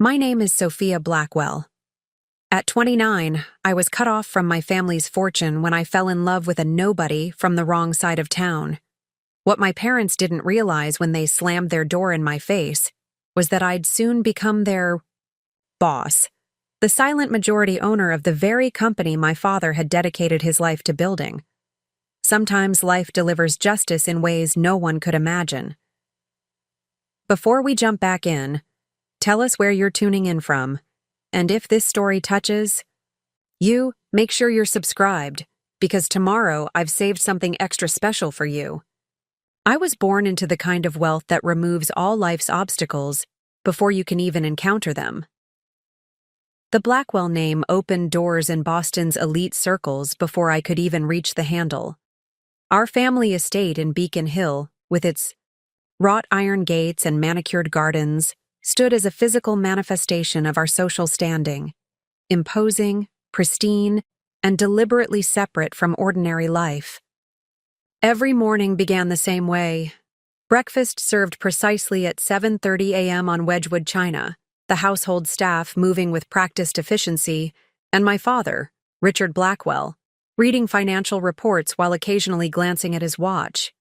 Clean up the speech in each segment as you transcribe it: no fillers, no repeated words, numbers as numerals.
My name is Sophia Blackwell. At 29, I was cut off from my family's fortune when I fell in love with a nobody from the wrong side of town. What my parents didn't realize when they slammed their door in my face was that I'd soon become their boss, the silent majority owner of the very company my father had dedicated his life to building. Sometimes life delivers justice in ways no one could imagine. Before we jump back in, tell us where you're tuning in from, and if this story touches you, make sure you're subscribed, because tomorrow I've saved something extra special for you. I was born into the kind of wealth that removes all life's obstacles before you can even encounter them. The Blackwell name opened doors in Boston's elite circles before I could even reach the handle. Our family estate in Beacon Hill, with its wrought iron gates and manicured gardens, stood as a physical manifestation of our social standing, imposing, pristine, and deliberately separate from ordinary life. Every morning began the same way. Breakfast served precisely at 7:30 a.m. on Wedgwood china, the household staff moving with practiced efficiency, and my father, Richard Blackwell, reading financial reports while occasionally glancing at his watch.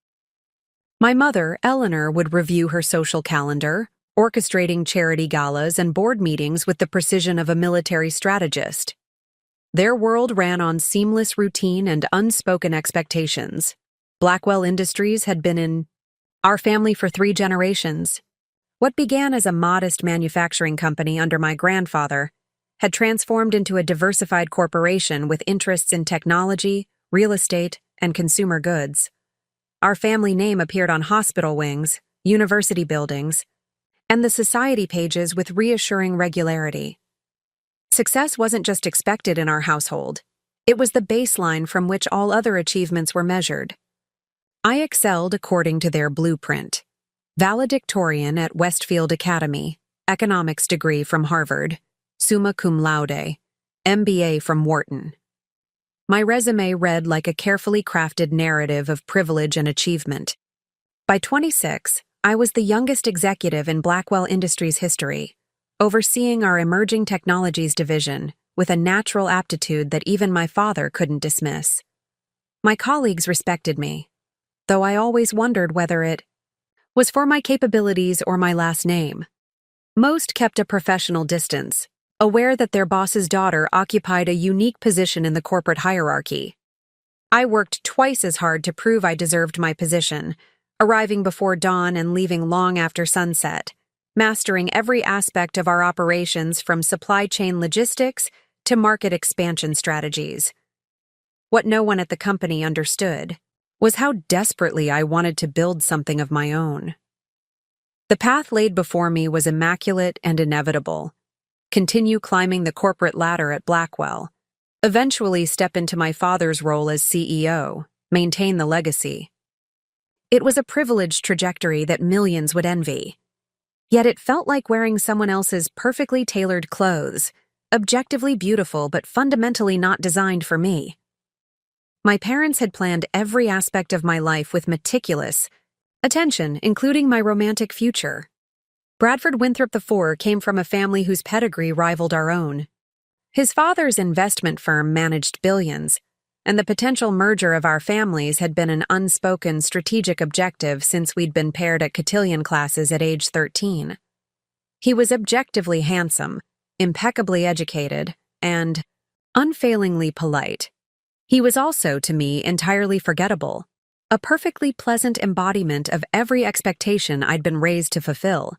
My mother, Eleanor, would review her social calendar, orchestrating charity galas and board meetings with the precision of a military strategist. Their world ran on seamless routine and unspoken expectations. Blackwell Industries had been in our family for 3 generations. What began as a modest manufacturing company under my grandfather had transformed into a diversified corporation with interests in technology, real estate, and consumer goods. Our family name appeared on hospital wings, university buildings, and the society pages with reassuring regularity. Success wasn't just expected in our household. It was the baseline from which all other achievements were measured. I excelled according to their blueprint. Valedictorian at Westfield Academy, economics degree from Harvard, summa cum laude, MBA from Wharton. My resume read like a carefully crafted narrative of privilege and achievement. By 26, I was the youngest executive in Blackwell Industries history, overseeing our emerging technologies division with a natural aptitude that even my father couldn't dismiss. My colleagues respected me, though I always wondered whether it was for my capabilities or my last name. Most kept a professional distance, aware that their boss's daughter occupied a unique position in the corporate hierarchy. I worked twice as hard to prove I deserved my position, arriving before dawn and leaving long after sunset, mastering every aspect of our operations from supply chain logistics to market expansion strategies. What no one at the company understood was how desperately I wanted to build something of my own. The path laid before me was immaculate and inevitable. Continue climbing the corporate ladder at Blackwell, eventually step into my father's role as CEO, maintain the legacy. It was a privileged trajectory that millions would envy. Yet it felt like wearing someone else's perfectly tailored clothes, objectively beautiful but fundamentally not designed for me. My parents had planned every aspect of my life with meticulous attention, including my romantic future. Bradford Winthrop IV came from a family whose pedigree rivaled our own. His father's investment firm managed billions, and the potential merger of our families had been an unspoken strategic objective since we'd been paired at cotillion classes at age 13. He was objectively handsome, impeccably educated, and unfailingly polite. He was also, to me, entirely forgettable, a perfectly pleasant embodiment of every expectation I'd been raised to fulfill.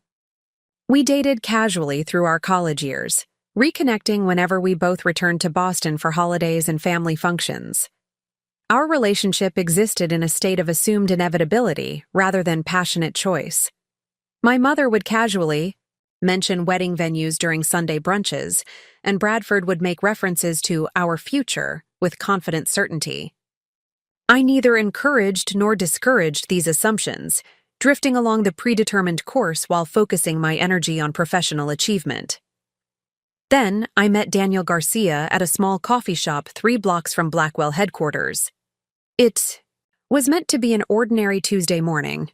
We dated casually through our college years, reconnecting whenever we both returned to Boston for holidays and family functions. Our relationship existed in a state of assumed inevitability rather than passionate choice. My mother would casually mention wedding venues during Sunday brunches, and Bradford would make references to our future with confident certainty. I neither encouraged nor discouraged these assumptions, drifting along the predetermined course while focusing my energy on professional achievement. Then, I met Daniel Garcia at a small coffee shop 3 blocks from Blackwell headquarters. It was meant to be an ordinary Tuesday morning.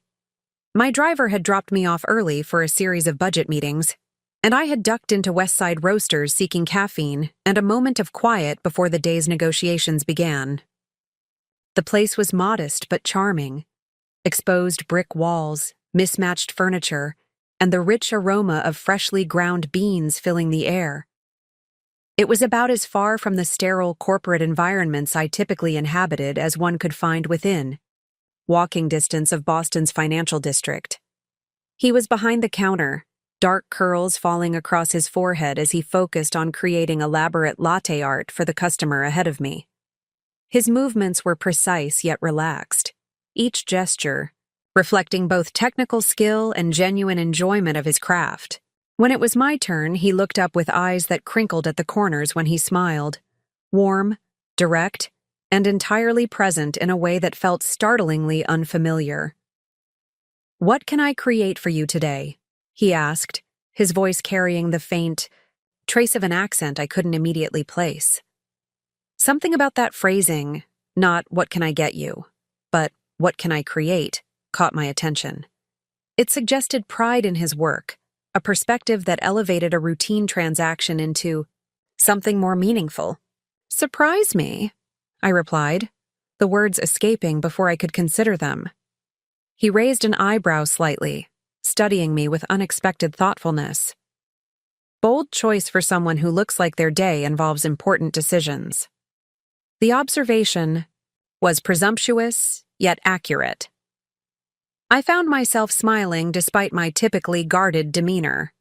My driver had dropped me off early for a series of budget meetings, and I had ducked into West Side Roasters seeking caffeine and a moment of quiet before the day's negotiations began. The place was modest but charming. Exposed brick walls, mismatched furniture, and the rich aroma of freshly ground beans filling the air. It was about as far from the sterile corporate environments I typically inhabited as one could find within walking distance of Boston's financial district. He was behind the counter, dark curls falling across his forehead as he focused on creating elaborate latte art for the customer ahead of me. His movements were precise yet relaxed, each gesture reflecting both technical skill and genuine enjoyment of his craft. When it was my turn, he looked up with eyes that crinkled at the corners when he smiled, warm, direct, and entirely present in a way that felt startlingly unfamiliar. "What can I create for you today?" he asked, his voice carrying the faint trace of an accent I couldn't immediately place. Something about that phrasing, not "what can I get you," but "what can I create," caught my attention. It suggested pride in his work, a perspective that elevated a routine transaction into something more meaningful. "Surprise me," I replied, the words escaping before I could consider them. He raised an eyebrow slightly, studying me with unexpected thoughtfulness. Bold choice for someone who looks like their day involves important decisions. The observation was presumptuous, yet accurate. I found myself smiling despite my typically guarded demeanor.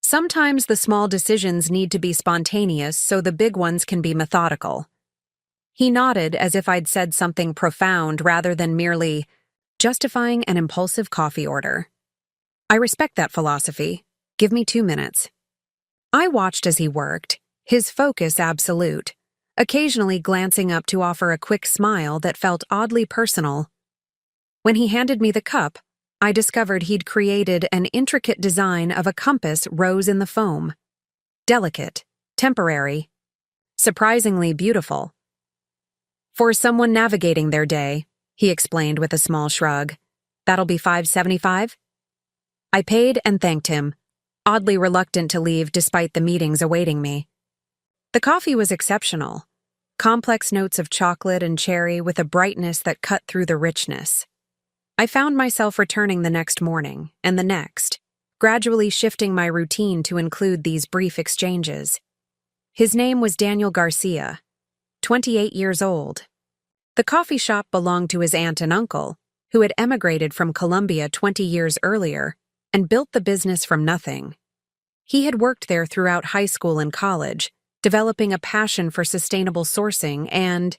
Sometimes the small decisions need to be spontaneous so the big ones can be methodical. He nodded as if I'd said something profound rather than merely justifying an impulsive coffee order. "I respect that philosophy. Give me 2 minutes." I watched as he worked, his focus absolute, occasionally glancing up to offer a quick smile that felt oddly personal. When he handed me the cup, I discovered he'd created an intricate design of a compass rose in the foam. Delicate, temporary, surprisingly beautiful. "For someone navigating their day," he explained with a small shrug. "That'll be $5.75? I paid and thanked him, oddly reluctant to leave despite the meetings awaiting me. The coffee was exceptional, complex notes of chocolate and cherry with a brightness that cut through the richness. I found myself returning the next morning, and the next, gradually shifting my routine to include these brief exchanges. His name was Daniel Garcia, 28 years old. The coffee shop belonged to his aunt and uncle, who had emigrated from Colombia 20 years earlier and built the business from nothing. He had worked there throughout high school and college, developing a passion for sustainable sourcing and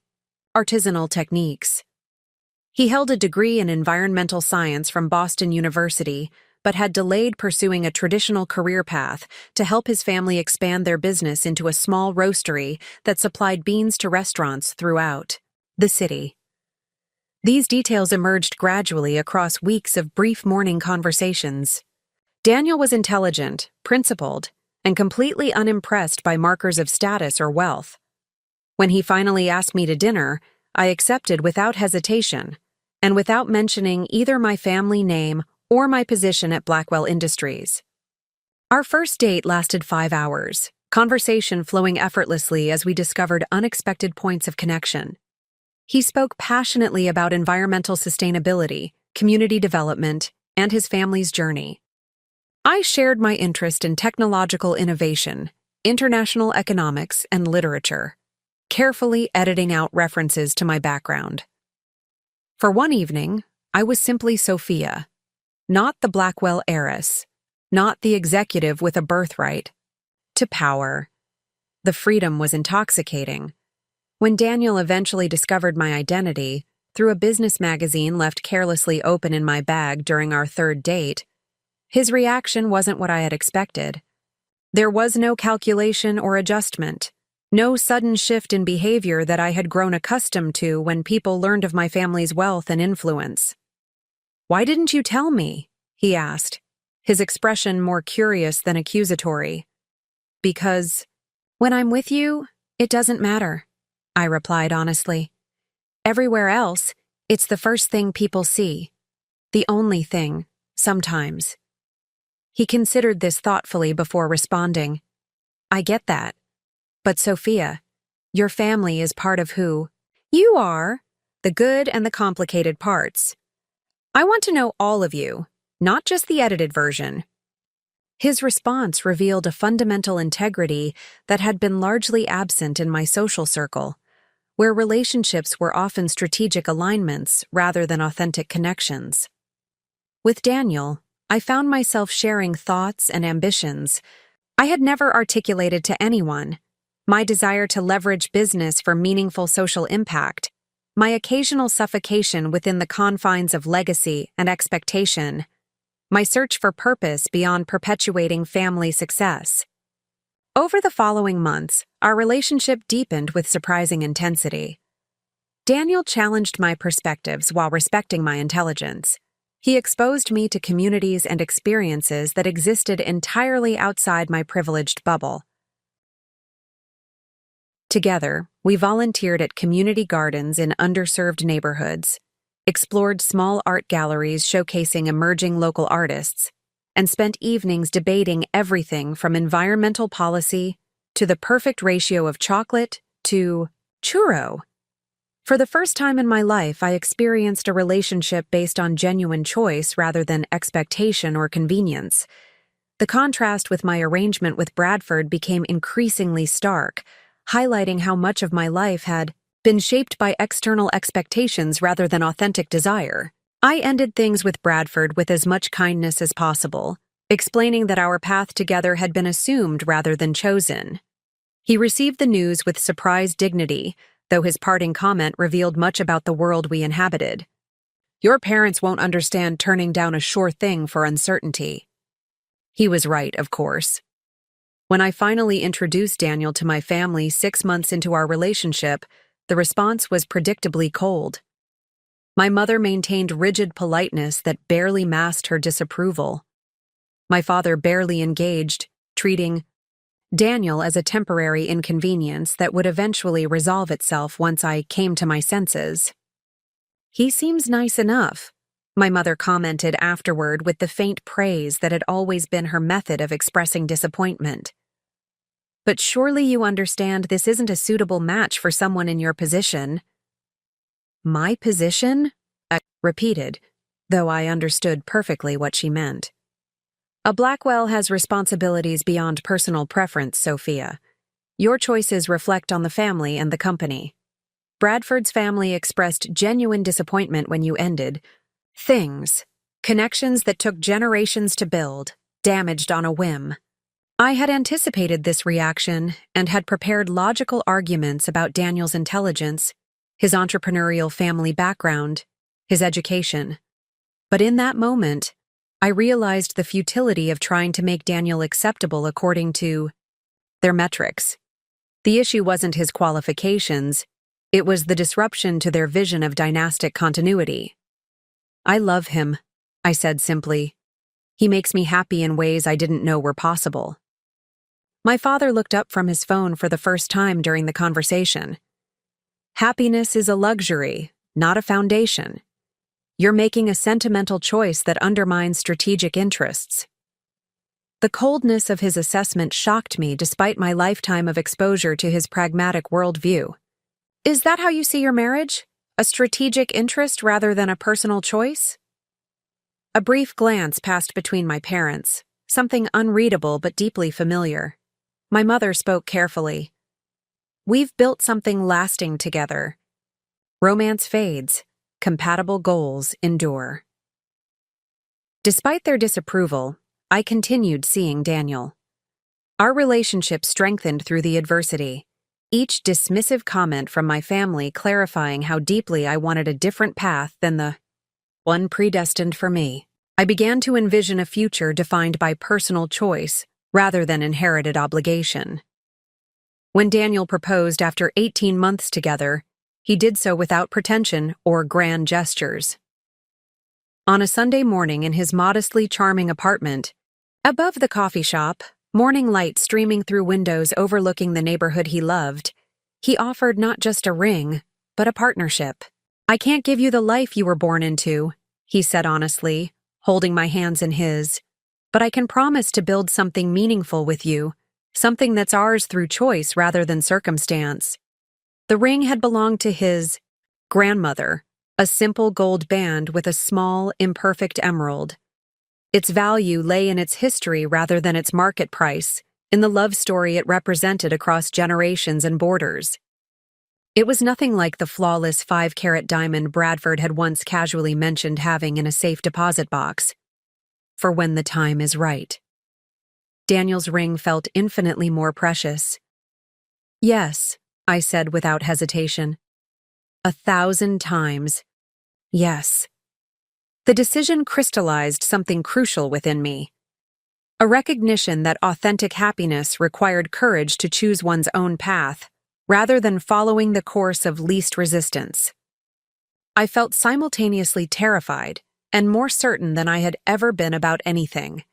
artisanal techniques. He held a degree in environmental science from Boston University, but had delayed pursuing a traditional career path to help his family expand their business into a small roastery that supplied beans to restaurants throughout the city. These details emerged gradually across weeks of brief morning conversations. Daniel was intelligent, principled, and completely unimpressed by markers of status or wealth. When he finally asked me to dinner, I accepted without hesitation, and without mentioning either my family name or my position at Blackwell Industries. Our first date lasted 5 hours, conversation flowing effortlessly as we discovered unexpected points of connection. He spoke passionately about environmental sustainability, community development, and his family's journey. I shared my interest in technological innovation, international economics, and literature, carefully editing out references to my background. For one evening, I was simply Sophia, not the Blackwell heiress, not the executive with a birthright to power. The freedom was intoxicating. When Daniel eventually discovered my identity through a business magazine left carelessly open in my bag during our third date, his reaction wasn't what I had expected. There was no calculation or adjustment, no sudden shift in behavior that I had grown accustomed to when people learned of my family's wealth and influence. "Why didn't you tell me?" he asked, his expression more curious than accusatory. "Because when I'm with you, it doesn't matter," I replied honestly. "Everywhere else, it's the first thing people see. The only thing, sometimes." He considered this thoughtfully before responding. I get that. But Sophia, your family is part of who you are, the good and the complicated parts. I want to know all of you, not just the edited version. His response revealed a fundamental integrity that had been largely absent in my social circle, where relationships were often strategic alignments rather than authentic connections. With Daniel, I found myself sharing thoughts and ambitions I had never articulated to anyone. My desire to leverage business for meaningful social impact, my occasional suffocation within the confines of legacy and expectation, my search for purpose beyond perpetuating family success. Over the following months, our relationship deepened with surprising intensity. Daniel challenged my perspectives while respecting my intelligence. He exposed me to communities and experiences that existed entirely outside my privileged bubble. Together, we volunteered at community gardens in underserved neighborhoods, explored small art galleries showcasing emerging local artists, and spent evenings debating everything from environmental policy to the perfect ratio of chocolate to churro. For the first time in my life, I experienced a relationship based on genuine choice rather than expectation or convenience. The contrast with my arrangement with Bradford became increasingly stark, highlighting how much of my life had been shaped by external expectations rather than authentic desire. I ended things with Bradford with as much kindness as possible, explaining that our path together had been assumed rather than chosen. He received the news with surprised dignity, though his parting comment revealed much about the world we inhabited. Your parents won't understand turning down a sure thing for uncertainty. He was right, of course. When I finally introduced Daniel to my family 6 months into our relationship, the response was predictably cold. My mother maintained rigid politeness that barely masked her disapproval. My father barely engaged, treating Daniel as a temporary inconvenience that would eventually resolve itself once I came to my senses. He seems nice enough, my mother commented afterward with the faint praise that had always been her method of expressing disappointment. But surely you understand this isn't a suitable match for someone in your position. My position? I repeated, though I understood perfectly what she meant. A Blackwell has responsibilities beyond personal preference, Sophia. Your choices reflect on the family and the company. Bradford's family expressed genuine disappointment when you ended. Things, connections that took generations to build, damaged on a whim. I had anticipated this reaction and had prepared logical arguments about Daniel's intelligence, his entrepreneurial family background, his education. But in that moment, I realized the futility of trying to make Daniel acceptable according to their metrics. The issue wasn't his qualifications, it was the disruption to their vision of dynastic continuity. I love him, I said simply. He makes me happy in ways I didn't know were possible. My father looked up from his phone for the first time during the conversation. Happiness is a luxury, not a foundation. You're making a sentimental choice that undermines strategic interests. The coldness of his assessment shocked me despite my lifetime of exposure to his pragmatic worldview. Is that how you see your marriage? A strategic interest rather than a personal choice? A brief glance passed between my parents, something unreadable but deeply familiar. My mother spoke carefully. We've built something lasting together. Romance fades, compatible goals endure. Despite their disapproval, I continued seeing Daniel. Our relationship strengthened through the adversity, each dismissive comment from my family clarifying how deeply I wanted a different path than the one predestined for me. I began to envision a future defined by personal choice rather than inherited obligation. When Daniel proposed after 18 months together, he did so without pretension or grand gestures. On a Sunday morning in his modestly charming apartment, above the coffee shop, morning light streaming through windows overlooking the neighborhood he loved, he offered not just a ring, but a partnership. I can't give you the life you were born into, he said honestly, holding my hands in his. but I can promise to build something meaningful with you, something that's ours through choice rather than circumstance." The ring had belonged to his grandmother, a simple gold band with a small, imperfect emerald. Its value lay in its history rather than its market price, in the love story it represented across generations and borders. It was nothing like the flawless 5-carat diamond Bradford had once casually mentioned having in a safe deposit box. For when the time is right. Daniel's ring felt infinitely more precious. "Yes," I said without hesitation. 1,000 times. Yes. The decision crystallized something crucial within me. A recognition that authentic happiness required courage to choose one's own path, rather than following the course of least resistance. I felt simultaneously terrified and more certain than I had ever been about anything.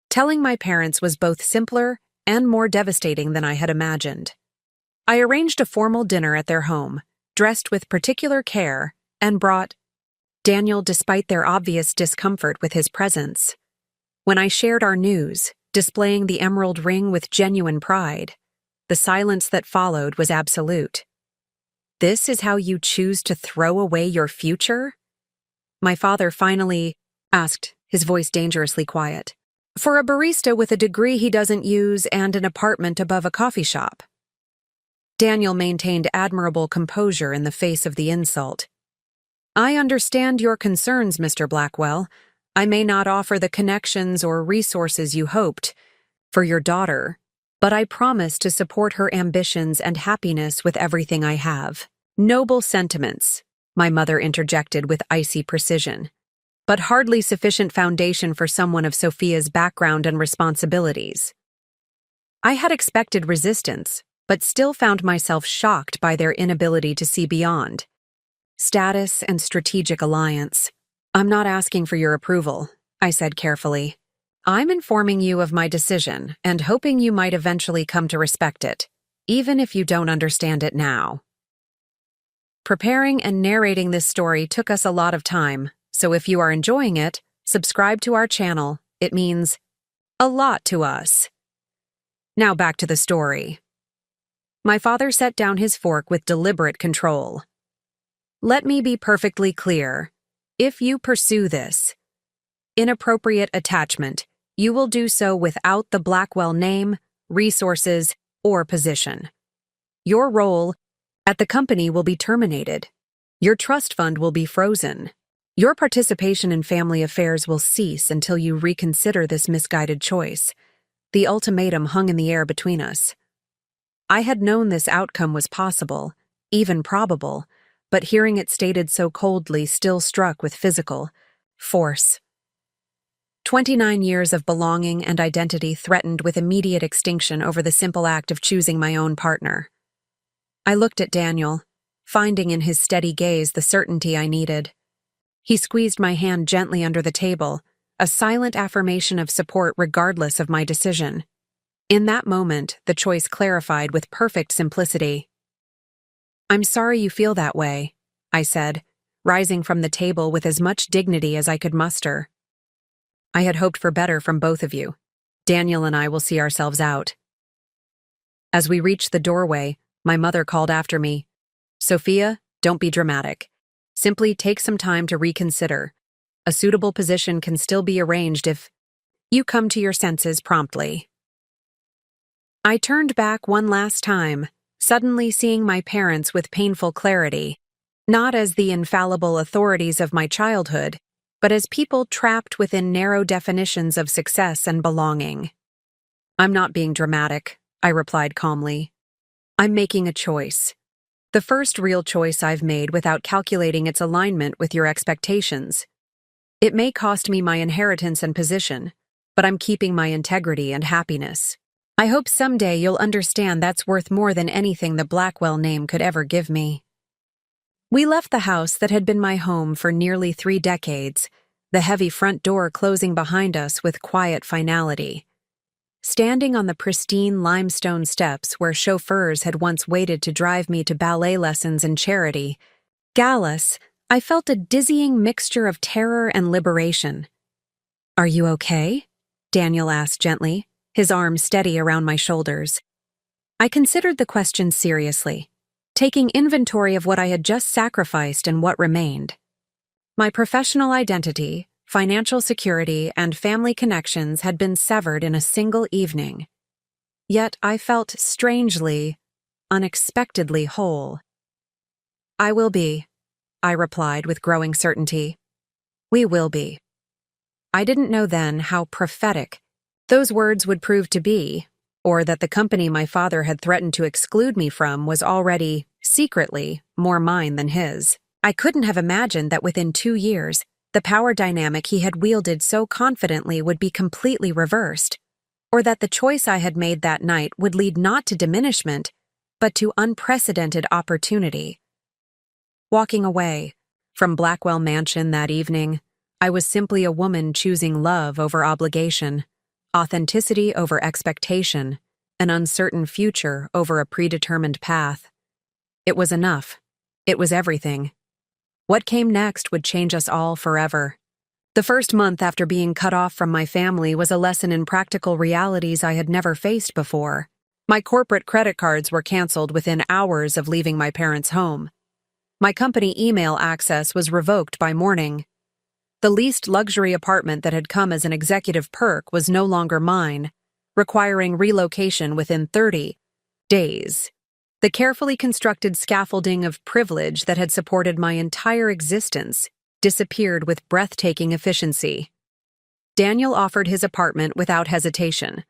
Telling my parents was both simpler and more devastating than I had imagined. I arranged a formal dinner at their home, dressed with particular care, and brought Daniel despite their obvious discomfort with his presence. When I shared our news, displaying the emerald ring with genuine pride, the silence that followed was absolute. "This is how you choose to throw away your future?" My father finally asked, his voice dangerously quiet. "For a barista with a degree he doesn't use and an apartment above a coffee shop." Daniel maintained admirable composure in the face of the insult. "I understand your concerns, Mr. Blackwell. I may not offer the connections or resources you hoped for your daughter, but I promise to support her ambitions and happiness with everything I have." "Noble sentiments," my mother interjected with icy precision, "but hardly sufficient foundation for someone of Sophia's background and responsibilities." I had expected resistance, but still found myself shocked by their inability to see beyond. "Status and strategic alliance. I'm not asking for your approval," I said carefully. "I'm informing you of my decision and hoping you might eventually come to respect it, even if you don't understand it now." Preparing and narrating this story took us a lot of time, so if you are enjoying it, subscribe to our channel. It means a lot to us. Now back to the story. My father set down his fork with deliberate control. "Let me be perfectly clear. If you pursue this inappropriate attachment, you will do so without the Blackwell name, resources, or position. Your role at the company will be terminated. Your trust fund will be frozen. Your participation in family affairs will cease until you reconsider this misguided choice." The ultimatum hung in the air between us. I had known this outcome was possible, even probable, but hearing it stated so coldly still struck with physical force. 29 years of belonging and identity threatened with immediate extinction over the simple act of choosing my own partner. I looked at Daniel, finding in his steady gaze the certainty I needed. He squeezed my hand gently under the table, a silent affirmation of support regardless of my decision. In that moment, the choice clarified with perfect simplicity. "I'm sorry you feel that way," I said, rising from the table with as much dignity as I could muster. "I had hoped for better from both of you. Daniel and I will see ourselves out." As we reached the doorway, my mother called after me, "Sophia, don't be dramatic. Simply take some time to reconsider. A suitable position can still be arranged if you come to your senses promptly." I turned back one last time, suddenly seeing my parents with painful clarity, not as the infallible authorities of my childhood, but as people trapped within narrow definitions of success and belonging. "I'm not being dramatic," I replied calmly. "I'm making a choice. The first real choice I've made without calculating its alignment with your expectations. It may cost me my inheritance and position, but I'm keeping my integrity and happiness. I hope someday you'll understand that's worth more than anything the Blackwell name could ever give me." We left the house that had been my home for nearly 3 decades, the heavy front door closing behind us with quiet finality. Standing on the pristine limestone steps where chauffeurs had once waited to drive me to ballet lessons and charity, Gallus, I felt a dizzying mixture of terror and liberation. "Are you okay?" Daniel asked gently, his arm steady around my shoulders. I considered the question seriously, taking inventory of what I had just sacrificed and what remained. My professional identity, financial security, and family connections had been severed in a single evening. Yet I felt strangely, unexpectedly whole. I will be, I replied with growing certainty. We will be. I didn't know then how prophetic those words would prove to be, or that the company my father had threatened to exclude me from was already, secretly, more mine than his. I couldn't have imagined that within 2 years, the power dynamic he had wielded so confidently would be completely reversed, or that the choice I had made that night would lead not to diminishment, but to unprecedented opportunity. Walking away from Blackwell Mansion that evening, I was simply a woman choosing love over obligation, authenticity over expectation, an uncertain future over a predetermined path. It was enough. It was everything. What came next would change us all forever. The first month after being cut off from my family was a lesson in practical realities I had never faced before. My corporate credit cards were canceled within hours of leaving my parents' home. My company email access was revoked by morning. The leased luxury apartment that had come as an executive perk was no longer mine, requiring relocation within 30 days. The carefully constructed scaffolding of privilege that had supported my entire existence disappeared with breathtaking efficiency. Daniel offered his apartment without hesitation,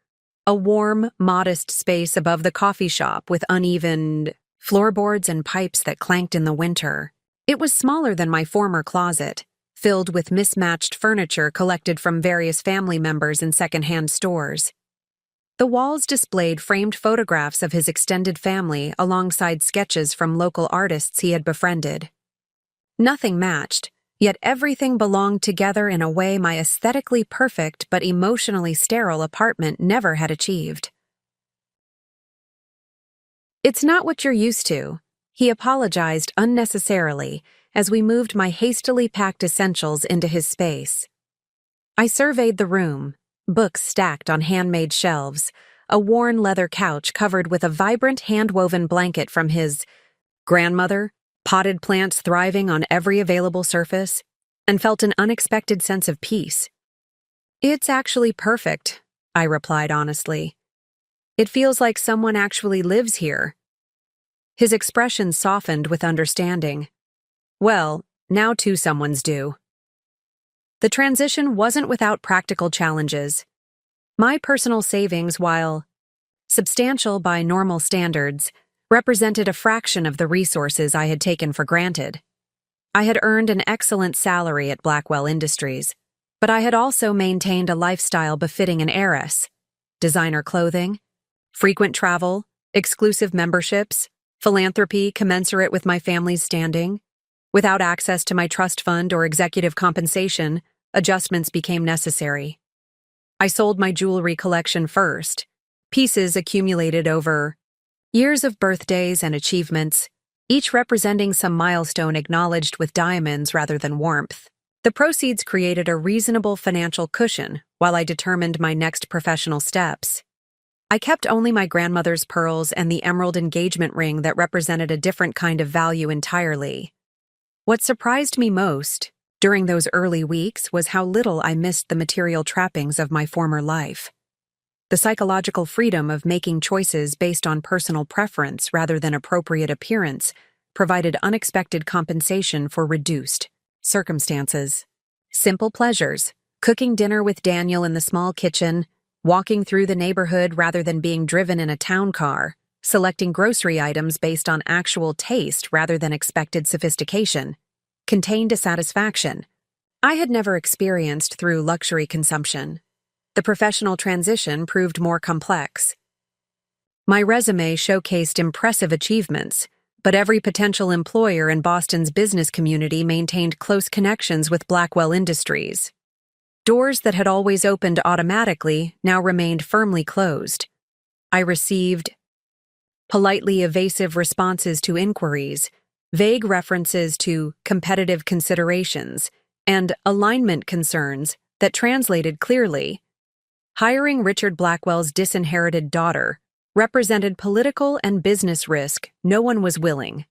a warm, modest space above the coffee shop with uneven floorboards and pipes that clanked in the winter. It was smaller than my former closet, filled with mismatched furniture collected from various family members in secondhand stores. The walls displayed framed photographs of his extended family alongside sketches from local artists he had befriended. Nothing matched, yet everything belonged together in a way my aesthetically perfect but emotionally sterile apartment never had achieved. "It's not what you're used to," he apologized unnecessarily as we moved my hastily packed essentials into his space. I surveyed the room, books stacked on handmade shelves, a worn leather couch covered with a vibrant hand-woven blanket from his grandmother, potted plants thriving on every available surface, and felt an unexpected sense of peace. "It's actually perfect," I replied honestly. "It feels like someone actually lives here." His expression softened with understanding. "Well, now 2 someones do." The transition wasn't without practical challenges. My personal savings, while substantial by normal standards, represented a fraction of the resources I had taken for granted. I had earned an excellent salary at Blackwell Industries, but I had also maintained a lifestyle befitting an heiress: designer clothing, frequent travel, exclusive memberships, philanthropy commensurate with my family's standing. Without access to my trust fund or executive compensation, adjustments became necessary. I sold my jewelry collection first, pieces accumulated over years of birthdays and achievements, each representing some milestone acknowledged with diamonds rather than warmth. The proceeds created a reasonable financial cushion while I determined my next professional steps. I kept only my grandmother's pearls and the emerald engagement ring that represented a different kind of value entirely. What surprised me most during those early weeks was how little I missed the material trappings of my former life. The psychological freedom of making choices based on personal preference rather than appropriate appearance provided unexpected compensation for reduced circumstances. Simple pleasures, cooking dinner with Daniel in the small kitchen, walking through the neighborhood rather than being driven in a town car, selecting grocery items based on actual taste rather than expected sophistication, contained a satisfaction I had never experienced through luxury consumption. The professional transition proved more complex. My resume showcased impressive achievements, but every potential employer in Boston's business community maintained close connections with Blackwell Industries. Doors that had always opened automatically now remained firmly closed. I received politely evasive responses to inquiries, vague references to competitive considerations, and alignment concerns that translated clearly: Hiring Richard Blackwell's disinherited daughter represented political and business risk no one was willing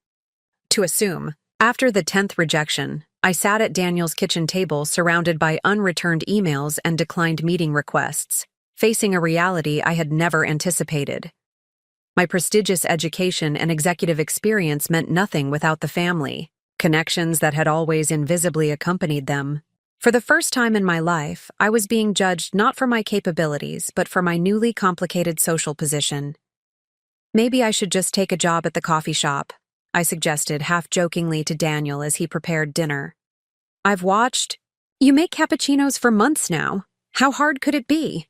to assume. After the 10th rejection, I sat at Daniel's kitchen table surrounded by unreturned emails and declined meeting requests, facing a reality I had never anticipated. My prestigious education and executive experience meant nothing without the family, connections that had always invisibly accompanied them. For the first time in my life, I was being judged not for my capabilities, but for my newly complicated social position. Maybe I should just take a job at the coffee shop, I suggested half-jokingly to Daniel as he prepared dinner. I've watched. You make cappuccinos for months now. How hard could it be?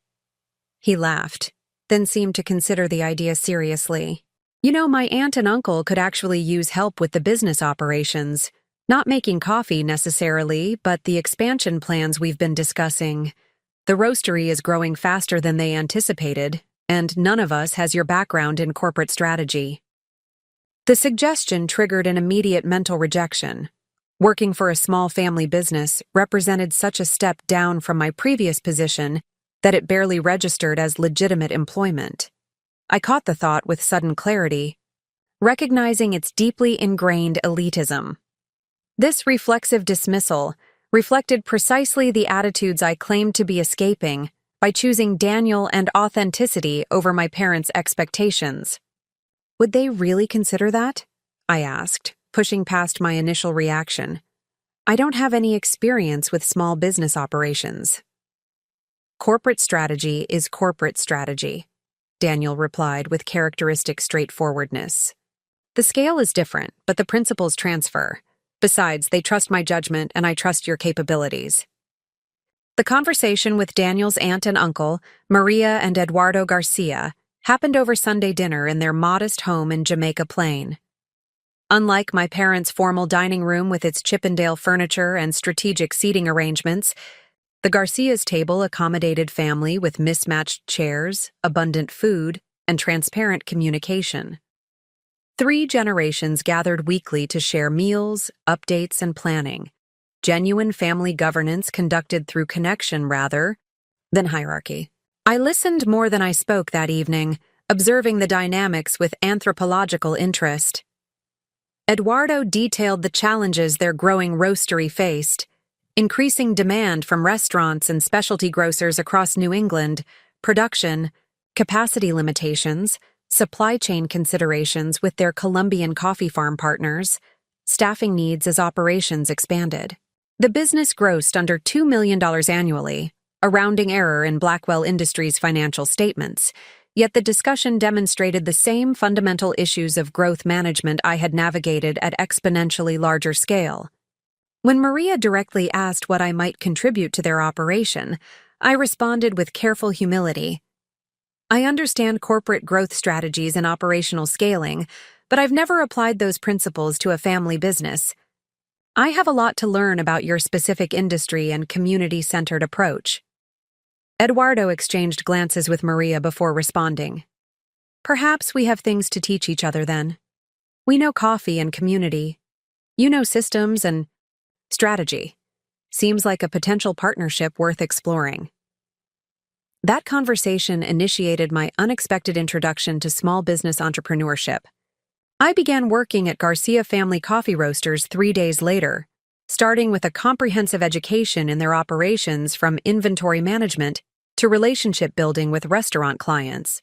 He laughed, then seemed to consider the idea seriously. You know, my aunt and uncle could actually use help with the business operations. Not making coffee necessarily, but the expansion plans we've been discussing. The roastery is growing faster than they anticipated, and none of us has your background in corporate strategy. The suggestion triggered an immediate mental rejection. Working for a small family business represented such a step down from my previous position that it barely registered as legitimate employment. I caught the thought with sudden clarity, recognizing its deeply ingrained elitism. This reflexive dismissal reflected precisely the attitudes I claimed to be escaping by choosing Daniel and authenticity over my parents' expectations. Would they really consider that? I asked, pushing past my initial reaction. I don't have any experience with small business operations. Corporate strategy is corporate strategy, Daniel replied with characteristic straightforwardness. The scale is different, but the principles transfer. Besides, they trust my judgment and I trust your capabilities. The conversation with Daniel's aunt and uncle, Maria and Eduardo Garcia, happened over Sunday dinner in their modest home in Jamaica Plain. Unlike my parents' formal dining room with its Chippendale furniture and strategic seating arrangements, the Garcia's table accommodated family with mismatched chairs, abundant food, and transparent communication. 3 generations gathered weekly to share meals, updates, and planning. Genuine family governance conducted through connection rather than hierarchy. I listened more than I spoke that evening, observing the dynamics with anthropological interest. Eduardo detailed the challenges their growing roastery faced: increasing demand from restaurants and specialty grocers across New England, production, capacity limitations, supply chain considerations with their Colombian coffee farm partners, staffing needs as operations expanded. The business grossed under $2 million annually, a rounding error in Blackwell Industries' financial statements, yet the discussion demonstrated the same fundamental issues of growth management I had navigated at exponentially larger scale. When Maria directly asked what I might contribute to their operation, I responded with careful humility. I understand corporate growth strategies and operational scaling, but I've never applied those principles to a family business. I have a lot to learn about your specific industry and community-centered approach. Eduardo exchanged glances with Maria before responding. Perhaps we have things to teach each other then. We know coffee and community. You know systems and strategy. Seems like a potential partnership worth exploring. That conversation initiated my unexpected introduction to small business entrepreneurship. I began working at Garcia Family Coffee Roasters 3 days later, starting with a comprehensive education in their operations from inventory management to relationship building with restaurant clients.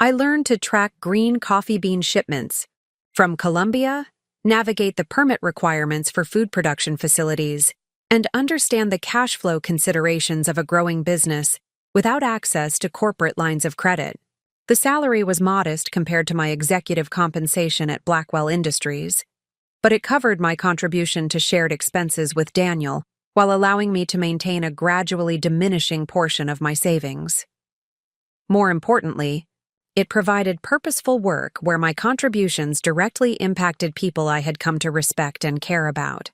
I learned to track green coffee bean shipments from Colombia, navigate the permit requirements for food production facilities, and understand the cash flow considerations of a growing business without access to corporate lines of credit. The salary was modest compared to my executive compensation at Blackwell Industries, but it covered my contribution to shared expenses with Daniel while allowing me to maintain a gradually diminishing portion of my savings. More importantly, it provided purposeful work where my contributions directly impacted people I had come to respect and care about.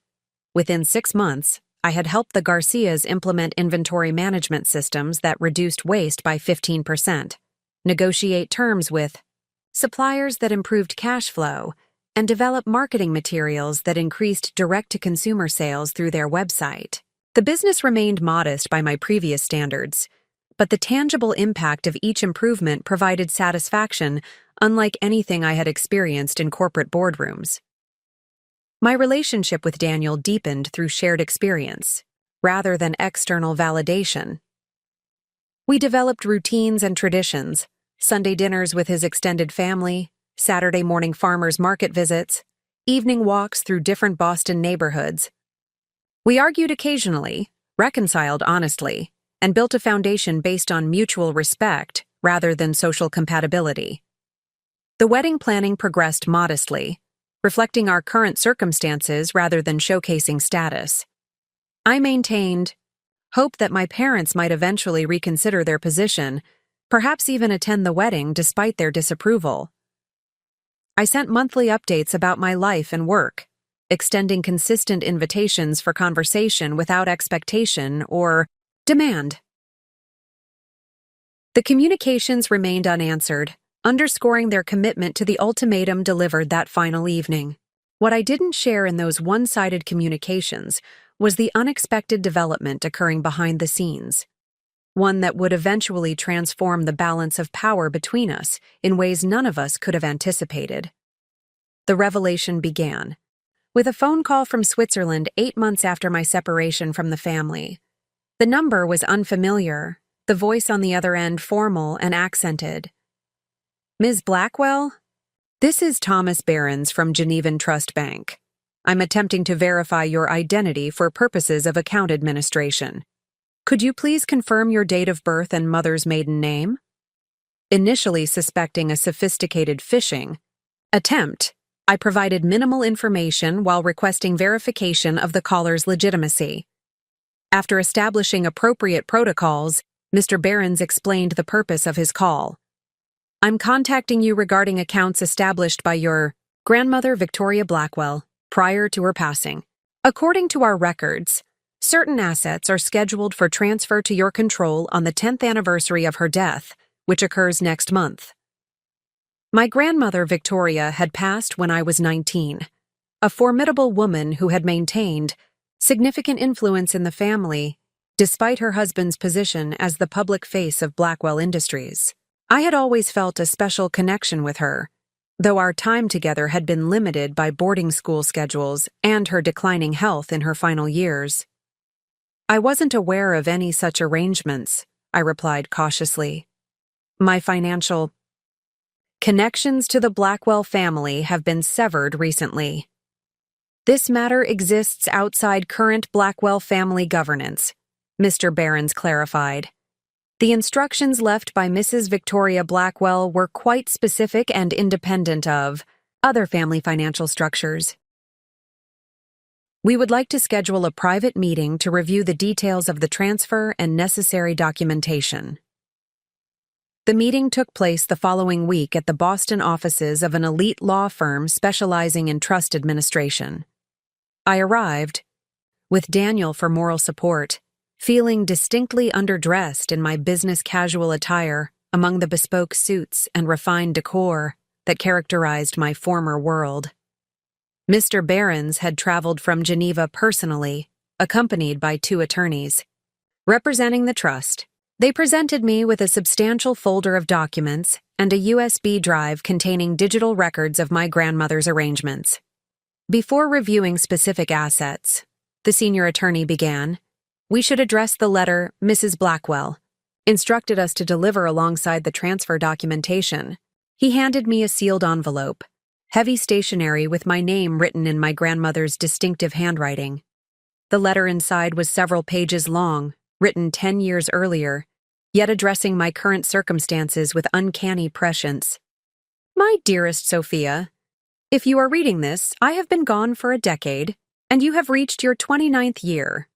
Within 6 months, I had helped the Garcias implement inventory management systems that reduced waste by 15%, negotiate terms with suppliers that improved cash flow, and develop marketing materials that increased direct-to-consumer sales through their website. The business remained modest by my previous standards, but the tangible impact of each improvement provided satisfaction unlike anything I had experienced in corporate boardrooms. My relationship with Daniel deepened through shared experience, rather than external validation. We developed routines and traditions, Sunday dinners with his extended family, Saturday morning farmers market visits, evening walks through different Boston neighborhoods. We argued occasionally, reconciled honestly, and built a foundation based on mutual respect rather than social compatibility. The wedding planning progressed modestly, reflecting our current circumstances rather than showcasing status. I maintained hope that my parents might eventually reconsider their position, perhaps even attend the wedding despite their disapproval. I sent monthly updates about my life and work, extending consistent invitations for conversation without expectation or demand. The communications remained unanswered, underscoring their commitment to the ultimatum delivered that final evening. What I didn't share in those one-sided communications was the unexpected development occurring behind the scenes, one that would eventually transform the balance of power between us in ways none of us could have anticipated. The revelation began with a phone call from Switzerland 8 months after my separation from the family. The number was unfamiliar, the voice on the other end formal and accented. "Ms. Blackwell? This is Thomas Behrens from Genevan Trust Bank. I'm attempting to verify your identity for purposes of account administration. Could you please confirm your date of birth and mother's maiden name?" Initially suspecting a sophisticated phishing attempt, I provided minimal information while requesting verification of the caller's legitimacy. After establishing appropriate protocols, Mr. Behrens explained the purpose of his call. "I'm contacting you regarding accounts established by your grandmother, Victoria Blackwell, prior to her passing. According to our records, certain assets are scheduled for transfer to your control on the 10th anniversary of her death, which occurs next month." My grandmother, Victoria, had passed when I was 19, a formidable woman who had maintained significant influence in the family, despite her husband's position as the public face of Blackwell Industries. I had always felt a special connection with her, though our time together had been limited by boarding school schedules and her declining health in her final years. "I wasn't aware of any such arrangements," I replied cautiously. "My financial connections to the Blackwell family have been severed recently. This matter exists outside current Blackwell family governance," Mr. Behrens clarified. "The instructions left by Mrs. Victoria Blackwell were quite specific and independent of other family financial structures. We would like to schedule a private meeting to review the details of the transfer and necessary documentation." The meeting took place the following week at the Boston offices of an elite law firm specializing in trust administration. I arrived, with Daniel for moral support, feeling distinctly underdressed in my business casual attire among the bespoke suits and refined decor that characterized my former world. Mr. Behrens had traveled from Geneva personally, accompanied by 2 attorneys. Representing the trust, they presented me with a substantial folder of documents and a USB drive containing digital records of my grandmother's arrangements. Before reviewing specific assets, the senior attorney began, "We should address the letter Mrs. Blackwell," instructed us to deliver alongside the transfer documentation. He handed me a sealed envelope, heavy stationery with my name written in my grandmother's distinctive handwriting. The letter inside was several pages long, written 10 years earlier, yet addressing my current circumstances with uncanny prescience. "My dearest Sophia, if you are reading this, I have been gone for a decade, and you have reached your 29th year.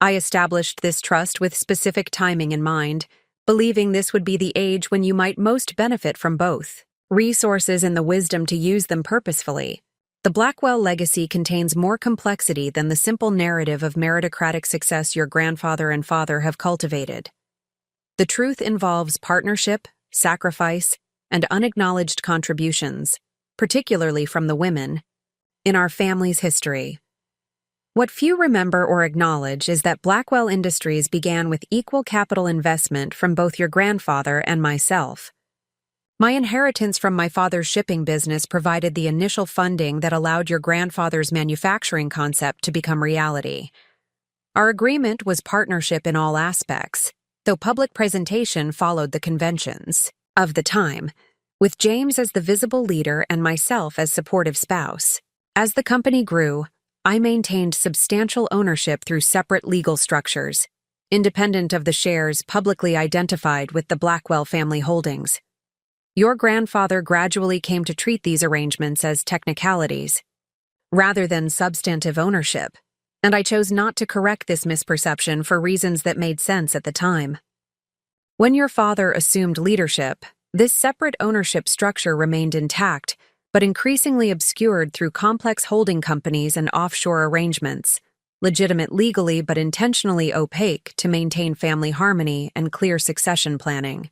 I established this trust with specific timing in mind, believing this would be the age when you might most benefit from both resources and the wisdom to use them purposefully. The Blackwell legacy contains more complexity than the simple narrative of meritocratic success your grandfather and father have cultivated. The truth involves partnership, sacrifice, and unacknowledged contributions, particularly from the women, in our family's history. What few remember or acknowledge is that Blackwell Industries began with equal capital investment from both your grandfather and myself. My inheritance from my father's shipping business provided the initial funding that allowed your grandfather's manufacturing concept to become reality. Our agreement was partnership in all aspects, though public presentation followed the conventions of the time, with James as the visible leader and myself as supportive spouse. As the company grew, I maintained substantial ownership through separate legal structures, independent of the shares publicly identified with the Blackwell family holdings. Your grandfather gradually came to treat these arrangements as technicalities, rather than substantive ownership, and I chose not to correct this misperception for reasons that made sense at the time. When your father assumed leadership, this separate ownership structure remained intact, but increasingly obscured through complex holding companies and offshore arrangements, legitimate legally but intentionally opaque to maintain family harmony and clear succession planning.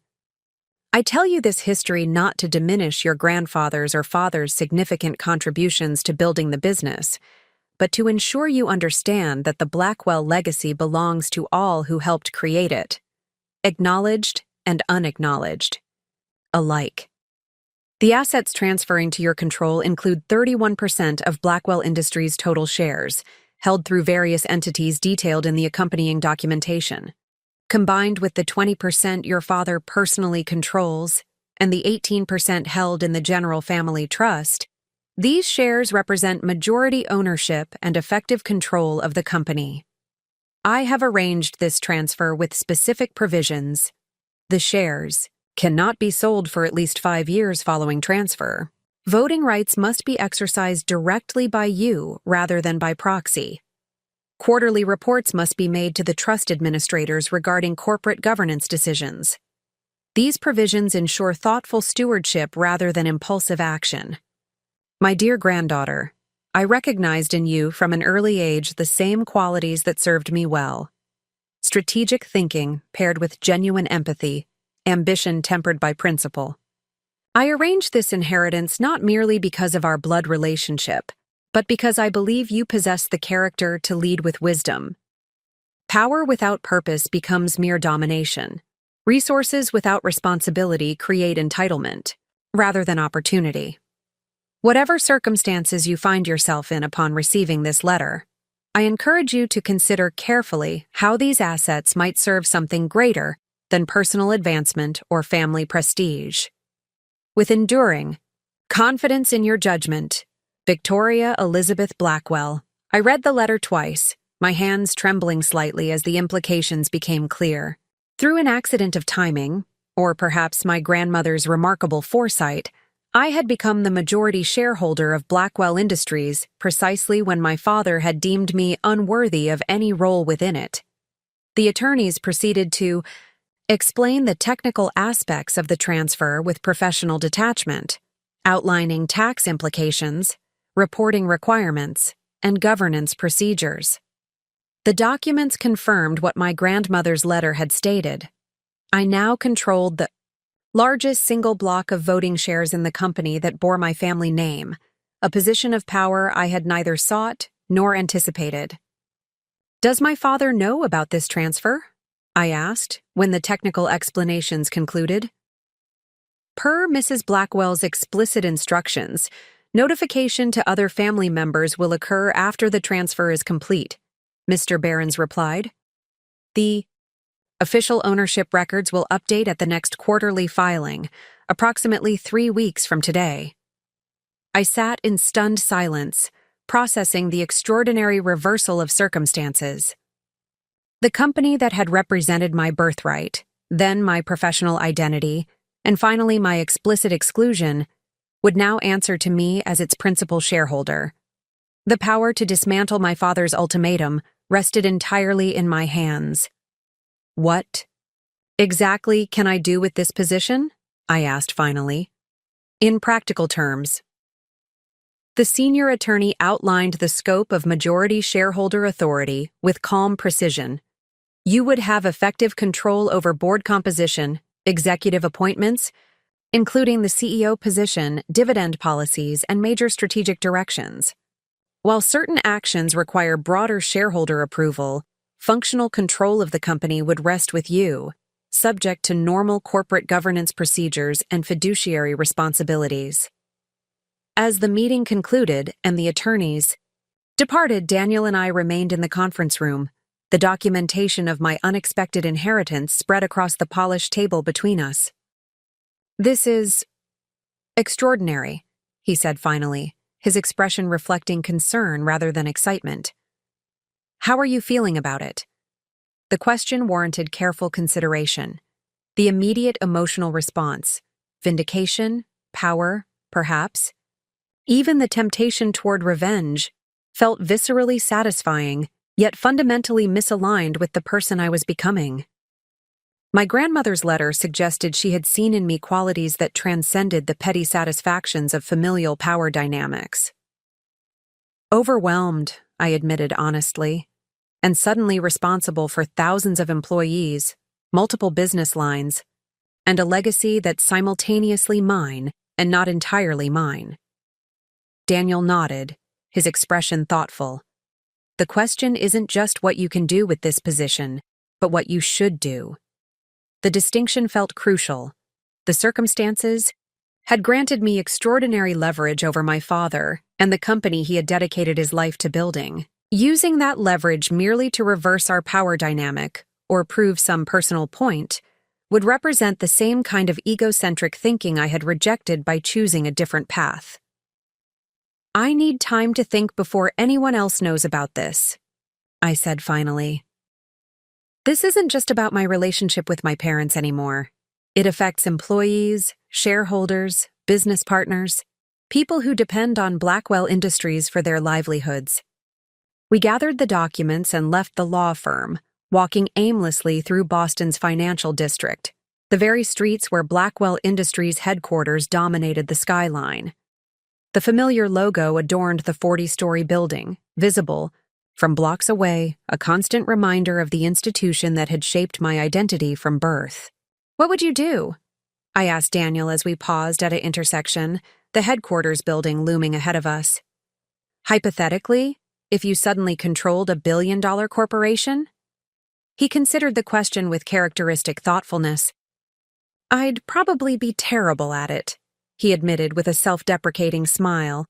I tell you this history not to diminish your grandfather's or father's significant contributions to building the business, but to ensure you understand that the Blackwell legacy belongs to all who helped create it, acknowledged and unacknowledged, alike. The assets transferring to your control include 31% of Blackwell Industries' total shares, held through various entities detailed in the accompanying documentation. Combined with the 20% your father personally controls and the 18% held in the general family trust, these shares represent majority ownership and effective control of the company. I have arranged this transfer with specific provisions. The shares cannot be sold for at least 5 years following transfer. Voting rights must be exercised directly by you rather than by proxy. Quarterly reports must be made to the trust administrators regarding corporate governance decisions. These provisions ensure thoughtful stewardship rather than impulsive action. My dear granddaughter, I recognized in you from an early age the same qualities that served me well. Strategic thinking paired with genuine empathy, ambition tempered by principle. I arranged this inheritance not merely because of our blood relationship, but because I believe you possess the character to lead with wisdom. Power without purpose becomes mere domination. Resources without responsibility create entitlement, rather than opportunity. Whatever circumstances you find yourself in upon receiving this letter, I encourage you to consider carefully how these assets might serve something greater than personal advancement or family prestige. With enduring confidence in your judgment, Victoria Elizabeth Blackwell. I read the letter twice, my hands trembling slightly as the implications became clear. Through an accident of timing, or perhaps my grandmother's remarkable foresight, I had become the majority shareholder of Blackwell Industries precisely when my father had deemed me unworthy of any role within it. The attorneys proceeded to explain the technical aspects of the transfer with professional detachment, outlining tax implications, reporting requirements, and governance procedures. The documents confirmed what my grandmother's letter had stated. I now controlled the largest single block of voting shares in the company that bore my family name, a position of power I had neither sought nor anticipated. Does my father know about this transfer? I asked, when the technical explanations concluded. Per Mrs. Blackwell's explicit instructions, notification to other family members will occur after the transfer is complete, Mr. Behrens replied. The official ownership records will update at the next quarterly filing, approximately 3 weeks from today. I sat in stunned silence, processing the extraordinary reversal of circumstances. The company that had represented my birthright, then my professional identity, and finally my explicit exclusion, would now answer to me as its principal shareholder. The power to dismantle my father's ultimatum rested entirely in my hands. What exactly can I do with this position? I asked finally. In practical terms. The senior attorney outlined the scope of majority shareholder authority with calm precision. You would have effective control over board composition, executive appointments, including the CEO position, dividend policies, and major strategic directions. While certain actions require broader shareholder approval, functional control of the company would rest with you, subject to normal corporate governance procedures and fiduciary responsibilities. As the meeting concluded and the attorneys departed, Daniel and I remained in the conference room, the documentation of my unexpected inheritance spread across the polished table between us. "This is extraordinary," he said finally, his expression reflecting concern rather than excitement. "How are you feeling about it?" The question warranted careful consideration. The immediate emotional response, vindication, power, perhaps, even the temptation toward revenge, felt viscerally satisfying, yet fundamentally misaligned with the person I was becoming. My grandmother's letter suggested she had seen in me qualities that transcended the petty satisfactions of familial power dynamics. "Overwhelmed," I admitted honestly, "and suddenly responsible for thousands of employees, multiple business lines, and a legacy that's simultaneously mine and not entirely mine." Daniel nodded, his expression thoughtful. "The question isn't just what you can do with this position, but what you should do." The distinction felt crucial. The circumstances had granted me extraordinary leverage over my father and the company he had dedicated his life to building. Using that leverage merely to reverse our power dynamic, or prove some personal point, would represent the same kind of egocentric thinking I had rejected by choosing a different path. "I need time to think before anyone else knows about this," I said finally. "This isn't just about my relationship with my parents anymore. It affects employees, shareholders, business partners, people who depend on Blackwell Industries for their livelihoods." We gathered the documents and left the law firm, walking aimlessly through Boston's financial district, the very streets where Blackwell Industries' headquarters dominated the skyline. The familiar logo adorned the 40-story building, visible, from blocks away, a constant reminder of the institution that had shaped my identity from birth. "What would you do?" I asked Daniel as we paused at an intersection, the headquarters building looming ahead of us. "Hypothetically, if you suddenly controlled $1 billion corporation?" He considered the question with characteristic thoughtfulness. "I'd probably be terrible at it," he admitted with a self-deprecating smile.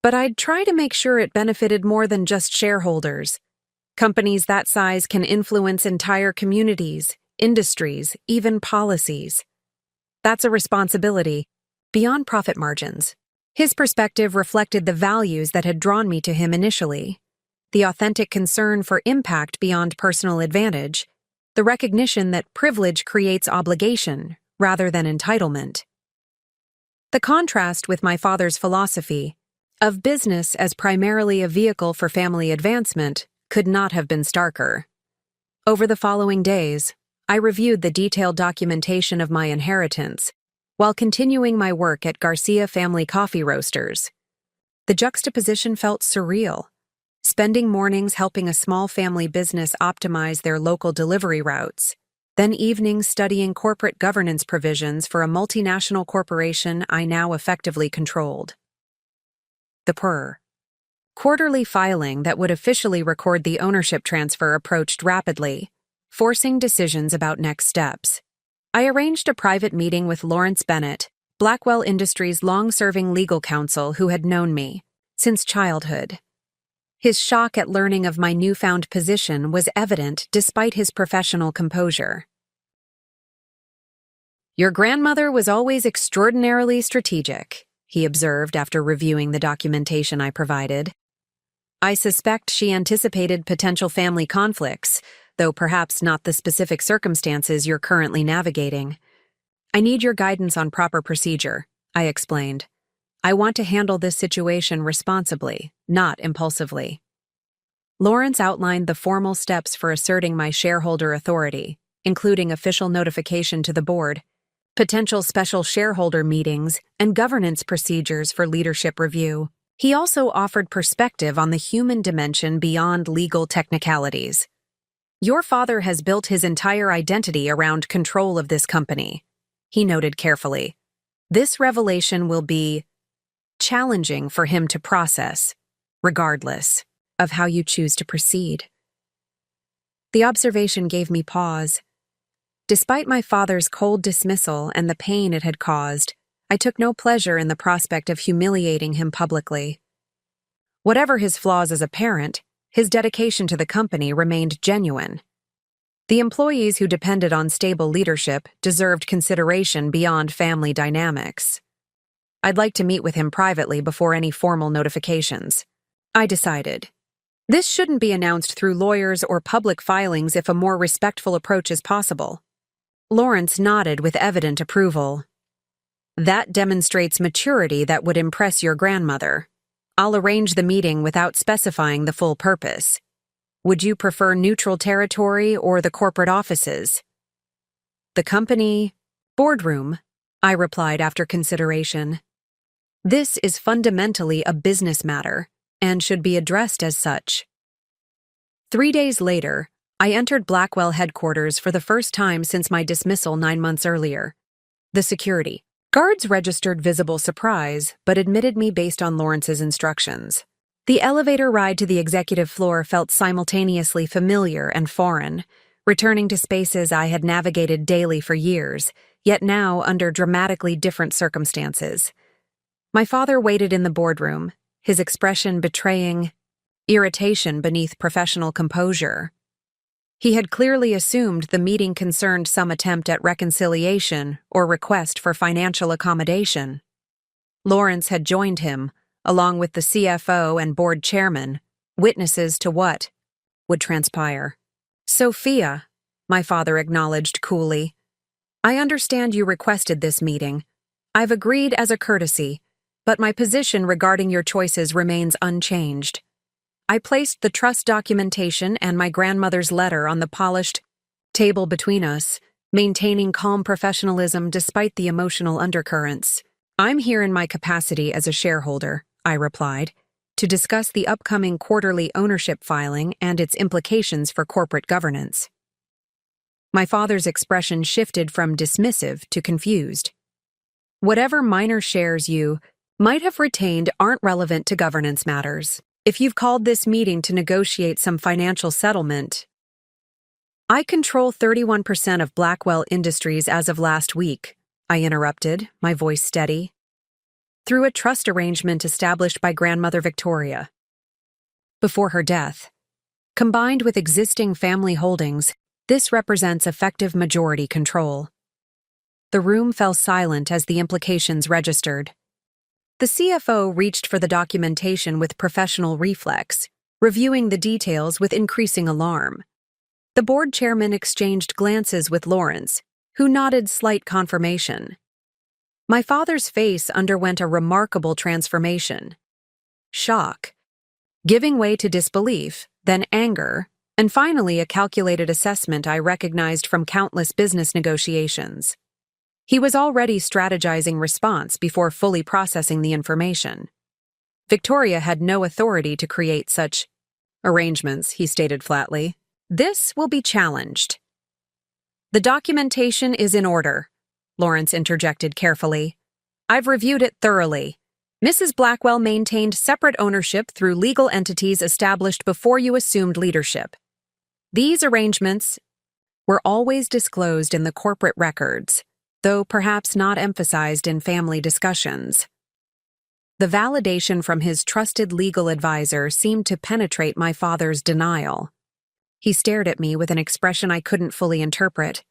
"But I'd try to make sure it benefited more than just shareholders. Companies that size can influence entire communities, industries, even policies. That's a responsibility, beyond profit margins." His perspective reflected the values that had drawn me to him initially: the authentic concern for impact beyond personal advantage, the recognition that privilege creates obligation rather than entitlement. The contrast with my father's philosophy, of business as primarily a vehicle for family advancement, could not have been starker. Over the following days, I reviewed the detailed documentation of my inheritance, while continuing my work at Garcia Family Coffee Roasters. The juxtaposition felt surreal. Spending mornings helping a small family business optimize their local delivery routes, then evenings studying corporate governance provisions for a multinational corporation I now effectively controlled. The quarterly filing that would officially record the ownership transfer approached rapidly, forcing decisions about next steps. I arranged a private meeting with Lawrence Bennett, Blackwell Industries' long-serving legal counsel who had known me since childhood. His shock at learning of my newfound position was evident despite his professional composure. "Your grandmother was always extraordinarily strategic," he observed after reviewing the documentation I provided. "I suspect she anticipated potential family conflicts, though perhaps not the specific circumstances you're currently navigating. I need your guidance on proper procedure," I explained. "I want to handle this situation responsibly, not impulsively." Lawrence outlined the formal steps for asserting my shareholder authority, including official notification to the board, potential special shareholder meetings, and governance procedures for leadership review. He also offered perspective on the human dimension beyond legal technicalities. "Your father has built his entire identity around control of this company," he noted carefully. "This revelation will be challenging for him to process, regardless of how you choose to proceed. The observation gave me pause. Despite my father's cold dismissal and the pain it had caused, I took no pleasure in the prospect of humiliating him publicly. Whatever his flaws as a parent, his dedication to the company remained genuine. The employees who depended on stable leadership deserved consideration beyond family dynamics. I'd like to meet with him privately before any formal notifications. I decided. This shouldn't be announced through lawyers or public filings if a more respectful approach is possible. Lawrence nodded with evident approval. That demonstrates maturity that would impress your grandmother. I'll arrange the meeting without specifying the full purpose. Would you prefer neutral territory or the corporate offices? The company boardroom, I replied after consideration. This is fundamentally a business matter and should be addressed as such. 3 days later, I entered Blackwell headquarters for the first time since my dismissal 9 months earlier. The security guards registered visible surprise, but admitted me based on Lawrence's instructions. The elevator ride to the executive floor felt simultaneously familiar and foreign, returning to spaces I had navigated daily for years, yet now under dramatically different circumstances. My father waited in the boardroom, his expression betraying irritation beneath professional composure. He had clearly assumed the meeting concerned some attempt at reconciliation or request for financial accommodation. Lawrence had joined him, along with the CFO and board chairman, witnesses to what would transpire. Sophia, my father acknowledged coolly. I understand you requested this meeting. I've agreed as a courtesy, but my position regarding your choices remains unchanged. I placed the trust documentation and my grandmother's letter on the polished table between us, maintaining calm professionalism despite the emotional undercurrents. I'm here in my capacity as a shareholder, I replied, to discuss the upcoming quarterly ownership filing and its implications for corporate governance. My father's expression shifted from dismissive to confused. Whatever minor shares you might have retained aren't relevant to governance matters. If you've called this meeting to negotiate some financial settlement, I control 31% of Blackwell Industries as of last week, I interrupted, my voice steady. Through a trust arrangement established by Grandmother Victoria. Before her death, combined with existing family holdings, this represents effective majority control. The room fell silent as the implications registered. The CFO reached for the documentation with professional reflex, reviewing the details with increasing alarm. The board chairman exchanged glances with Lawrence, who nodded slight confirmation. My father's face underwent a remarkable transformation. Shock, giving way to disbelief, then anger, and finally a calculated assessment I recognized from countless business negotiations. He was already strategizing response before fully processing the information. Victoria had no authority to create such arrangements, he stated flatly. This will be challenged. The documentation is in order, Lawrence interjected carefully. I've reviewed it thoroughly. Mrs. Blackwell maintained separate ownership through legal entities established before you assumed leadership. These arrangements were always disclosed in the corporate records, though perhaps not emphasized in family discussions. The validation from his trusted legal advisor seemed to penetrate my father's denial. He stared at me with an expression I couldn't fully interpret.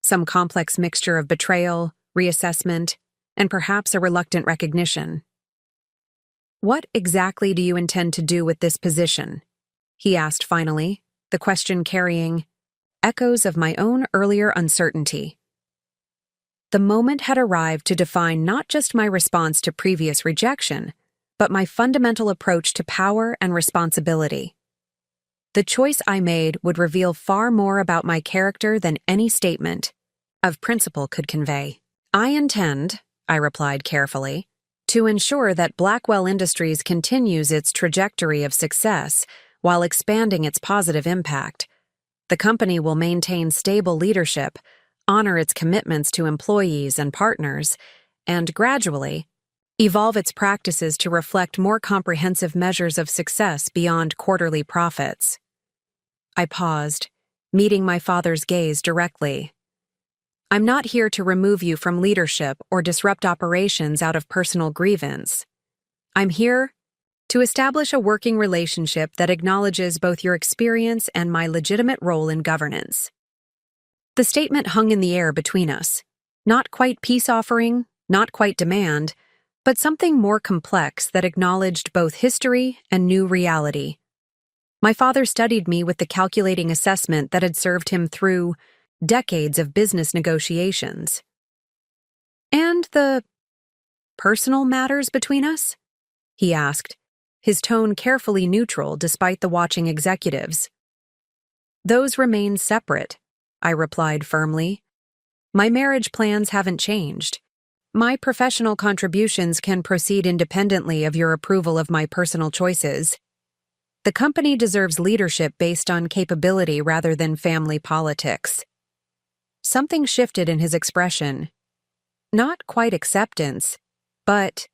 Some complex mixture of betrayal, reassessment, and perhaps a reluctant recognition. What exactly do you intend to do with this position? He asked finally, the question carrying echoes of my own earlier uncertainty. The moment had arrived to define not just my response to previous rejection, but my fundamental approach to power and responsibility. The choice I made would reveal far more about my character than any statement of principle could convey. I intend, I replied carefully, to ensure that Blackwell Industries continues its trajectory of success while expanding its positive impact. The company will maintain stable leadership, honor its commitments to employees and partners, and gradually, evolve its practices to reflect more comprehensive measures of success beyond quarterly profits. I paused, meeting my father's gaze directly. I'm not here to remove you from leadership or disrupt operations out of personal grievance. I'm here to establish a working relationship that acknowledges both your experience and my legitimate role in governance. The statement hung in the air between us. Not quite peace offering, not quite demand, but something more complex that acknowledged both history and new reality. My father studied me with the calculating assessment that had served him through decades of business negotiations. And the personal matters between us? He asked, his tone carefully neutral despite the watching executives. Those remain separate, I replied firmly. My marriage plans haven't changed. My professional contributions can proceed independently of your approval of my personal choices. The company deserves leadership based on capability rather than family politics. Something shifted in his expression. Not quite acceptance, but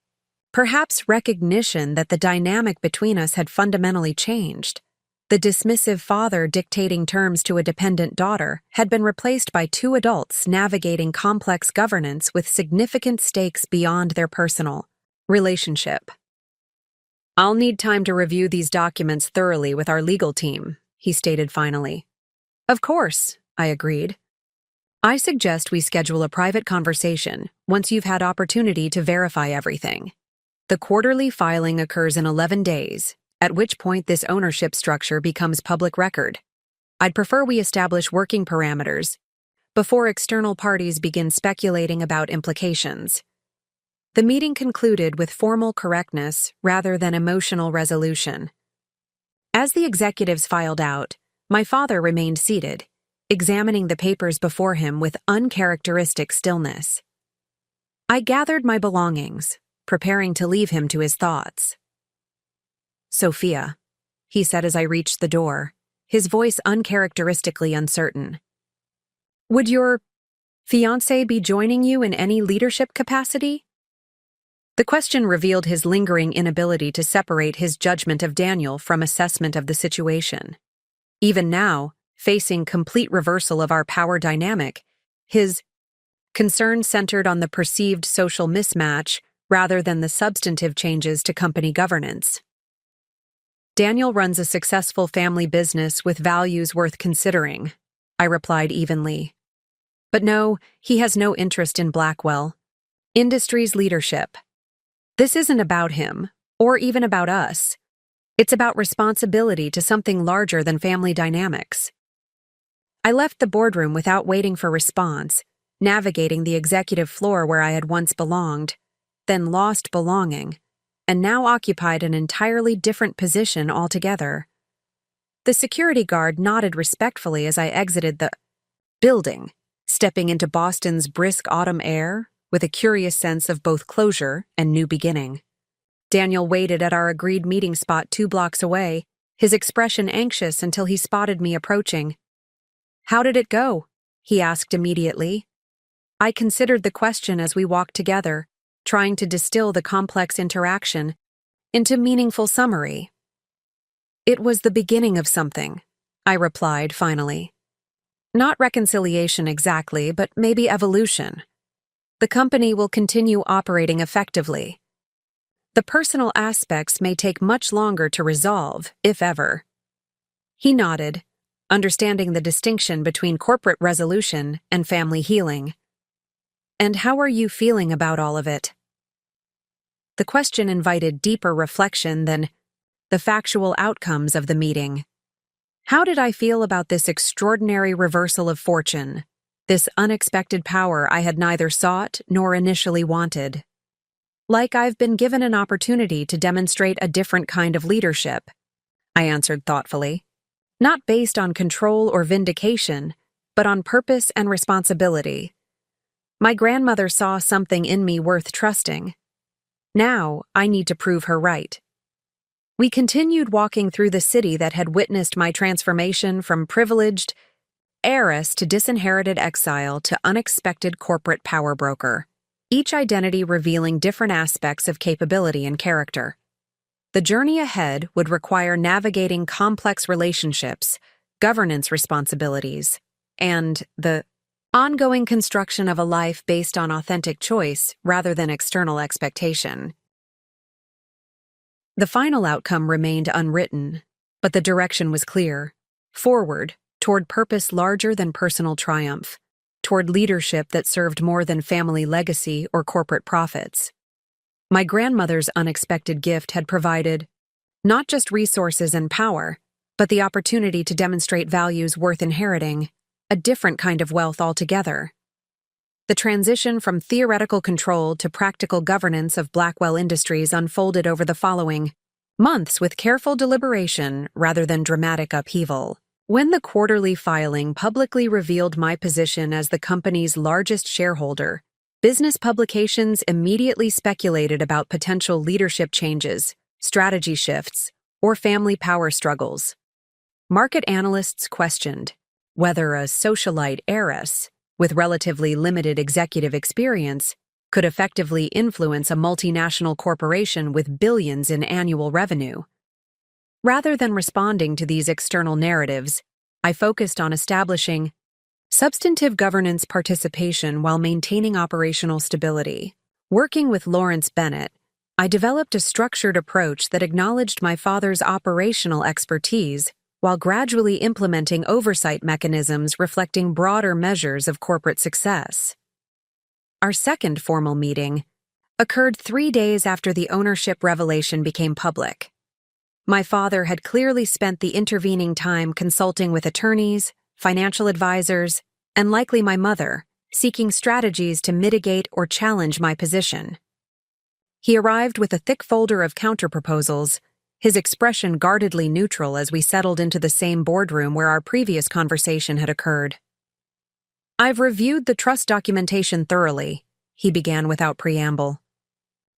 perhaps recognition that the dynamic between us had fundamentally changed. The dismissive father dictating terms to a dependent daughter had been replaced by two adults navigating complex governance with significant stakes beyond their personal relationship. I'll need time to review these documents thoroughly with our legal team, he stated finally. Of course, I agreed. I suggest we schedule a private conversation once you've had opportunity to verify everything. The quarterly filing occurs in 11 days, at which point this ownership structure becomes public record. I'd prefer we establish working parameters before external parties begin speculating about implications. The meeting concluded with formal correctness rather than emotional resolution. As the executives filed out, my father remained seated, examining the papers before him with uncharacteristic stillness. I gathered my belongings, preparing to leave him to his thoughts. Sophia, he said as I reached the door, his voice uncharacteristically uncertain. Would your fiancé be joining you in any leadership capacity? The question revealed his lingering inability to separate his judgment of Daniel from assessment of the situation. Even now, facing complete reversal of our power dynamic, his concern centered on the perceived social mismatch rather than the substantive changes to company governance. Daniel runs a successful family business with values worth considering, I replied evenly. But no, he has no interest in Blackwell. Industry's leadership. This isn't about him, or even about us. It's about responsibility to something larger than family dynamics. I left the boardroom without waiting for response, navigating the executive floor where I had once belonged, then lost belonging, and now occupied an entirely different position altogether. The security guard nodded respectfully as I exited the building, stepping into Boston's brisk autumn air with a curious sense of both closure and new beginning. Daniel waited at our agreed meeting spot 2 blocks away, his expression anxious until he spotted me approaching. How did it go? He asked immediately. I considered the question as we walked together, trying to distill the complex interaction into meaningful summary. It was the beginning of something, I replied finally. Not reconciliation exactly, but maybe evolution. The company will continue operating effectively. The personal aspects may take much longer to resolve, if ever. He nodded, understanding the distinction between corporate resolution and family healing. And how are you feeling about all of it? The question invited deeper reflection than the factual outcomes of the meeting. How did I feel about this extraordinary reversal of fortune, this unexpected power I had neither sought nor initially wanted? Like I've been given an opportunity to demonstrate a different kind of leadership, I answered thoughtfully. Not based on control or vindication, but on purpose and responsibility. My grandmother saw something in me worth trusting. Now, I need to prove her right. We continued walking through the city that had witnessed my transformation from privileged heiress to disinherited exile to unexpected corporate power broker. each identity revealing different aspects of capability and character. The journey ahead would require navigating complex relationships, governance responsibilities, and the ongoing construction of a life based on authentic choice rather than external expectation. The final outcome remained unwritten, but the direction was clear: forward, toward purpose larger than personal triumph, toward leadership that served more than family legacy or corporate profits. My grandmother's unexpected gift had provided not just resources and power, but the opportunity to demonstrate values worth inheriting, a different kind of wealth altogether. The transition from theoretical control to practical governance of Blackwell Industries unfolded over the following months with careful deliberation rather than dramatic upheaval. When the quarterly filing publicly revealed my position as the company's largest shareholder, business publications immediately speculated about potential leadership changes, strategy shifts, or family power struggles. Market analysts questioned whether a socialite heiress with relatively limited executive experience could effectively influence a multinational corporation with billions in annual revenue. Rather than responding to these external narratives, I focused on establishing substantive governance participation while maintaining operational stability. Working with Lawrence Bennett, I developed a structured approach that acknowledged my father's operational expertise while gradually implementing oversight mechanisms reflecting broader measures of corporate success. Our second formal meeting occurred 3 days after the ownership revelation became public. My father had clearly spent the intervening time consulting with attorneys, financial advisors, and likely my mother, seeking strategies to mitigate or challenge my position. He arrived with a thick folder of counterproposals, his expression guardedly neutral as we settled into the same boardroom where our previous conversation had occurred. "I've reviewed the trust documentation thoroughly," he began without preamble.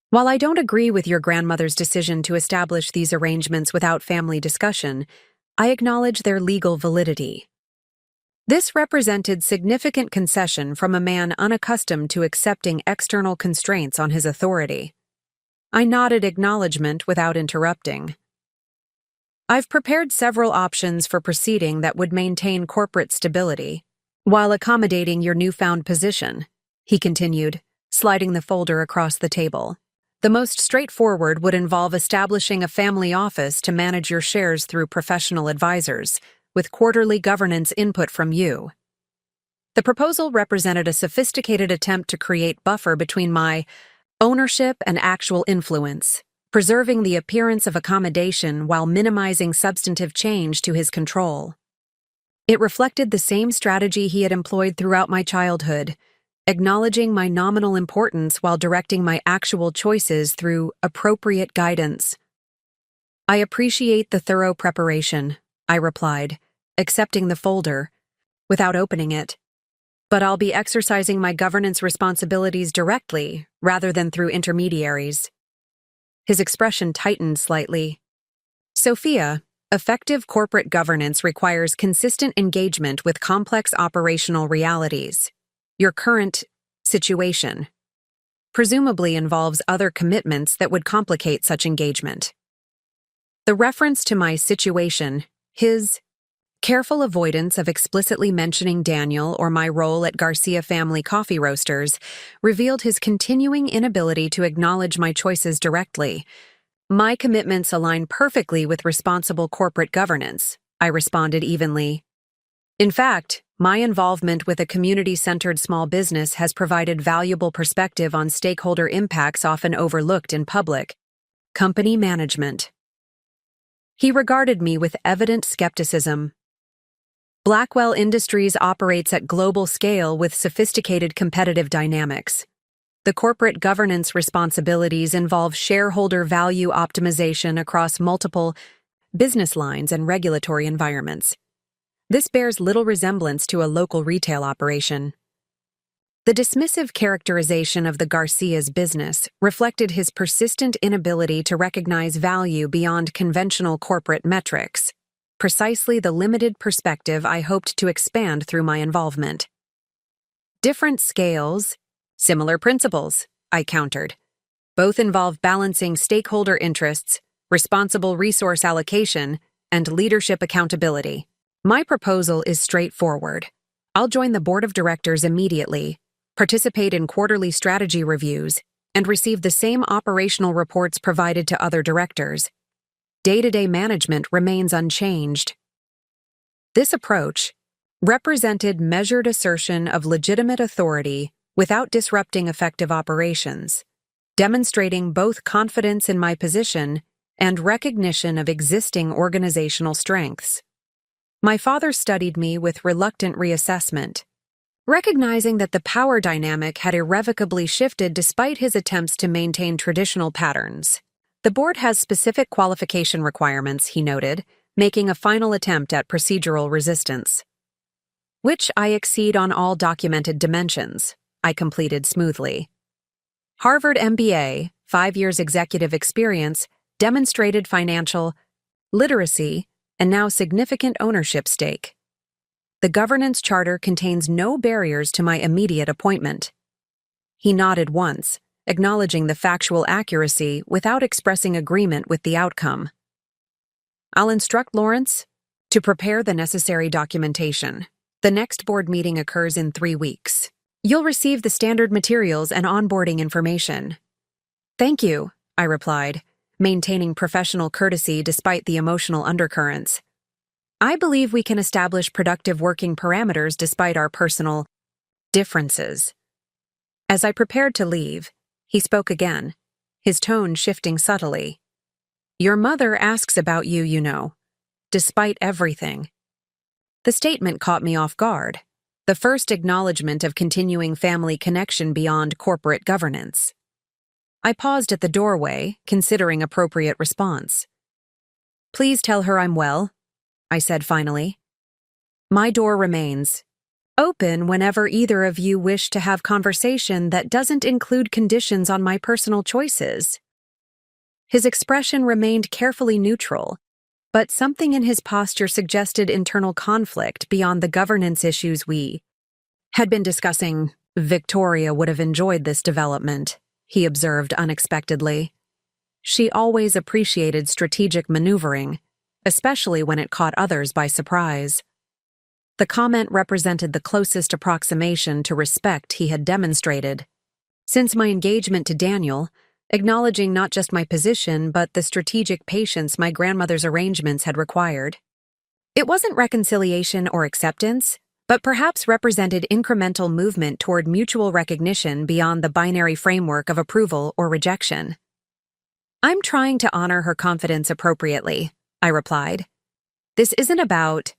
"While I don't agree with your grandmother's decision to establish these arrangements without family discussion, I acknowledge their legal validity." This represented significant concession from a man unaccustomed to accepting external constraints on his authority. I nodded acknowledgement without interrupting. "I've prepared several options for proceeding that would maintain corporate stability, while accommodating your newfound position," he continued, sliding the folder across the table. "The most straightforward would involve establishing a family office to manage your shares through professional advisors, with quarterly governance input from you." The proposal represented a sophisticated attempt to create buffer between my ownership and actual influence, preserving the appearance of accommodation while minimizing substantive change to his control. It reflected the same strategy he had employed throughout my childhood, acknowledging my nominal importance while directing my actual choices through appropriate guidance. "I appreciate the thorough preparation," I replied, accepting the folder, without opening it. "But I'll be exercising my governance responsibilities directly, rather than through intermediaries." His expression tightened slightly. "Sophia, effective corporate governance requires consistent engagement with complex operational realities. Your current situation presumably involves other commitments that would complicate such engagement." The reference to my situation, his careful avoidance of explicitly mentioning Daniel or my role at Garcia Family Coffee Roasters, revealed his continuing inability to acknowledge my choices directly. "My commitments align perfectly with responsible corporate governance," I responded evenly. "In fact, my involvement with a community-centered small business has provided valuable perspective on stakeholder impacts often overlooked in public company management." He regarded me with evident skepticism. "Blackwell Industries operates at global scale with sophisticated competitive dynamics. The corporate governance responsibilities involve shareholder value optimization across multiple business lines and regulatory environments. This bears little resemblance to a local retail operation." The dismissive characterization of the Garcia's business reflected his persistent inability to recognize value beyond conventional corporate metrics, precisely the limited perspective I hoped to expand through my involvement. "Different scales, Similar principles, I countered. Both involve balancing stakeholder interests, responsible resource allocation, and leadership accountability. My proposal is straightforward. I'll join the board of directors immediately, participate in quarterly strategy reviews, and receive the same operational reports provided to other directors. Day-to-day management remains unchanged. This approach represented measured assertion of legitimate authority without disrupting effective operations, demonstrating both confidence in my position and recognition of existing organizational strengths. My father studied me with reluctant reassessment, recognizing that the power dynamic had irrevocably shifted despite his attempts to maintain traditional patterns. The board has specific qualification requirements, he noted, making a final attempt at procedural resistance. Which I exceed on all documented dimensions, I completed smoothly. Harvard MBA, 5 years executive experience, demonstrated financial literacy, and now significant ownership stake. The governance charter contains no barriers to my immediate appointment. He nodded once, acknowledging the factual accuracy without expressing agreement with the outcome. I'll instruct Lawrence to prepare the necessary documentation. The next board meeting occurs in 3 weeks. You'll receive the standard materials and onboarding information. Thank you, I replied, maintaining professional courtesy despite the emotional undercurrents. I believe we can establish productive working parameters despite our personal differences. As I prepared to leave, he spoke again, his tone shifting subtly. Your mother asks about you, you know, despite everything. The statement caught me off guard, the first acknowledgement of continuing family connection beyond corporate governance. I paused at the doorway, considering appropriate response. Please tell her I'm well, I said finally. My door remains open whenever either of you wish to have conversation that doesn't include conditions on my personal choices. His expression remained carefully neutral, but something in his posture suggested internal conflict beyond the governance issues we had been discussing. Victoria would have enjoyed this development, he observed unexpectedly. She always appreciated strategic maneuvering, especially when it caught others by surprise. The comment represented the closest approximation to respect he had demonstrated. Since my engagement to Daniel, acknowledging not just my position but the strategic patience my grandmother's arrangements had required. It wasn't reconciliation or acceptance, but perhaps represented incremental movement toward mutual recognition beyond the binary framework of approval or rejection. I'm trying to honor her confidence appropriately, I replied. This isn't about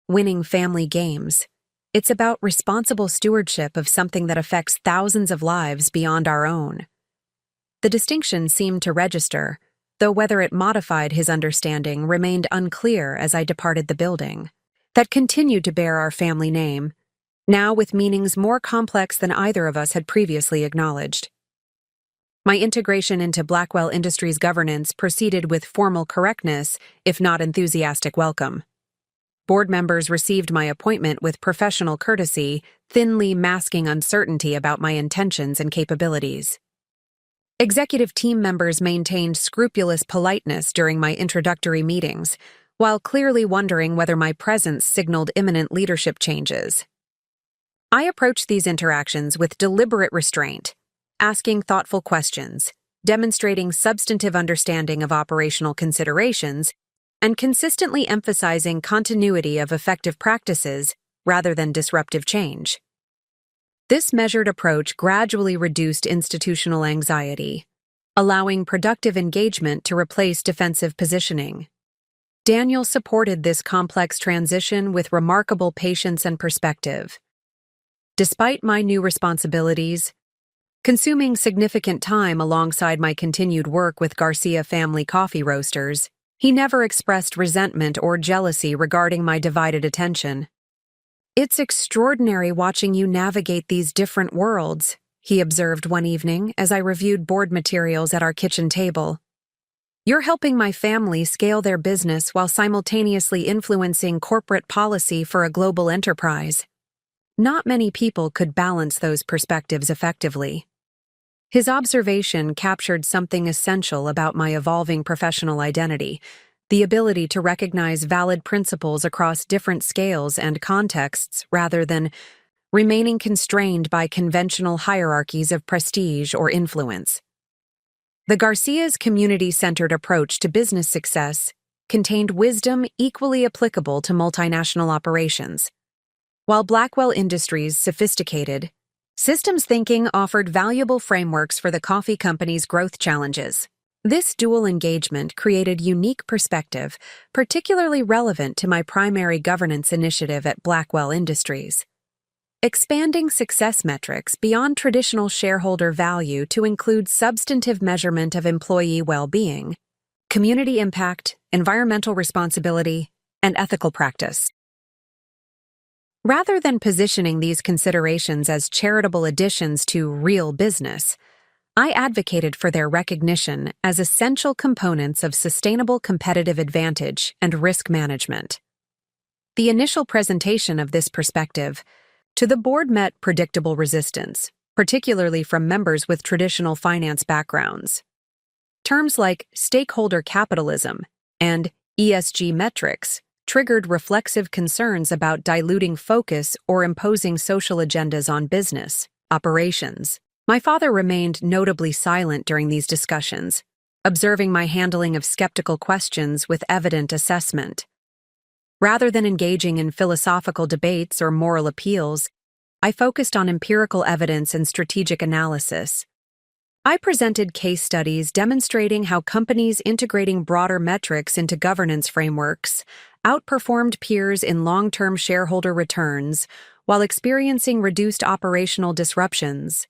winning family games. It's about responsible stewardship of something that affects thousands of lives beyond our own. The distinction seemed to register, though whether it modified his understanding remained unclear as I departed the building. That continued to bear our family name, now with meanings more complex than either of us had previously acknowledged. My integration into Blackwell Industries governance proceeded with formal correctness, if not enthusiastic welcome. Board members received my appointment with professional courtesy, thinly masking uncertainty about my intentions and capabilities. Executive team members maintained scrupulous politeness during my introductory meetings, while clearly wondering whether my presence signaled imminent leadership changes. I approached these interactions with deliberate restraint, asking thoughtful questions, demonstrating substantive understanding of operational considerations, and consistently emphasizing continuity of effective practices rather than disruptive change. This measured approach gradually reduced institutional anxiety, allowing productive engagement to replace defensive positioning. Daniel supported this complex transition with remarkable patience and perspective. Despite my new responsibilities, consuming significant time alongside my continued work with Garcia Family Coffee Roasters, he never expressed resentment or jealousy regarding my divided attention. It's extraordinary watching you navigate these different worlds, he observed one evening as I reviewed board materials at our kitchen table. You're helping my family scale their business while simultaneously influencing corporate policy for a global enterprise. Not many people could balance those perspectives effectively. His observation captured something essential about my evolving professional identity: the ability to recognize valid principles across different scales and contexts rather than remaining constrained by conventional hierarchies of prestige or influence. The Garcia's community-centered approach to business success contained wisdom equally applicable to multinational operations. While Blackwell Industries' sophisticated, systems thinking offered valuable frameworks for the coffee company's growth challenges. This dual engagement created unique perspective, particularly relevant to my primary governance initiative at Blackwell Industries. Expanding success metrics beyond traditional shareholder value to include substantive measurement of employee well-being, community impact, environmental responsibility, and ethical practice. Rather than positioning these considerations as charitable additions to real business, I advocated for their recognition as essential components of sustainable competitive advantage and risk management. The initial presentation of this perspective to the board met predictable resistance, particularly from members with traditional finance backgrounds. Terms like stakeholder capitalism and ESG metrics triggered reflexive concerns about diluting focus or imposing social agendas on business operations. My father remained notably silent during these discussions, observing my handling of skeptical questions with evident assessment. Rather than engaging in philosophical debates or moral appeals, I focused on empirical evidence and strategic analysis. I presented case studies demonstrating how companies integrating broader metrics into governance frameworks outperformed peers in long-term shareholder returns while experiencing reduced operational disruptions.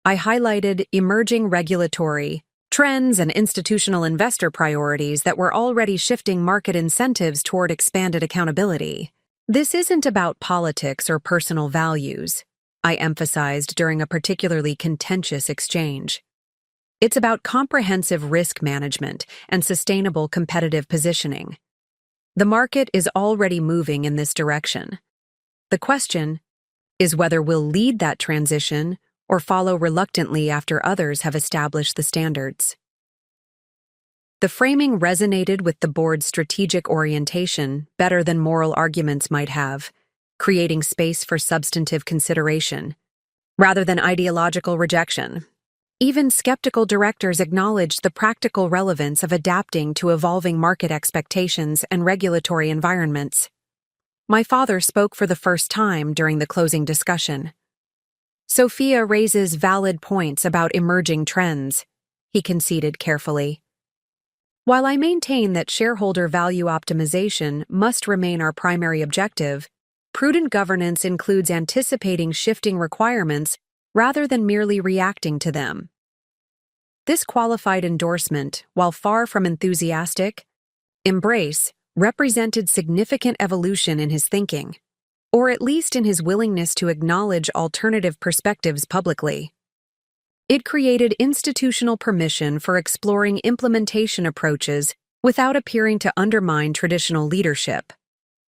I highlighted emerging regulatory trends and institutional investor priorities that were already shifting market incentives toward expanded accountability. This isn't about politics or personal values, I emphasized during a particularly contentious exchange. It's about comprehensive risk management and sustainable competitive positioning. The market is already moving in this direction. The question is whether we'll lead that transition or follow reluctantly after others have established the standards. The framing resonated with the board's strategic orientation better than moral arguments might have, creating space for substantive consideration, rather than ideological rejection. Even skeptical directors acknowledged the practical relevance of adapting to evolving market expectations and regulatory environments. My father spoke for the first time during the closing discussion. Sophia raises valid points about emerging trends, he conceded carefully. While I maintain that shareholder value optimization must remain our primary objective, prudent governance includes anticipating shifting requirements rather than merely reacting to them. This qualified endorsement, while far from enthusiastic, embrace represented significant evolution in his thinking, or at least in his willingness to acknowledge alternative perspectives publicly. It created institutional permission for exploring implementation approaches without appearing to undermine traditional leadership.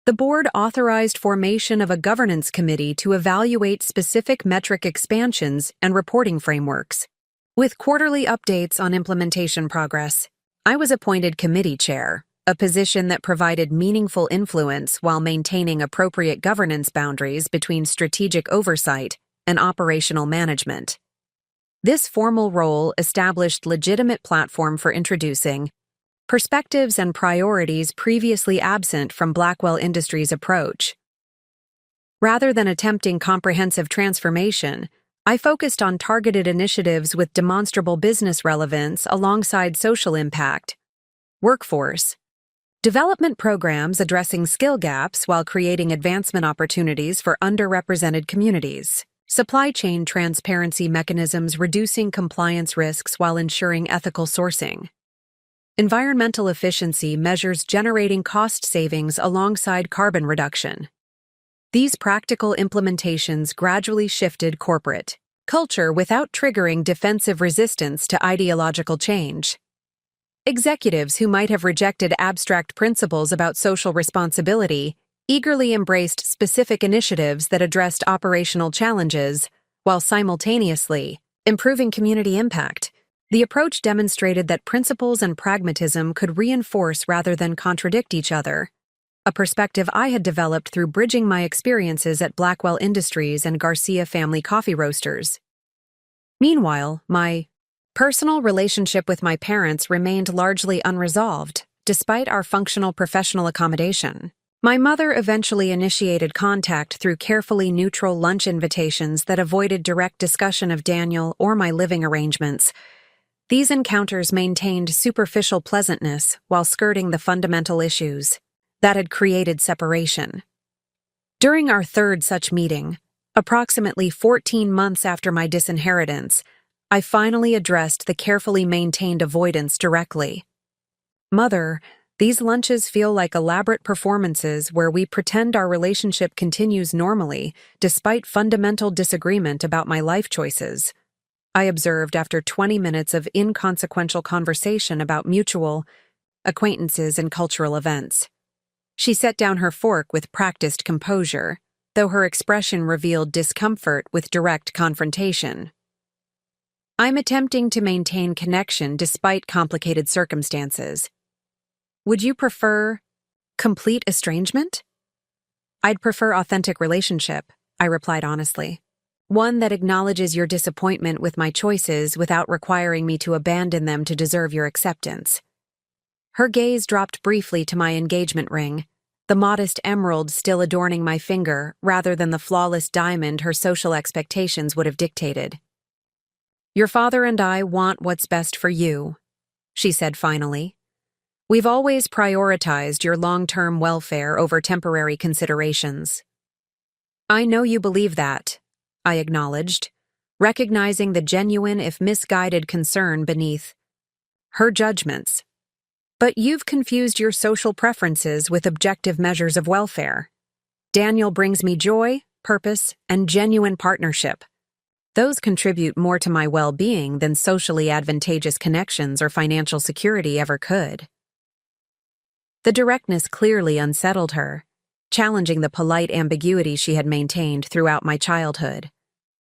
The board authorized formation of a governance committee to evaluate specific metric expansions and reporting frameworks. With quarterly updates on implementation progress, I was appointed committee chair, a position that provided meaningful influence while maintaining appropriate governance boundaries between strategic oversight and operational management. This formal role established legitimate platform for introducing perspectives and priorities previously absent from Blackwell Industries' approach. Rather than attempting comprehensive transformation, I focused on targeted initiatives with demonstrable business relevance alongside social impact. Workforce development programs addressing skill gaps while creating advancement opportunities for underrepresented communities. Supply chain transparency mechanisms reducing compliance risks while ensuring ethical sourcing. Environmental efficiency measures generating cost savings alongside carbon reduction. These practical implementations gradually shifted corporate culture without triggering defensive resistance to ideological change. Executives who might have rejected abstract principles about social responsibility eagerly embraced specific initiatives that addressed operational challenges while simultaneously improving community impact. The approach demonstrated that principles and pragmatism could reinforce rather than contradict each other, a perspective I had developed through bridging my experiences at Blackwell Industries and Garcia Family Coffee Roasters. Meanwhile, my personal relationship with my parents remained largely unresolved, despite our functional professional accommodation. My mother eventually initiated contact through carefully neutral lunch invitations that avoided direct discussion of Daniel or my living arrangements. These encounters maintained superficial pleasantness while skirting the fundamental issues that had created separation. During our third such meeting, approximately 14 months after my disinheritance, I finally addressed the carefully maintained avoidance directly. "Mother, these lunches feel like elaborate performances where we pretend our relationship continues normally despite fundamental disagreement about my life choices," I observed after 20 minutes of inconsequential conversation about mutual acquaintances and cultural events. She set down her fork with practiced composure, though her expression revealed discomfort with direct confrontation. "I'm attempting to maintain connection despite complicated circumstances. Would you prefer complete estrangement?" "I'd prefer authentic relationship," I replied honestly. "One that acknowledges your disappointment with my choices without requiring me to abandon them to deserve your acceptance." Her gaze dropped briefly to my engagement ring, the modest emerald still adorning my finger rather than the flawless diamond her social expectations would have dictated. "Your father and I want what's best for you," she said finally. "We've always prioritized your long-term welfare over temporary considerations." "I know you believe that," I acknowledged, recognizing the genuine if misguided concern beneath her judgments. "But you've confused your social preferences with objective measures of welfare. Daniel brings me joy, purpose, and genuine partnership. Those contribute more to my well-being than socially advantageous connections or financial security ever could." The directness clearly unsettled her, challenging the polite ambiguity she had maintained throughout my childhood,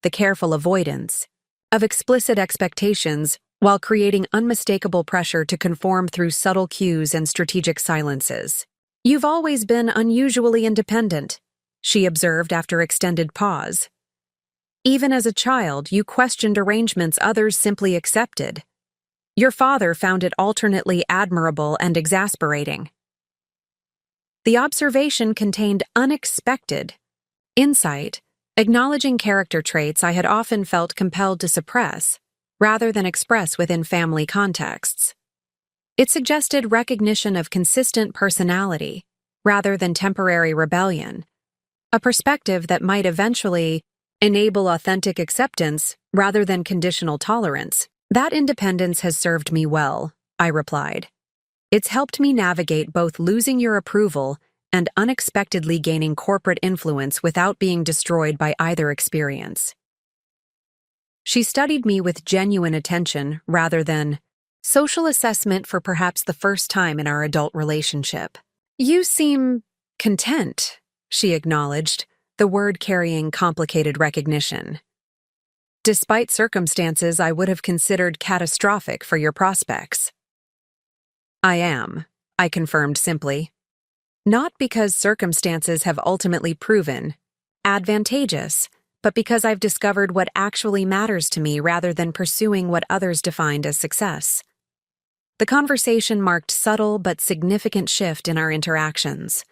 the careful avoidance of explicit expectations while creating unmistakable pressure to conform through subtle cues and strategic silences. "You've always been unusually independent," she observed after extended pause. "Even as a child, you questioned arrangements others simply accepted. Your father found it alternately admirable and exasperating." The observation contained unexpected insight, acknowledging character traits I had often felt compelled to suppress, rather than express within family contexts. It suggested recognition of consistent personality, rather than temporary rebellion, a perspective that might eventually enable authentic acceptance rather than conditional tolerance. "That independence has served me well," I replied. "It's helped me navigate both losing your approval and unexpectedly gaining corporate influence without being destroyed by either experience." She studied me with genuine attention rather than social assessment for perhaps the first time in our adult relationship. "You seem content," she acknowledged, the word carrying complicated recognition. "Despite circumstances I would have considered catastrophic for your prospects." "I am," I confirmed simply. "Not because circumstances have ultimately proven advantageous, but because I've discovered what actually matters to me rather than pursuing what others defined as success." The conversation marked subtle but significant shift in our interactions.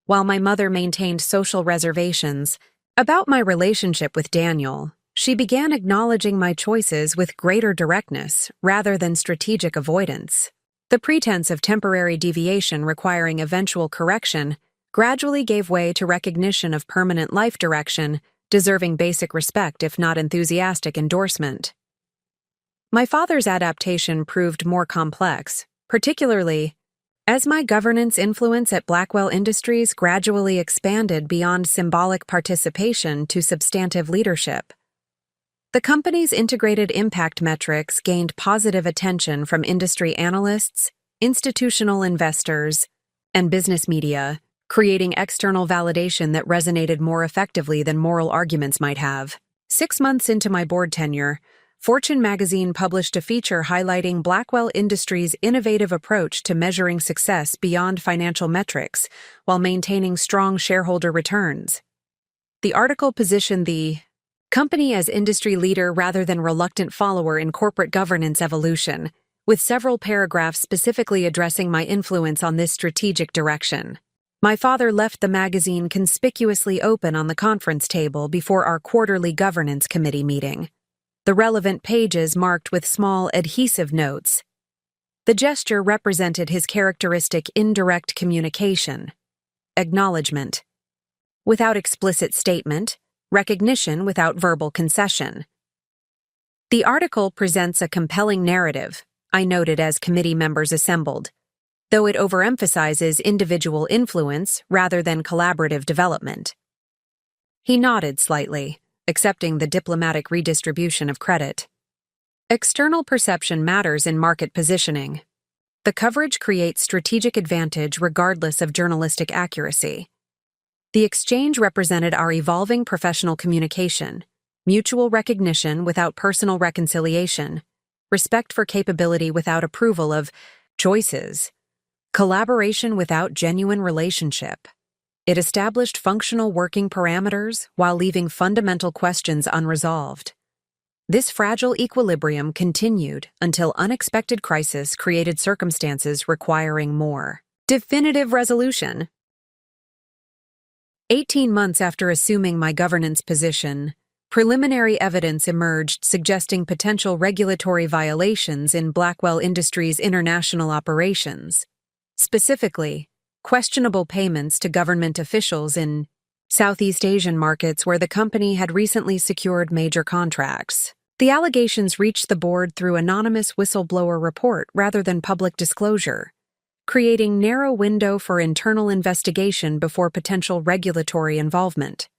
While my mother maintained social reservations about my relationship with Daniel, she began acknowledging my choices with greater directness rather than strategic avoidance. The pretense of temporary deviation requiring eventual correction gradually gave way to recognition of permanent life direction, deserving basic respect if not enthusiastic endorsement. My father's adaptation proved more complex, particularly as my governance influence at Blackwell Industries gradually expanded beyond symbolic participation to substantive leadership. The company's integrated impact metrics gained positive attention from industry analysts, institutional investors, and business media, creating external validation that resonated more effectively than moral arguments might have. 6 months into my board tenure, Fortune magazine published a feature highlighting Blackwell Industries' innovative approach to measuring success beyond financial metrics while maintaining strong shareholder returns. The article positioned the company as industry leader rather than reluctant follower in corporate governance evolution, with several paragraphs specifically addressing my influence on this strategic direction. My father left the magazine conspicuously open on the conference table before our quarterly governance committee meeting, the relevant pages marked with small adhesive notes. The gesture represented his characteristic indirect communication, acknowledgement, without explicit statement, recognition without verbal concession. The article presents a compelling narrative, I noted as committee members assembled, though it overemphasizes individual influence rather than collaborative development. He nodded slightly, accepting the diplomatic redistribution of credit. External perception matters in market positioning. The coverage creates strategic advantage regardless of journalistic accuracy. The exchange represented our evolving professional communication, mutual recognition without personal reconciliation, respect for capability without approval of choices, collaboration without genuine relationship. It established functional working parameters while leaving fundamental questions unresolved. This fragile equilibrium continued until unexpected crisis created circumstances requiring more definitive resolution. 18 months after assuming my governance position, preliminary evidence emerged suggesting potential regulatory violations in Blackwell Industries' international operations. Specifically, questionable payments to government officials in Southeast Asian markets where the company had recently secured major contracts. The allegations reached the board through anonymous whistleblower report rather than public disclosure, creating narrow window for internal investigation before potential regulatory involvement.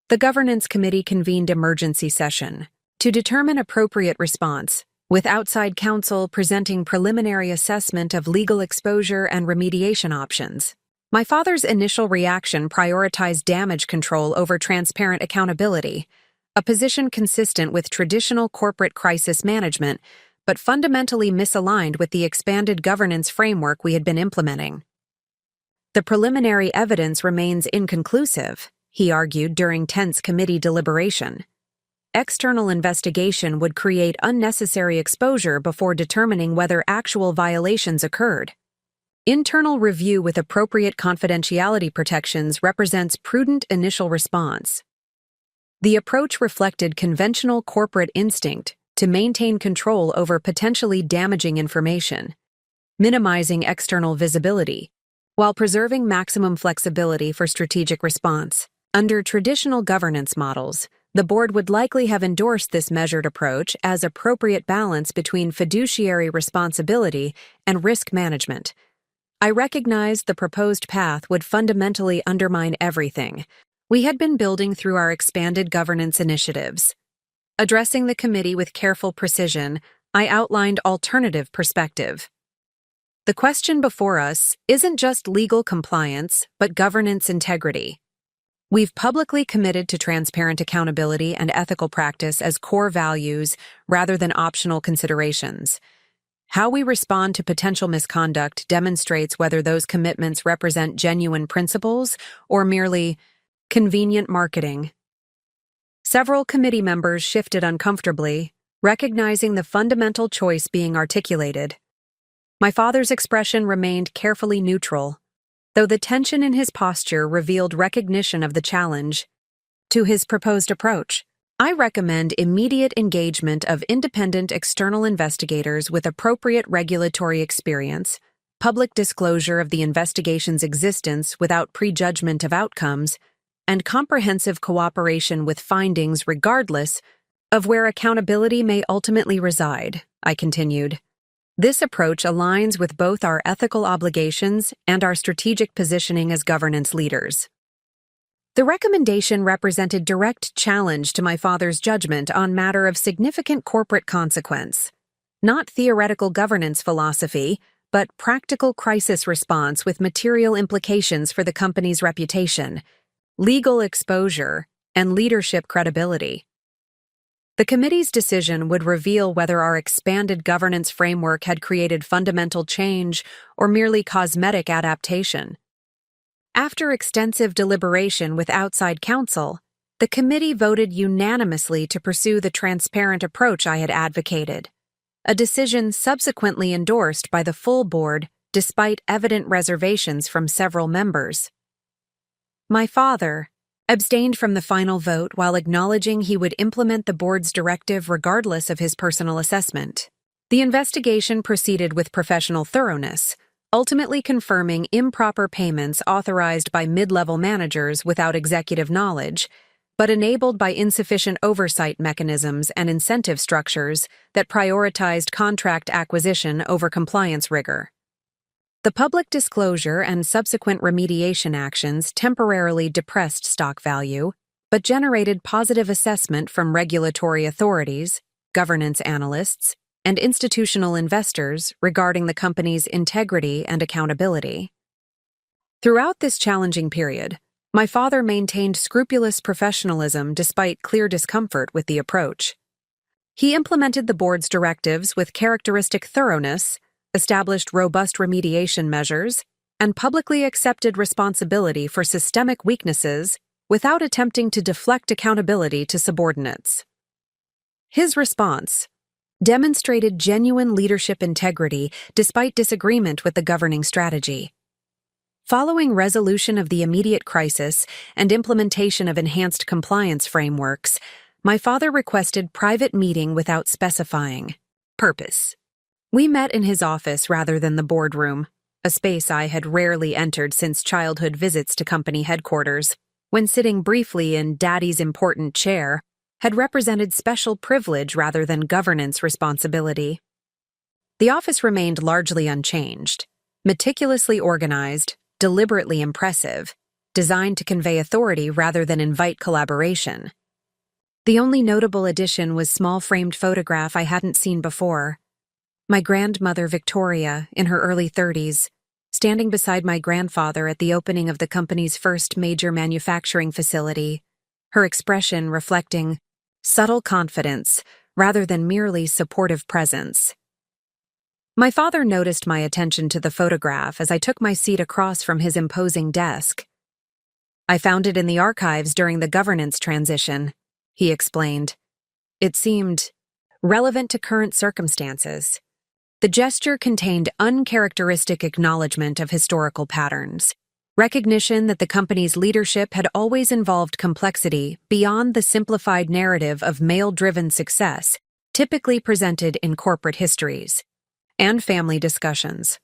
The governance committee convened emergency session to determine appropriate response, with outside counsel presenting preliminary assessment of legal exposure and remediation options. My father's initial reaction prioritized damage control over transparent accountability, a position consistent with traditional corporate crisis management, but fundamentally misaligned with the expanded governance framework we had been implementing. The preliminary evidence remains inconclusive, he argued during tense committee deliberation. External investigation would create unnecessary exposure before determining whether actual violations occurred. Internal review with appropriate confidentiality protections represents prudent initial response. The approach reflected conventional corporate instinct to maintain control over potentially damaging information, minimizing external visibility, while preserving maximum flexibility for strategic response. Under traditional governance models, the board would likely have endorsed this measured approach as appropriate balance between fiduciary responsibility and risk management. I recognized the proposed path would fundamentally undermine everything we had been building through our expanded governance initiatives. Addressing the committee with careful precision, I outlined alternative perspective. The question before us isn't just legal compliance, but governance integrity. We've publicly committed to transparent accountability and ethical practice as core values rather than optional considerations. How we respond to potential misconduct demonstrates whether those commitments represent genuine principles or merely convenient marketing. Several committee members shifted uncomfortably, recognizing the fundamental choice being articulated. My father's expression remained carefully neutral, though the tension in his posture revealed recognition of the challenge to his proposed approach. I recommend immediate engagement of independent external investigators with appropriate regulatory experience, public disclosure of the investigation's existence without prejudgment of outcomes, and comprehensive cooperation with findings regardless of where accountability may ultimately reside, I continued. This approach aligns with both our ethical obligations and our strategic positioning as governance leaders. The recommendation represented direct challenge to my father's judgment on matter of significant corporate consequence. Not theoretical governance philosophy, but practical crisis response with material implications for the company's reputation, legal exposure, and leadership credibility. The committee's decision would reveal whether our expanded governance framework had created fundamental change or merely cosmetic adaptation. After extensive deliberation with outside counsel, the committee voted unanimously to pursue the transparent approach I had advocated, a decision subsequently endorsed by the full board despite evident reservations from several members. My father abstained from the final vote while acknowledging he would implement the board's directive regardless of his personal assessment. The investigation proceeded with professional thoroughness, ultimately confirming improper payments authorized by mid-level managers without executive knowledge, but enabled by insufficient oversight mechanisms and incentive structures that prioritized contract acquisition over compliance rigor. The public disclosure and subsequent remediation actions temporarily depressed stock value, but generated positive assessment from regulatory authorities, governance analysts, and institutional investors regarding the company's integrity and accountability. Throughout this challenging period, my father maintained scrupulous professionalism despite clear discomfort with the approach. He implemented the board's directives with characteristic thoroughness, established robust remediation measures, and publicly accepted responsibility for systemic weaknesses without attempting to deflect accountability to subordinates. His response demonstrated genuine leadership integrity despite disagreement with the governing strategy. Following resolution of the immediate crisis and implementation of enhanced compliance frameworks, my father requested private meeting without specifying purpose. We met in his office rather than the boardroom, a space I had rarely entered since childhood visits to company headquarters, when sitting briefly in Daddy's important chair had represented special privilege rather than governance responsibility. The office remained largely unchanged, meticulously organized, deliberately impressive, designed to convey authority rather than invite collaboration. The only notable addition was small framed photograph I hadn't seen before. My grandmother Victoria, in her early 30s, standing beside my grandfather at the opening of the company's first major manufacturing facility, her expression reflecting subtle confidence rather than merely supportive presence. My father noticed my attention to the photograph as I took my seat across from his imposing desk. I found it in the archives during the governance transition, he explained. It seemed relevant to current circumstances. The gesture contained uncharacteristic acknowledgement of historical patterns, recognition that the company's leadership had always involved complexity beyond the simplified narrative of male-driven success typically presented in corporate histories, and family discussions.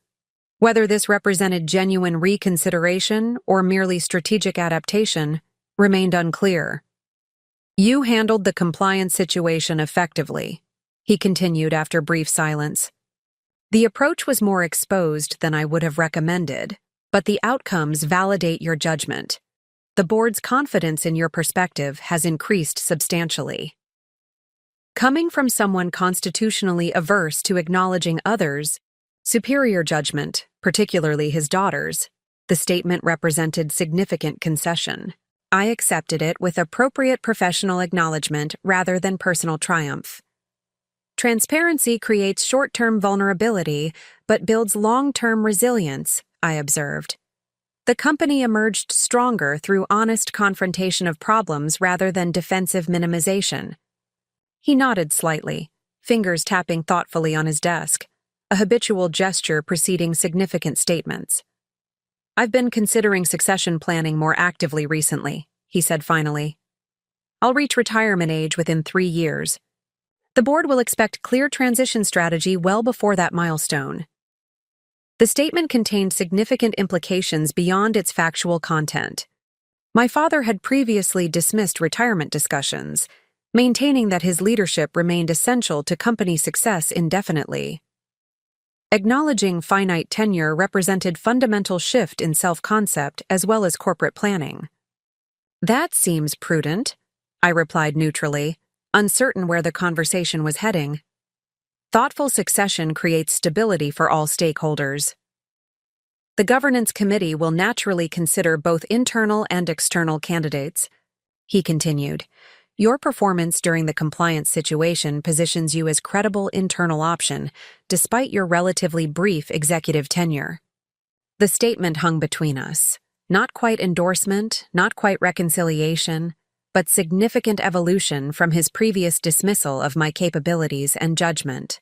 Whether this represented genuine reconsideration or merely strategic adaptation remained unclear. You handled the compliance situation effectively, he continued after brief silence. The approach was more exposed than I would have recommended, but the outcomes validate your judgment. The board's confidence in your perspective has increased substantially. Coming from someone constitutionally averse to acknowledging others' superior judgment, particularly his daughter's, the statement represented significant concession. I accepted it with appropriate professional acknowledgement rather than personal triumph. Transparency creates short-term vulnerability, but builds long-term resilience, I observed. The company emerged stronger through honest confrontation of problems rather than defensive minimization. He nodded slightly, fingers tapping thoughtfully on his desk, a habitual gesture preceding significant statements. I've been considering succession planning more actively recently, he said finally. I'll reach retirement age within 3 years. The board will expect clear transition strategy well before that milestone. The statement contained significant implications beyond its factual content. My father had previously dismissed retirement discussions, maintaining that his leadership remained essential to company success indefinitely. Acknowledging finite tenure represented fundamental shift in self-concept as well as corporate planning. That seems prudent, I replied neutrally, uncertain where the conversation was heading. Thoughtful succession creates stability for all stakeholders. The governance committee will naturally consider both internal and external candidates. He continued, your performance during the compliance situation positions you as credible internal option, despite your relatively brief executive tenure. The statement hung between us. Not quite endorsement, not quite reconciliation, but significant evolution from his previous dismissal of my capabilities and judgment.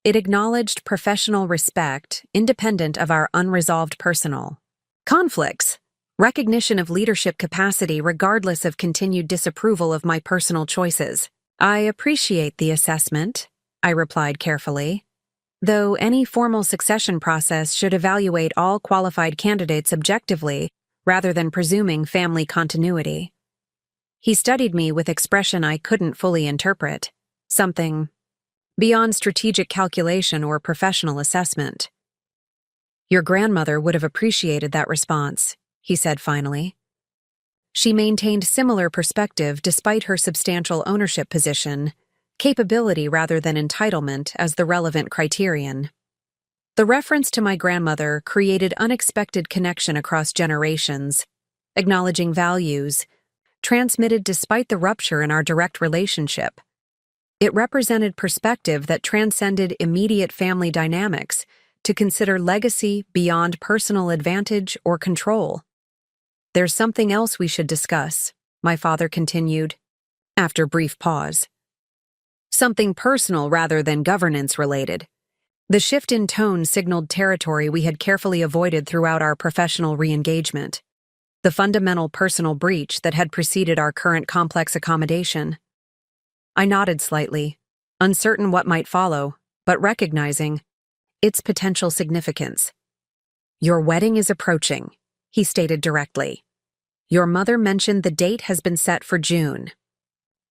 It acknowledged professional respect, independent of our unresolved personal conflicts, recognition of leadership capacity regardless of continued disapproval of my personal choices. I appreciate the assessment, I replied carefully, though any formal succession process should evaluate all qualified candidates objectively rather than presuming family continuity. He studied me with expression I couldn't fully interpret, something beyond strategic calculation or professional assessment. Your grandmother would have appreciated that response, he said finally. She maintained similar perspective despite her substantial ownership position, capability rather than entitlement as the relevant criterion. The reference to my grandmother created unexpected connection across generations, acknowledging values, transmitted despite the rupture in our direct relationship. It represented perspective that transcended immediate family dynamics to consider legacy beyond personal advantage or control. There's something else we should discuss, my father continued, after brief pause. Something personal rather than governance-related. The shift in tone signaled territory we had carefully avoided throughout our professional re-engagement. The fundamental personal breach that had preceded our current complex accommodation. I nodded slightly, uncertain what might follow, but recognizing its potential significance. Your wedding is approaching, he stated directly. Your mother mentioned the date has been set for June.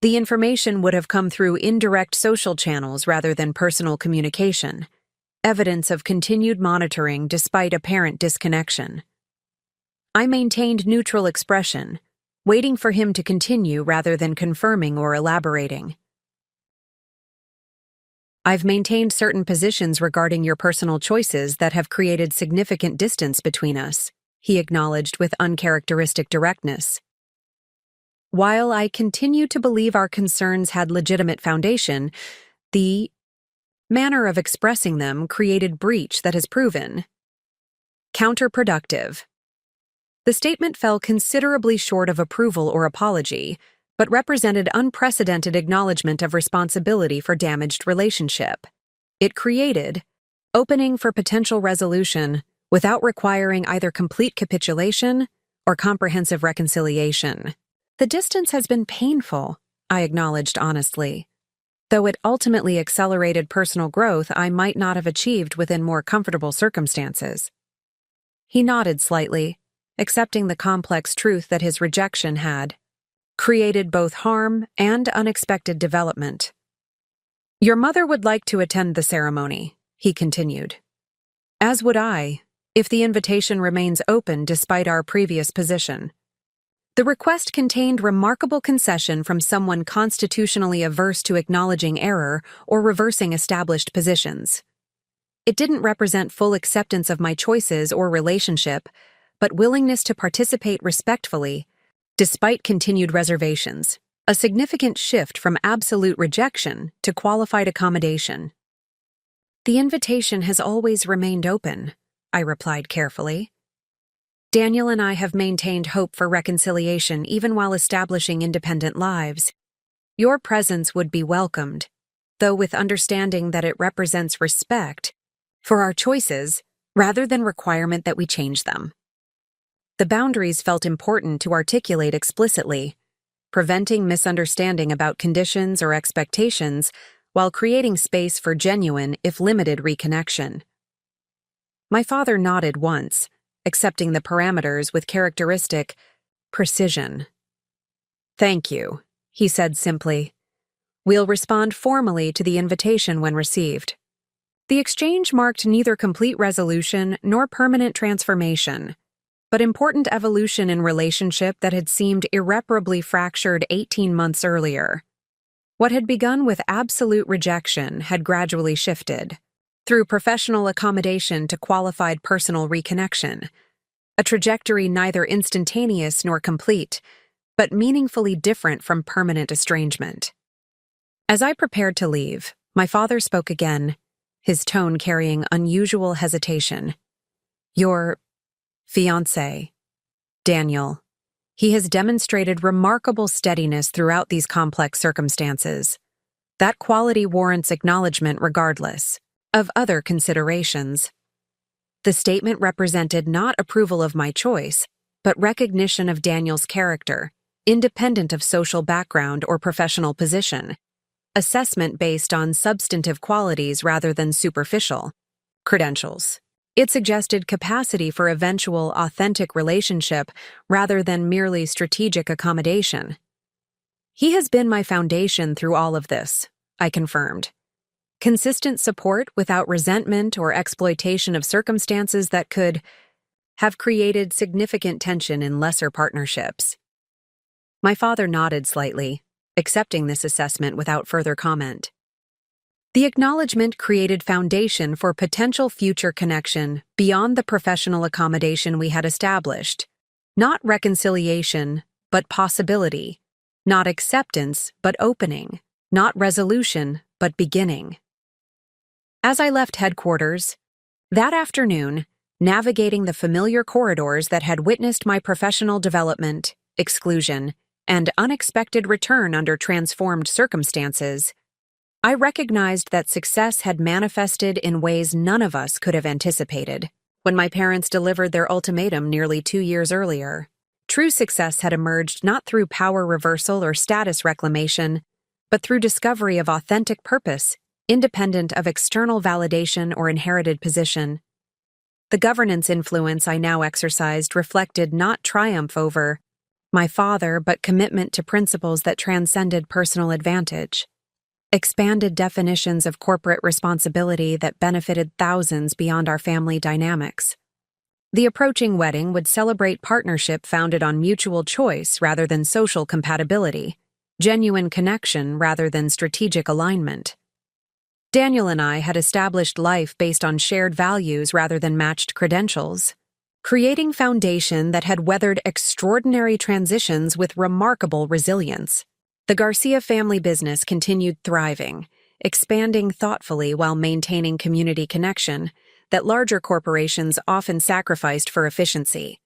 The information would have come through indirect social channels rather than personal communication, evidence of continued monitoring despite apparent disconnection. I maintained neutral expression, waiting for him to continue rather than confirming or elaborating. I've maintained certain positions regarding your personal choices that have created significant distance between us, he acknowledged with uncharacteristic directness. While I continue to believe our concerns had legitimate foundation, the manner of expressing them created breach that has proven counterproductive. The statement fell considerably short of approval or apology, but represented unprecedented acknowledgement of responsibility for damaged relationship. It created opening for potential resolution without requiring either complete capitulation or comprehensive reconciliation. The distance has been painful, I acknowledged honestly. Though it ultimately accelerated personal growth I might not have achieved within more comfortable circumstances. He nodded slightly, accepting the complex truth that his rejection had created both harm and unexpected development. Your mother would like to attend the ceremony, he continued. As would I, if the invitation remains open despite our previous position. The request contained remarkable concession from someone constitutionally averse to acknowledging error or reversing established positions. It didn't represent full acceptance of my choices or relationship, but willingness to participate respectfully, despite continued reservations, a significant shift from absolute rejection to qualified accommodation. The invitation has always remained open, I replied carefully. Daniel and I have maintained hope for reconciliation even while establishing independent lives. Your presence would be welcomed, though with understanding that it represents respect for our choices rather than requirement that we change them. The boundaries felt important to articulate explicitly, preventing misunderstanding about conditions or expectations while creating space for genuine, if limited, reconnection. My father nodded once, accepting the parameters with characteristic precision. Thank you, he said simply. We'll respond formally to the invitation when received. The exchange marked neither complete resolution nor permanent transformation, but important evolution in relationship that had seemed irreparably fractured 18 months earlier. What had begun with absolute rejection had gradually shifted, through professional accommodation to qualified personal reconnection, a trajectory neither instantaneous nor complete, but meaningfully different from permanent estrangement. As I prepared to leave, my father spoke again, his tone carrying unusual hesitation. "Your fiancé, Daniel. He has demonstrated remarkable steadiness throughout these complex circumstances. That quality warrants acknowledgement regardless of other considerations." The statement represented not approval of my choice, but recognition of Daniel's character, independent of social background or professional position. Assessment based on substantive qualities rather than superficial credentials. It suggested capacity for eventual authentic relationship rather than merely strategic accommodation. "He has been my foundation through all of this," I confirmed. "Consistent support without resentment or exploitation of circumstances that could have created significant tension in lesser partnerships." My father nodded slightly, accepting this assessment without further comment. The acknowledgement created foundation for potential future connection beyond the professional accommodation we had established. Not reconciliation, but possibility. Not acceptance, but opening. Not resolution, but beginning. As I left headquarters, that afternoon, navigating the familiar corridors that had witnessed my professional development, exclusion, and unexpected return under transformed circumstances, I recognized that success had manifested in ways none of us could have anticipated. When my parents delivered their ultimatum nearly 2 years earlier, true success had emerged not through power reversal or status reclamation, but through discovery of authentic purpose, independent of external validation or inherited position. The governance influence I now exercised reflected not triumph over my father, but commitment to principles that transcended personal advantage. Expanded definitions of corporate responsibility that benefited thousands beyond our family dynamics. The approaching wedding would celebrate partnership founded on mutual choice rather than social compatibility, genuine connection rather than strategic alignment. Daniel and I had established life based on shared values rather than matched credentials, creating foundation that had weathered extraordinary transitions with remarkable resilience. The Garcia family business continued thriving, expanding thoughtfully while maintaining community connection that larger corporations often sacrificed for efficiency.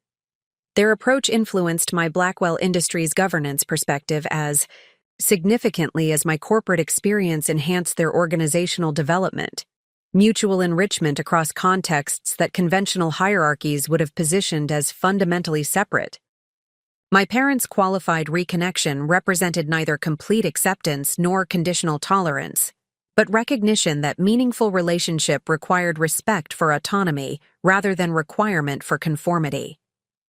Their approach influenced my Blackwell Industries governance perspective as significantly as my corporate experience enhanced their organizational development, mutual enrichment across contexts that conventional hierarchies would have positioned as fundamentally separate. My parents' qualified reconnection represented neither complete acceptance nor conditional tolerance, but recognition that meaningful relationship required respect for autonomy rather than requirement for conformity.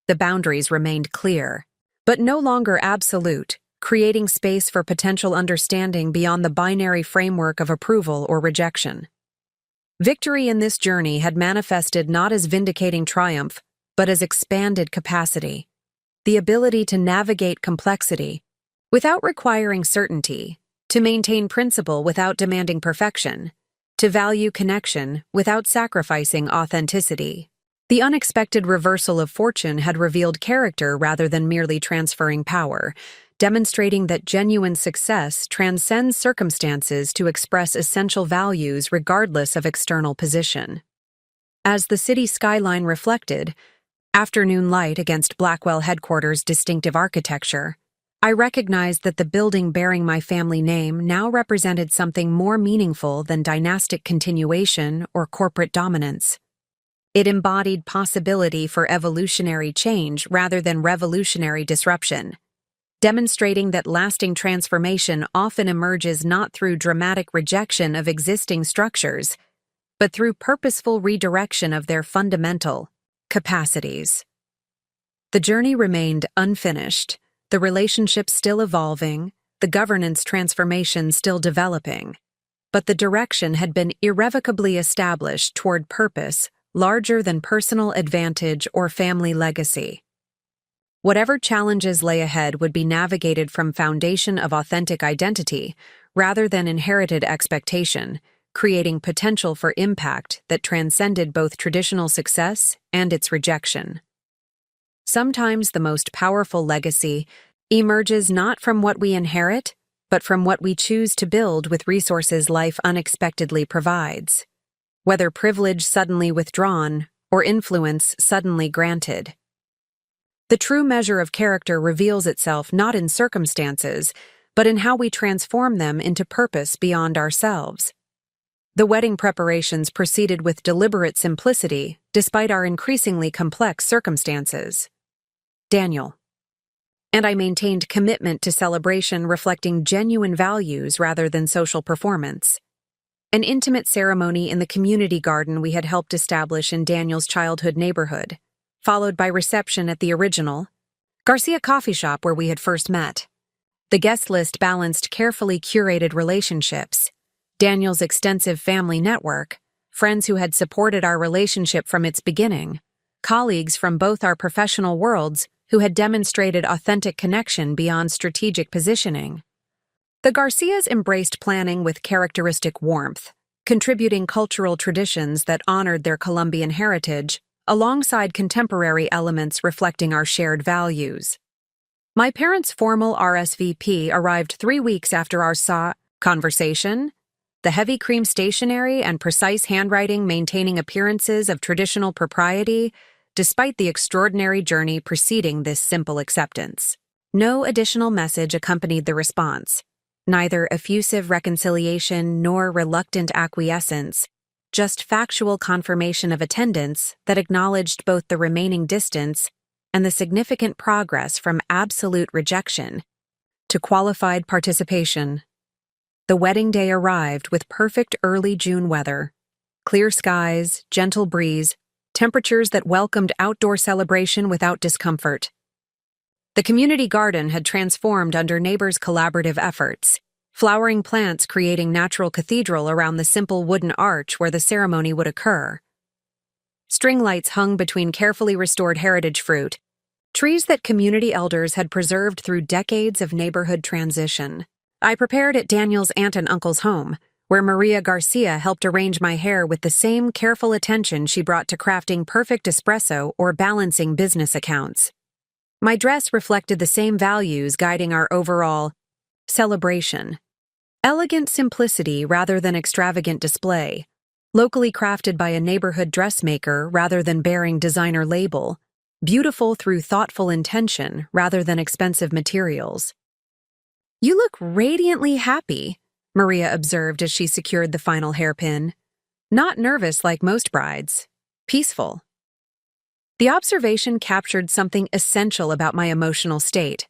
The boundaries remained clear, but no longer absolute, creating space for potential understanding beyond the binary framework of approval or rejection. Victory in this journey had manifested not as vindicating triumph, but as expanded capacity, the ability to navigate complexity without requiring certainty, to maintain principle without demanding perfection, to value connection without sacrificing authenticity. The unexpected reversal of fortune had revealed character rather than merely transferring power, demonstrating that genuine success transcends circumstances to express essential values regardless of external position. As the city skyline reflected, afternoon light against Blackwell headquarters' distinctive architecture, I recognized that the building bearing my family name now represented something more meaningful than dynastic continuation or corporate dominance. It embodied possibility for evolutionary change rather than revolutionary disruption, demonstrating that lasting transformation often emerges not through dramatic rejection of existing structures, but through purposeful redirection of their fundamental capacities. The journey remained unfinished, the relationship still evolving, the governance transformation still developing, but the direction had been irrevocably established toward purpose larger than personal advantage or family legacy. Whatever challenges lay ahead would be navigated from foundation of authentic identity, rather than inherited expectation, creating potential for impact that transcended both traditional success and its rejection. Sometimes the most powerful legacy emerges not from what we inherit, but from what we choose to build with resources life unexpectedly provides, whether privilege suddenly withdrawn or influence suddenly granted. The true measure of character reveals itself not in circumstances, but in how we transform them into purpose beyond ourselves. The wedding preparations proceeded with deliberate simplicity, despite our increasingly complex circumstances. Daniel. And I maintained commitment to celebration reflecting genuine values rather than social performance. An intimate ceremony in the community garden we had helped establish in Daniel's childhood neighborhood, followed by reception at the original Garcia coffee shop where we had first met. The guest list balanced carefully curated relationships, Daniel's extensive family network, friends who had supported our relationship from its beginning, colleagues from both our professional worlds who had demonstrated authentic connection beyond strategic positioning. The Garcias embraced planning with characteristic warmth, contributing cultural traditions that honored their Colombian heritage, alongside contemporary elements reflecting our shared values. My parents' formal RSVP arrived 3 weeks after our conversation, the heavy cream stationery and precise handwriting maintaining appearances of traditional propriety, despite the extraordinary journey preceding this simple acceptance. No additional message accompanied the response, neither effusive reconciliation nor reluctant acquiescence, just factual confirmation of attendance that acknowledged both the remaining distance and the significant progress from absolute rejection to qualified participation. The wedding day arrived with perfect early June weather, clear skies, gentle breeze, temperatures that welcomed outdoor celebration without discomfort. The community garden had transformed under neighbors' collaborative efforts, flowering plants creating natural cathedral around the simple wooden arch where the ceremony would occur. String lights hung between carefully restored heritage fruit, trees that community elders had preserved through decades of neighborhood transition. I prepared at Daniel's aunt and uncle's home, where Maria Garcia helped arrange my hair with the same careful attention she brought to crafting perfect espresso or balancing business accounts. My dress reflected the same values guiding our overall celebration. Elegant simplicity rather than extravagant display, locally crafted by a neighborhood dressmaker rather than bearing designer label, beautiful through thoughtful intention rather than expensive materials. "You look radiantly happy," Maria observed as she secured the final hairpin. "Not nervous like most brides. Peaceful." The observation captured something essential about my emotional state.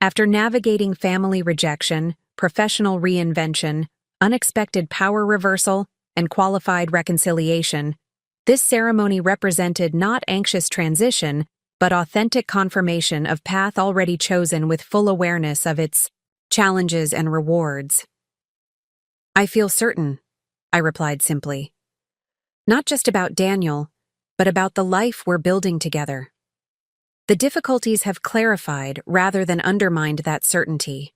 After navigating family rejection, professional reinvention, unexpected power reversal, and qualified reconciliation, this ceremony represented not anxious transition, but authentic confirmation of path already chosen with full awareness of its challenges and rewards. "I feel certain," I replied simply. "Not just about Daniel, but about the life we're building together." The difficulties have clarified rather than undermined that certainty.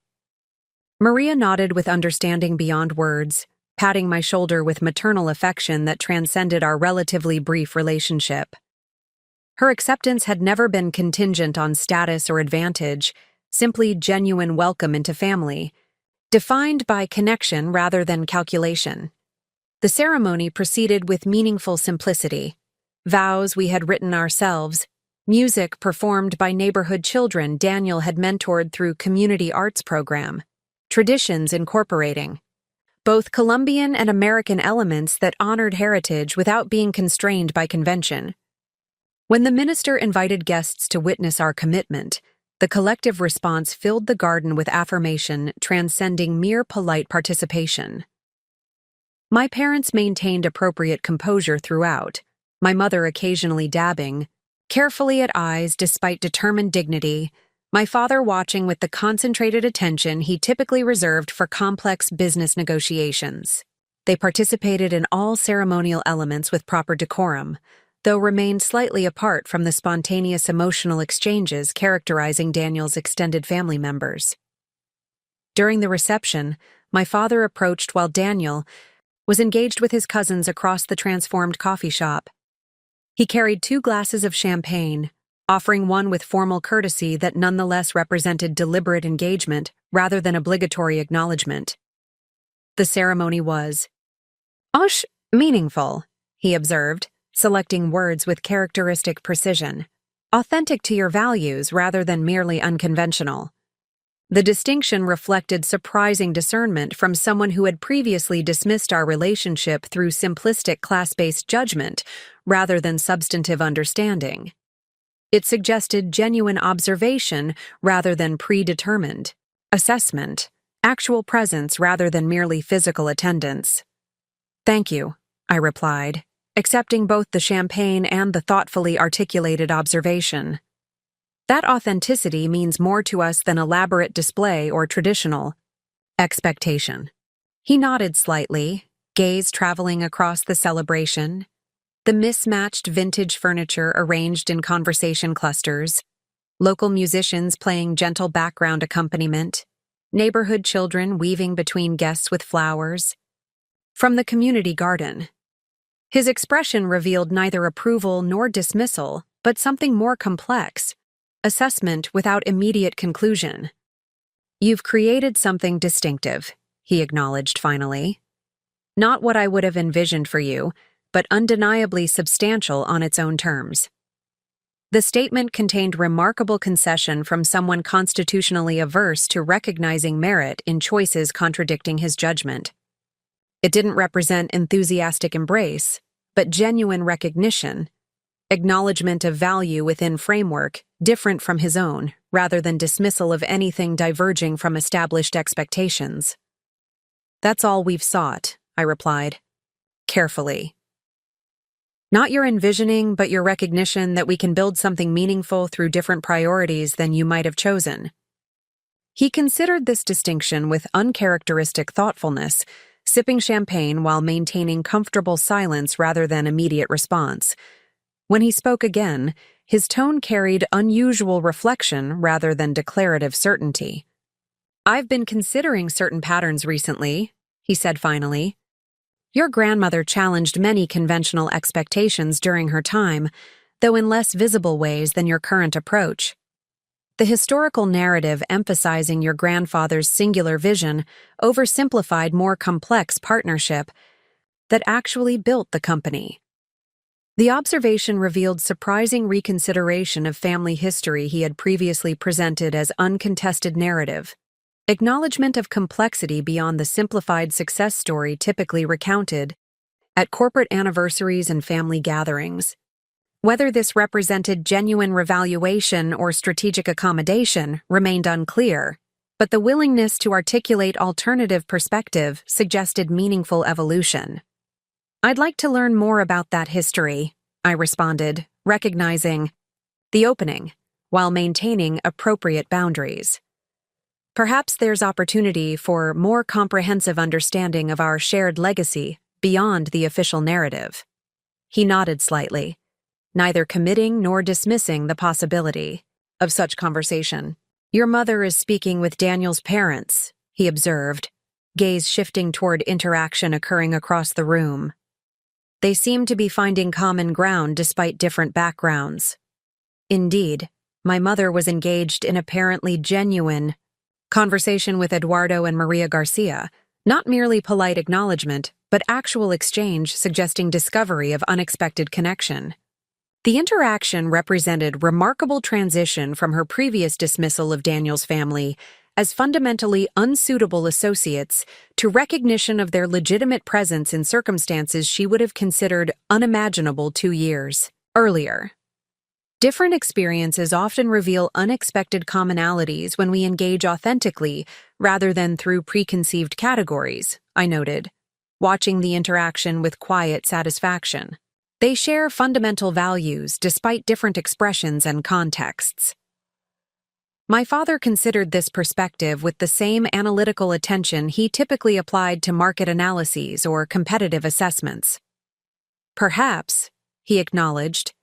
Maria nodded with understanding beyond words, patting my shoulder with maternal affection that transcended our relatively brief relationship. Her acceptance had never been contingent on status or advantage, simply genuine welcome into family, defined by connection rather than calculation. The ceremony proceeded with meaningful simplicity. Vows we had written ourselves, music performed by neighborhood children Daniel had mentored through community arts program, traditions incorporating both Colombian and American elements that honored heritage without being constrained by convention. When the minister invited guests to witness our commitment, the collective response filled the garden with affirmation transcending mere polite participation. My parents maintained appropriate composure throughout, my mother occasionally dabbing, carefully at eyes despite determined dignity, my father watching with the concentrated attention he typically reserved for complex business negotiations. They participated in all ceremonial elements with proper decorum, though remained slightly apart from the spontaneous emotional exchanges characterizing Daniel's extended family members. During the reception, my father approached while Daniel was engaged with his cousins across the transformed coffee shop. He carried 2 glasses of champagne, offering one with formal courtesy that nonetheless represented deliberate engagement rather than obligatory acknowledgement. The ceremony was meaningful, he observed, selecting words with characteristic precision, authentic to your values rather than merely unconventional. The distinction reflected surprising discernment from someone who had previously dismissed our relationship through simplistic class-based judgment rather than substantive understanding. It suggested genuine observation rather than predetermined assessment, actual presence rather than merely physical attendance. "Thank you," I replied, accepting both the champagne and the thoughtfully articulated observation. That authenticity means more to us than elaborate display or traditional expectation. He nodded slightly, gaze traveling across the celebration, the mismatched vintage furniture arranged in conversation clusters, local musicians playing gentle background accompaniment, neighborhood children weaving between guests with flowers. From the community garden. His expression revealed neither approval nor dismissal, but something more complex. Assessment without immediate conclusion. "You've created something distinctive," he acknowledged finally. "Not what I would have envisioned for you, but undeniably substantial on its own terms." The statement contained remarkable concession from someone constitutionally averse to recognizing merit in choices contradicting his judgment. It didn't represent enthusiastic embrace, but genuine recognition, acknowledgement of value within framework different from his own, rather than dismissal of anything diverging from established expectations. "That's all we've sought," I replied, carefully. "Not your envisioning, but your recognition that we can build something meaningful through different priorities than you might have chosen." He considered this distinction with uncharacteristic thoughtfulness, sipping champagne while maintaining comfortable silence rather than immediate response. When he spoke again, his tone carried unusual reflection rather than declarative certainty. "I've been considering certain patterns recently," he said finally. "Your grandmother challenged many conventional expectations during her time, though in less visible ways than your current approach. The historical narrative emphasizing your grandfather's singular vision oversimplified more complex partnership that actually built the company." The observation revealed surprising reconsideration of family history he had previously presented as uncontested narrative, acknowledgement of complexity beyond the simplified success story typically recounted at corporate anniversaries and family gatherings. Whether this represented genuine revaluation or strategic accommodation remained unclear, but the willingness to articulate alternative perspective suggested meaningful evolution. "I'd like to learn more about that history," I responded, recognizing the opening, while maintaining appropriate boundaries. "Perhaps there's opportunity for more comprehensive understanding of our shared legacy beyond the official narrative." He nodded slightly, neither committing nor dismissing the possibility of such conversation. "Your mother is speaking with Daniel's parents," he observed, gaze shifting toward interaction occurring across the room. "They seem to be finding common ground despite different backgrounds." Indeed, my mother was engaged in apparently genuine conversation with Eduardo and Maria Garcia, not merely polite acknowledgement, but actual exchange suggesting discovery of unexpected connection. The interaction represented remarkable transition from her previous dismissal of Daniel's family as fundamentally unsuitable associates to recognition of their legitimate presence in circumstances she would have considered unimaginable 2 years earlier. Different experiences often reveal unexpected commonalities when we engage authentically rather than through preconceived categories, I noted, watching the interaction with quiet satisfaction. They share fundamental values despite different expressions and contexts. My father considered this perspective with the same analytical attention he typically applied to market analyses or competitive assessments. "Perhaps," he acknowledged,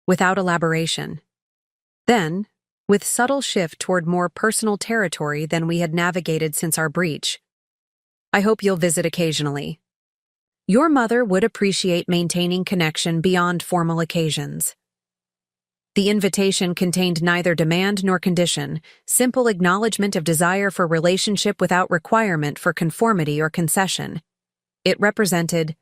without elaboration. Then, with subtle shift toward more personal territory than we had navigated since our breach. I hope you'll visit occasionally. Your mother would appreciate maintaining connection beyond formal occasions. The invitation contained neither demand nor condition, simple acknowledgement of desire for relationship without requirement for conformity or concession. It represented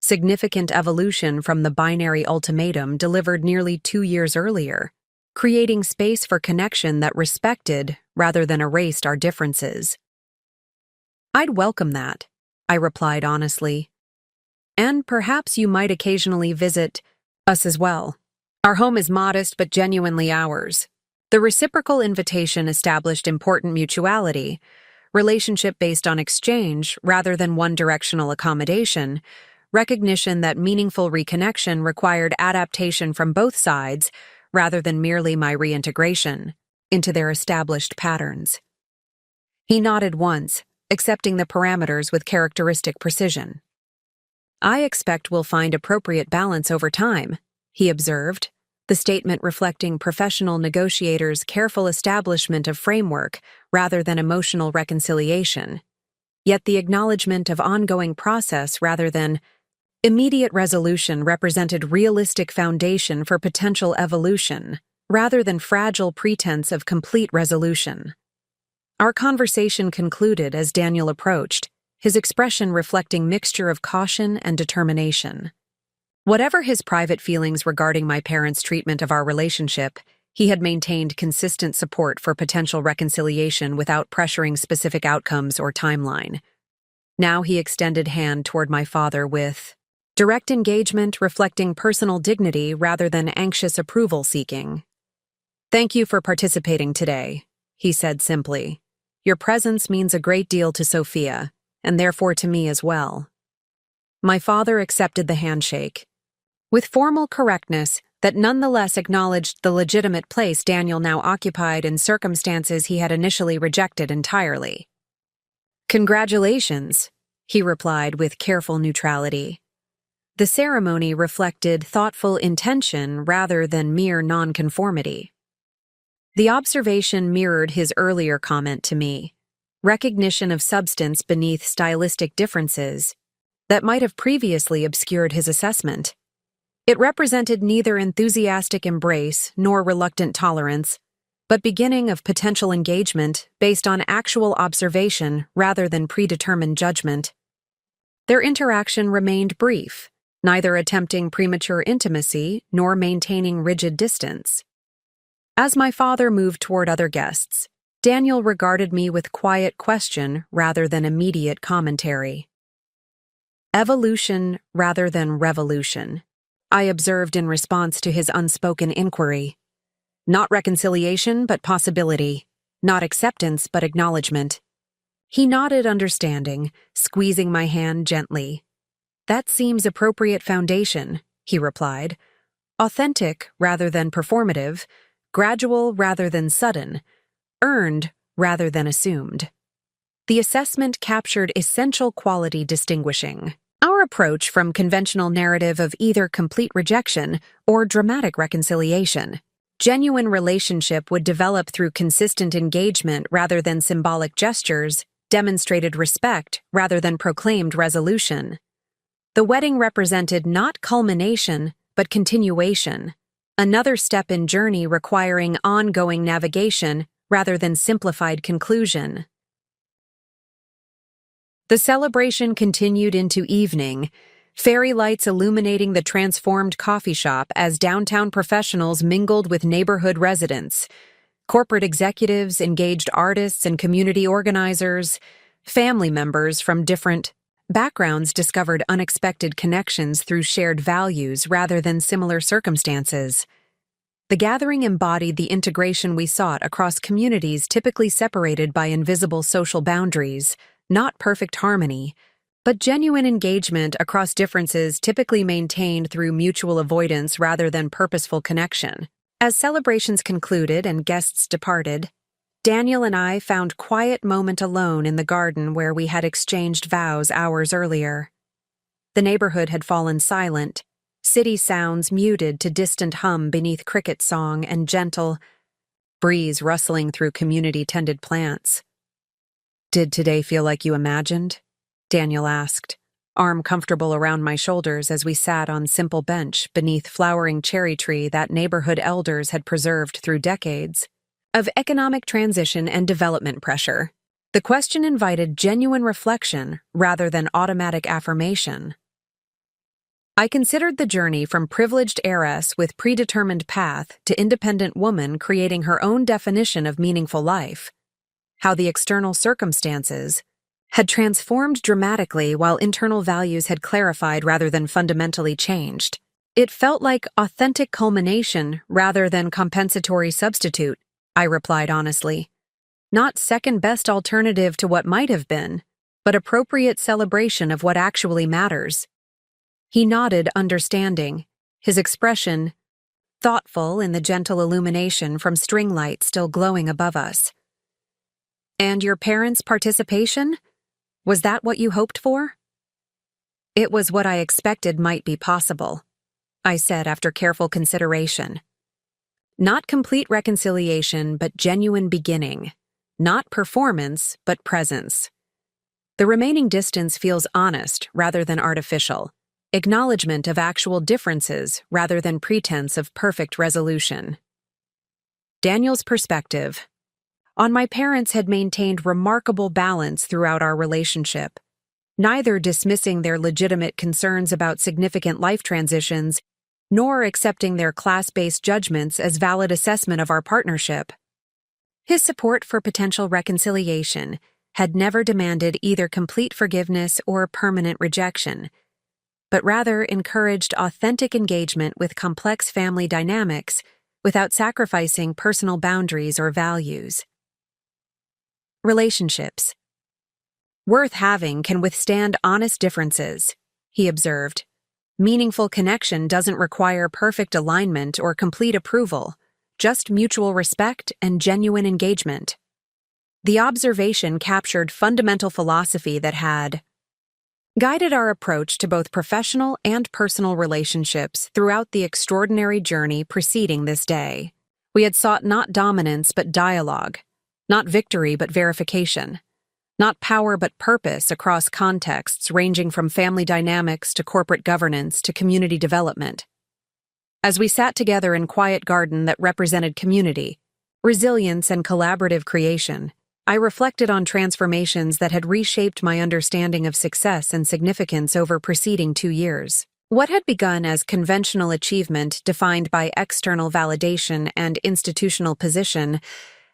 significant evolution from the binary ultimatum delivered nearly 2 years earlier, creating space for connection that respected rather than erased our differences. I'd welcome that, I replied honestly. And perhaps you might occasionally visit us as well. Our home is modest but genuinely ours. The reciprocal invitation established important mutuality, relationship based on exchange rather than one-directional accommodation, recognition that meaningful reconnection required adaptation from both sides rather than merely my reintegration into their established patterns. He nodded once, accepting the parameters with characteristic precision. I expect we'll find appropriate balance over time, he observed, the statement reflecting professional negotiators' careful establishment of framework rather than emotional reconciliation. Yet the acknowledgement of ongoing process rather than immediate resolution represented realistic foundation for potential evolution, rather than fragile pretense of complete resolution. Our conversation concluded as Daniel approached, his expression reflecting mixture of caution and determination. Whatever his private feelings regarding my parents' treatment of our relationship, he had maintained consistent support for potential reconciliation without pressuring specific outcomes or timeline. Now he extended hand toward my father with direct engagement reflecting personal dignity rather than anxious approval seeking. "Thank you for participating today," he said simply. "Your presence means a great deal to Sophia, and therefore to me as well." My father accepted the handshake, with formal correctness that nonetheless acknowledged the legitimate place Daniel now occupied in circumstances he had initially rejected entirely. "Congratulations," he replied with careful neutrality. The ceremony reflected thoughtful intention rather than mere nonconformity. The observation mirrored his earlier comment to me, recognition of substance beneath stylistic differences that might have previously obscured his assessment. It represented neither enthusiastic embrace nor reluctant tolerance, but beginning of potential engagement based on actual observation rather than predetermined judgment. Their interaction remained brief, neither attempting premature intimacy nor maintaining rigid distance. As my father moved toward other guests, Daniel regarded me with quiet question rather than immediate commentary. "Evolution rather than revolution," I observed in response to his unspoken inquiry. "Not reconciliation, but possibility. Not acceptance, but acknowledgement." He nodded understanding, squeezing my hand gently. "That seems appropriate foundation," he replied. "Authentic rather than performative, gradual rather than sudden, earned rather than assumed." The assessment captured essential quality distinguishing our approach from conventional narrative of either complete rejection or dramatic reconciliation. Genuine relationship would develop through consistent engagement rather than symbolic gestures, demonstrated respect rather than proclaimed resolution. The wedding represented not culmination, but continuation, another step in journey requiring ongoing navigation rather than simplified conclusion. The celebration continued into evening, fairy lights illuminating the transformed coffee shop as downtown professionals mingled with neighborhood residents. Corporate executives, engaged artists and community organizers, family members from different backgrounds discovered unexpected connections through shared values rather than similar circumstances. The gathering embodied the integration we sought across communities typically separated by invisible social boundaries, not perfect harmony, but genuine engagement across differences typically maintained through mutual avoidance rather than purposeful connection. As celebrations concluded and guests departed, Daniel and I found quiet moment alone in the garden where we had exchanged vows hours earlier. The neighborhood had fallen silent, city sounds muted to distant hum beneath cricket song and gentle breeze rustling through community-tended plants. "Did today feel like you imagined?" Daniel asked, arm comfortable around my shoulders as we sat on simple bench beneath flowering cherry tree that neighborhood elders had preserved through decades. Of economic transition and development pressure, the question invited genuine reflection rather than automatic affirmation. I considered the journey from privileged heiress with predetermined path to independent woman creating her own definition of meaningful life, how the external circumstances had transformed dramatically while internal values had clarified rather than fundamentally changed. It felt like authentic culmination rather than compensatory substitute, I replied honestly. Not second-best alternative to what might have been, but appropriate celebration of what actually matters. He nodded, understanding, his expression thoughtful in the gentle illumination from string lights still glowing above us. "And your parents' participation? Was that what you hoped for?" "It was what I expected might be possible," I said after careful consideration. Not complete reconciliation, but genuine beginning. Not performance, but presence. The remaining distance feels honest rather than artificial. Acknowledgement of actual differences rather than pretense of perfect resolution. Daniel's perspective. On my parents had maintained remarkable balance throughout our relationship, neither dismissing their legitimate concerns about significant life transitions, nor accepting their class-based judgments as valid assessment of our partnership. His support for potential reconciliation had never demanded either complete forgiveness or permanent rejection, but rather encouraged authentic engagement with complex family dynamics without sacrificing personal boundaries or values. Relationships. "Worth having can withstand honest differences," he observed. "Meaningful connection doesn't require perfect alignment or complete approval, just mutual respect and genuine engagement." The observation captured fundamental philosophy that had guided our approach to both professional and personal relationships throughout the extraordinary journey preceding this day. We had sought not dominance but dialogue, not victory but verification, not power but purpose across contexts ranging from family dynamics to corporate governance to community development. As we sat together in quiet garden that represented community, resilience, and collaborative creation, I reflected on transformations that had reshaped my understanding of success and significance over preceding 2 years. What had begun as conventional achievement defined by external validation and institutional position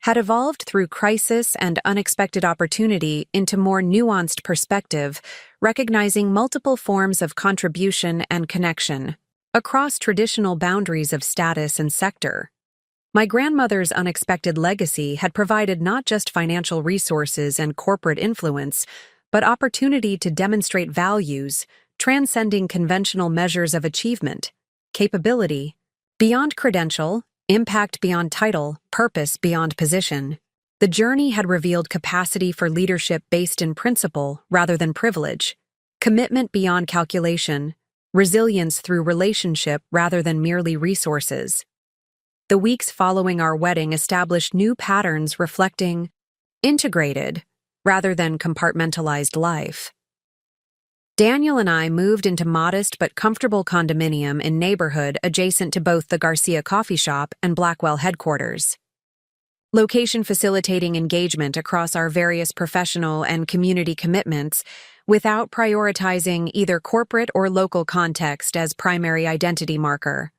had evolved through crisis and unexpected opportunity into more nuanced perspective, recognizing multiple forms of contribution and connection across traditional boundaries of status and sector. My grandmother's unexpected legacy had provided not just financial resources and corporate influence, but opportunity to demonstrate values transcending conventional measures of achievement, capability, beyond credential, impact beyond title, purpose beyond position. The journey had revealed capacity for leadership based in principle rather than privilege, commitment beyond calculation, resilience through relationship rather than merely resources. The weeks following our wedding established new patterns reflecting integrated rather than compartmentalized life. Daniel and I moved into modest but comfortable condominium in neighborhood adjacent to both the Garcia Coffee Shop and Blackwell headquarters. Location facilitating engagement across our various professional and community commitments without prioritizing either corporate or local context as primary identity marker.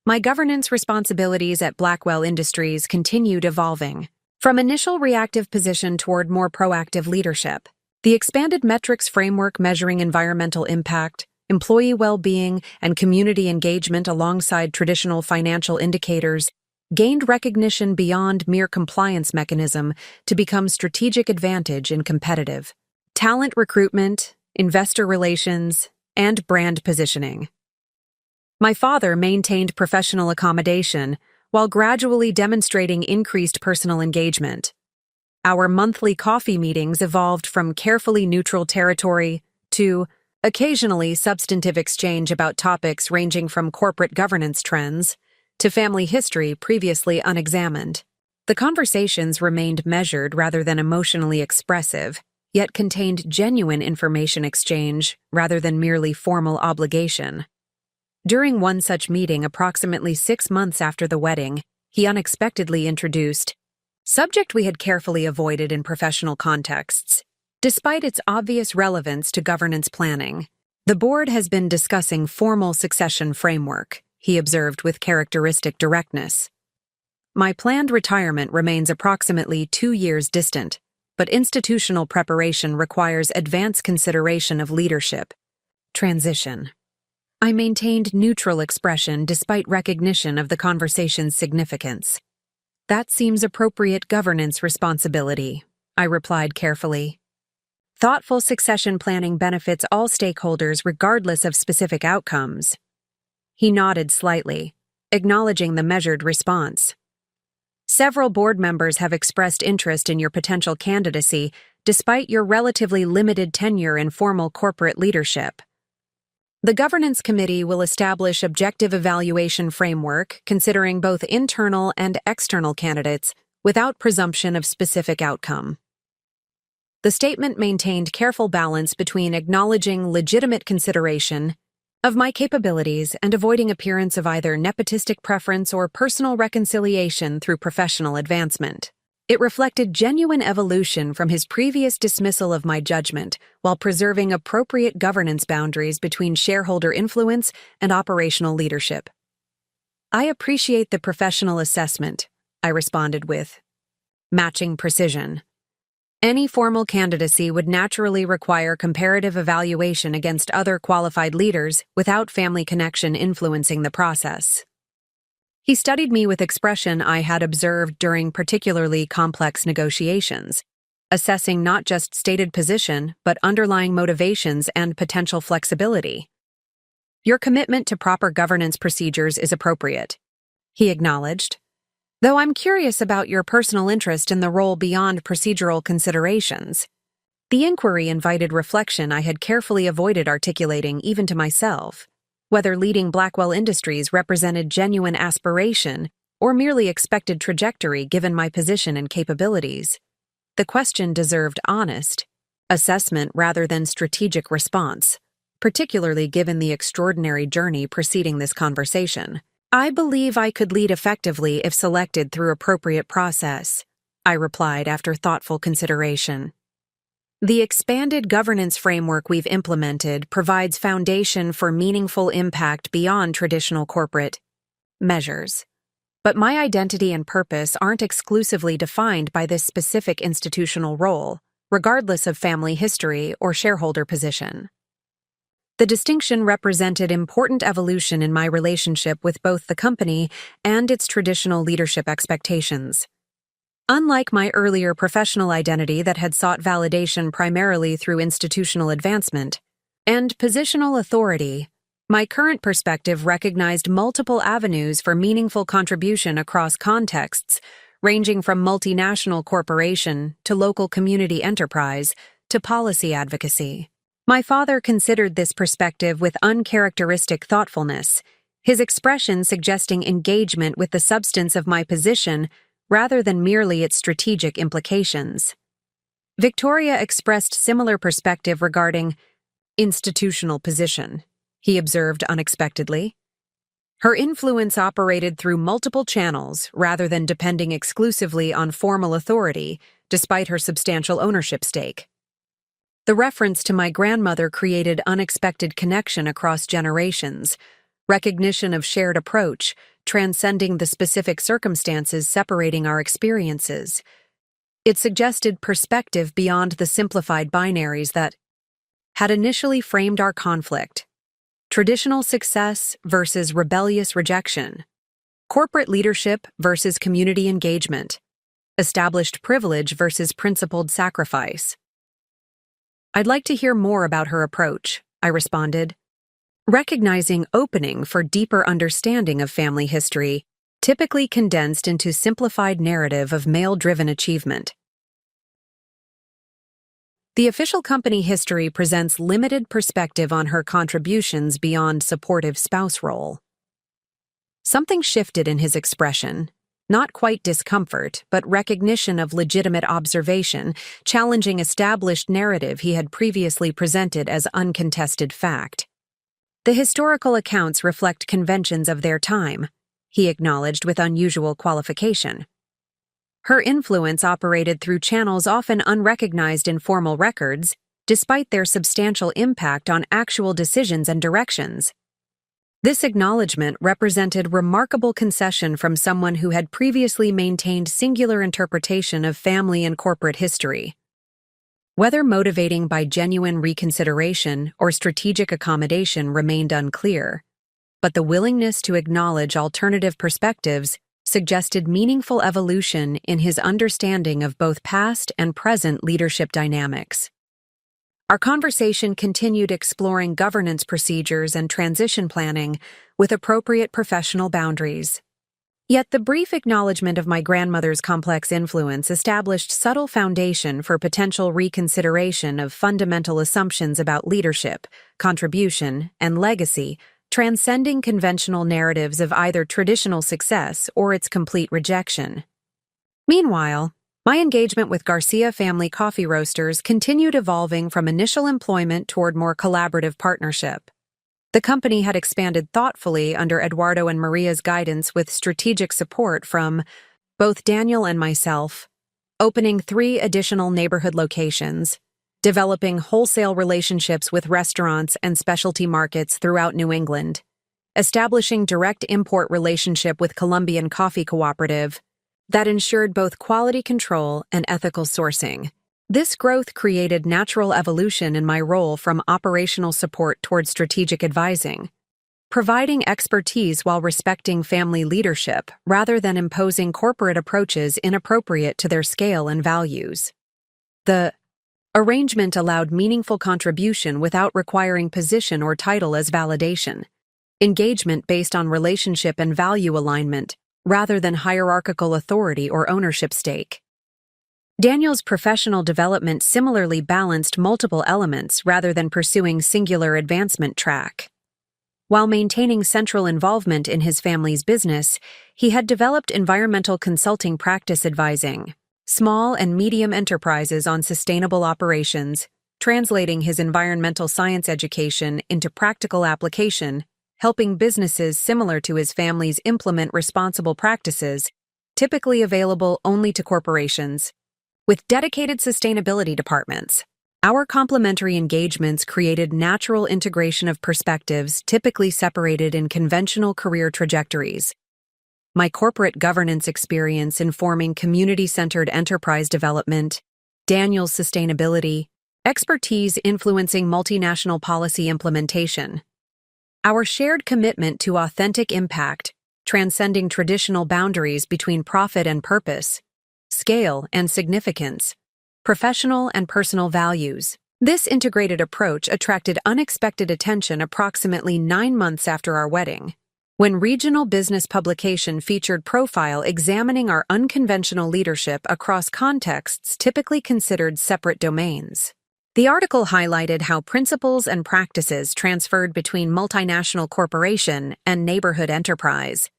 My governance responsibilities at Blackwell Industries continued evolving. From initial reactive position toward more proactive leadership, the expanded metrics framework measuring environmental impact, employee well-being, and community engagement alongside traditional financial indicators gained recognition beyond mere compliance mechanism to become strategic advantage in competitive talent recruitment, investor relations, and brand positioning. My father maintained professional accommodation while gradually demonstrating increased personal engagement. Our monthly coffee meetings evolved from carefully neutral territory to occasionally substantive exchange about topics ranging from corporate governance trends to family history previously unexamined. The conversations remained measured rather than emotionally expressive, yet contained genuine information exchange rather than merely formal obligation. During one such meeting approximately 6 months after the wedding, he unexpectedly introduced subject we had carefully avoided in professional contexts. Despite its obvious relevance to governance planning, the board has been discussing formal succession framework, he observed with characteristic directness. My planned retirement remains approximately 2 years distant, but institutional preparation requires advanced consideration of leadership. Transition. I maintained neutral expression despite recognition of the conversation's significance. That seems appropriate governance responsibility, I replied carefully. Thoughtful succession planning benefits all stakeholders regardless of specific outcomes. He nodded slightly, acknowledging the measured response. Several board members have expressed interest in your potential candidacy despite your relatively limited tenure in formal corporate leadership. The governance committee will establish objective evaluation framework considering both internal and external candidates without presumption of specific outcome. The statement maintained careful balance between acknowledging legitimate consideration of my capabilities and avoiding appearance of either nepotistic preference or personal reconciliation through professional advancement. It reflected genuine evolution from his previous dismissal of my judgment while preserving appropriate governance boundaries between shareholder influence and operational leadership. I appreciate the professional assessment, I responded with matching precision. Any formal candidacy would naturally require comparative evaluation against other qualified leaders without family connection influencing the process. He studied me with expression I had observed during particularly complex negotiations, assessing not just stated position but underlying motivations and potential flexibility. Your commitment to proper governance procedures is appropriate, he acknowledged. Though I'm curious about your personal interest in the role beyond procedural considerations. The inquiry invited reflection I had carefully avoided articulating even to myself, whether leading Blackwell Industries represented genuine aspiration or merely expected trajectory given my position and capabilities. The question deserved honest assessment rather than strategic response, particularly given the extraordinary journey preceding this conversation. I believe I could lead effectively if selected through appropriate process, I replied after thoughtful consideration. The expanded governance framework we've implemented provides foundation for meaningful impact beyond traditional corporate measures. But my identity and purpose aren't exclusively defined by this specific institutional role, regardless of family history or shareholder position. The distinction represented important evolution in my relationship with both the company and its traditional leadership expectations. Unlike my earlier professional identity that had sought validation primarily through institutional advancement and positional authority, my current perspective recognized multiple avenues for meaningful contribution across contexts, ranging from multinational corporation to local community enterprise to policy advocacy. My father considered this perspective with uncharacteristic thoughtfulness, his expression suggesting engagement with the substance of my position rather than merely its strategic implications. Victoria expressed similar perspective regarding institutional position, he observed unexpectedly. Her influence operated through multiple channels rather than depending exclusively on formal authority, despite her substantial ownership stake. The reference to my grandmother created unexpected connection across generations, recognition of shared approach, transcending the specific circumstances separating our experiences. It suggested perspective beyond the simplified binaries that had initially framed our conflict. Traditional success versus rebellious rejection. Corporate leadership versus community engagement. Established privilege versus principled sacrifice. I'd like to hear more about her approach, I responded, recognizing opening for deeper understanding of family history, typically condensed into simplified narrative of male-driven achievement. The official company history presents limited perspective on her contributions beyond supportive spouse role. Something shifted in his expression. Not quite discomfort, but recognition of legitimate observation, challenging established narrative he had previously presented as uncontested fact. The historical accounts reflect conventions of their time, he acknowledged with unusual qualification. Her influence operated through channels often unrecognized in formal records, despite their substantial impact on actual decisions and directions. This acknowledgement represented remarkable concession from someone who had previously maintained singular interpretation of family and corporate history. Whether motivating by genuine reconsideration or strategic accommodation remained unclear, but the willingness to acknowledge alternative perspectives suggested meaningful evolution in his understanding of both past and present leadership dynamics. Our conversation continued exploring governance procedures and transition planning with appropriate professional boundaries. Yet the brief acknowledgement of my grandmother's complex influence established subtle foundation for potential reconsideration of fundamental assumptions about leadership, contribution, and legacy, transcending conventional narratives of either traditional success or its complete rejection. Meanwhile, my engagement with Garcia Family Coffee Roasters continued evolving from initial employment toward more collaborative partnership. The company had expanded thoughtfully under Eduardo and Maria's guidance with strategic support from both Daniel and myself, opening 3 additional neighborhood locations, developing wholesale relationships with restaurants and specialty markets throughout New England, establishing direct import relationship with Colombian Coffee Cooperative that ensured both quality control and ethical sourcing. This growth created natural evolution in my role from operational support toward strategic advising, providing expertise while respecting family leadership rather than imposing corporate approaches inappropriate to their scale and values. The arrangement allowed meaningful contribution without requiring position or title as validation, engagement based on relationship and value alignment rather than hierarchical authority or ownership stake. Daniel's professional development similarly balanced multiple elements rather than pursuing singular advancement track. While maintaining central involvement in his family's business, he had developed environmental consulting practice advising small and medium enterprises on sustainable operations, translating his environmental science education into practical application, helping businesses similar to his family's implement responsible practices, typically available only to corporations. With dedicated sustainability departments, our complementary engagements created natural integration of perspectives typically separated in conventional career trajectories. My corporate governance experience informing community-centered enterprise development, Daniel's sustainability, expertise influencing multinational policy implementation. Our shared commitment to authentic impact, transcending traditional boundaries between profit and purpose, scale and significance, professional and personal values. This integrated approach attracted unexpected attention approximately 9 months after our wedding, when regional business publication featured profile examining our unconventional leadership across contexts typically considered separate domains. The article highlighted how principles and practices transferred between multinational corporation and neighborhood enterprise,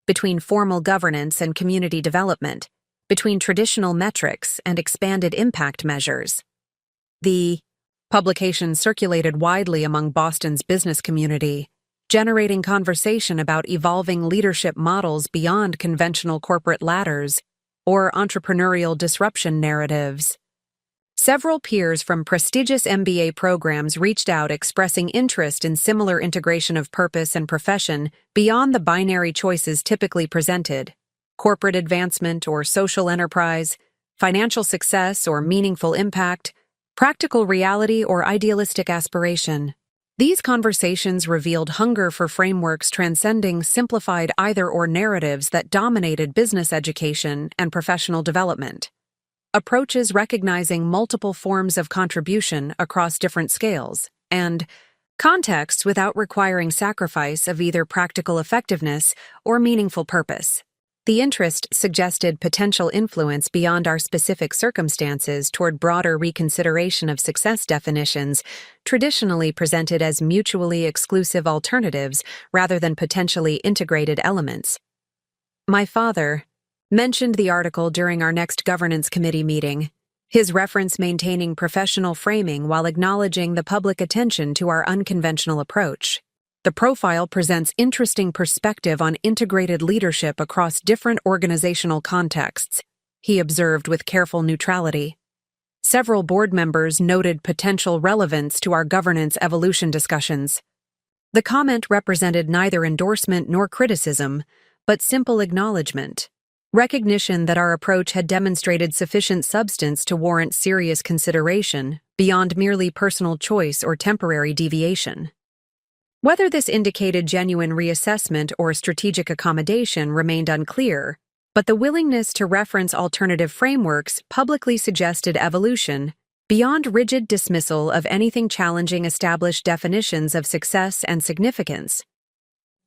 between formal governance and community development, between traditional metrics and expanded impact measures. The publication circulated widely among Boston's business community, generating conversation about evolving leadership models beyond conventional corporate ladders or entrepreneurial disruption narratives. Several peers from prestigious MBA programs reached out expressing interest in similar integration of purpose and profession beyond the binary choices typically presented: corporate advancement or social enterprise, financial success or meaningful impact, practical reality or idealistic aspiration. These conversations revealed hunger for frameworks transcending simplified either-or narratives that dominated business education and professional development. Approaches recognizing multiple forms of contribution across different scales, and contexts without requiring sacrifice of either practical effectiveness or meaningful purpose. The interest suggested potential influence beyond our specific circumstances toward broader reconsideration of success definitions, traditionally presented as mutually exclusive alternatives rather than potentially integrated elements. My father mentioned the article during our next governance committee meeting, his reference maintaining professional framing while acknowledging the public attention to our unconventional approach. The profile presents interesting perspective on integrated leadership across different organizational contexts, he observed with careful neutrality. Several board members noted potential relevance to our governance evolution discussions. The comment represented neither endorsement nor criticism, but simple acknowledgement, recognition that our approach had demonstrated sufficient substance to warrant serious consideration, beyond merely personal choice or temporary deviation. Whether this indicated genuine reassessment or strategic accommodation remained unclear, but the willingness to reference alternative frameworks publicly suggested evolution, beyond rigid dismissal of anything challenging established definitions of success and significance.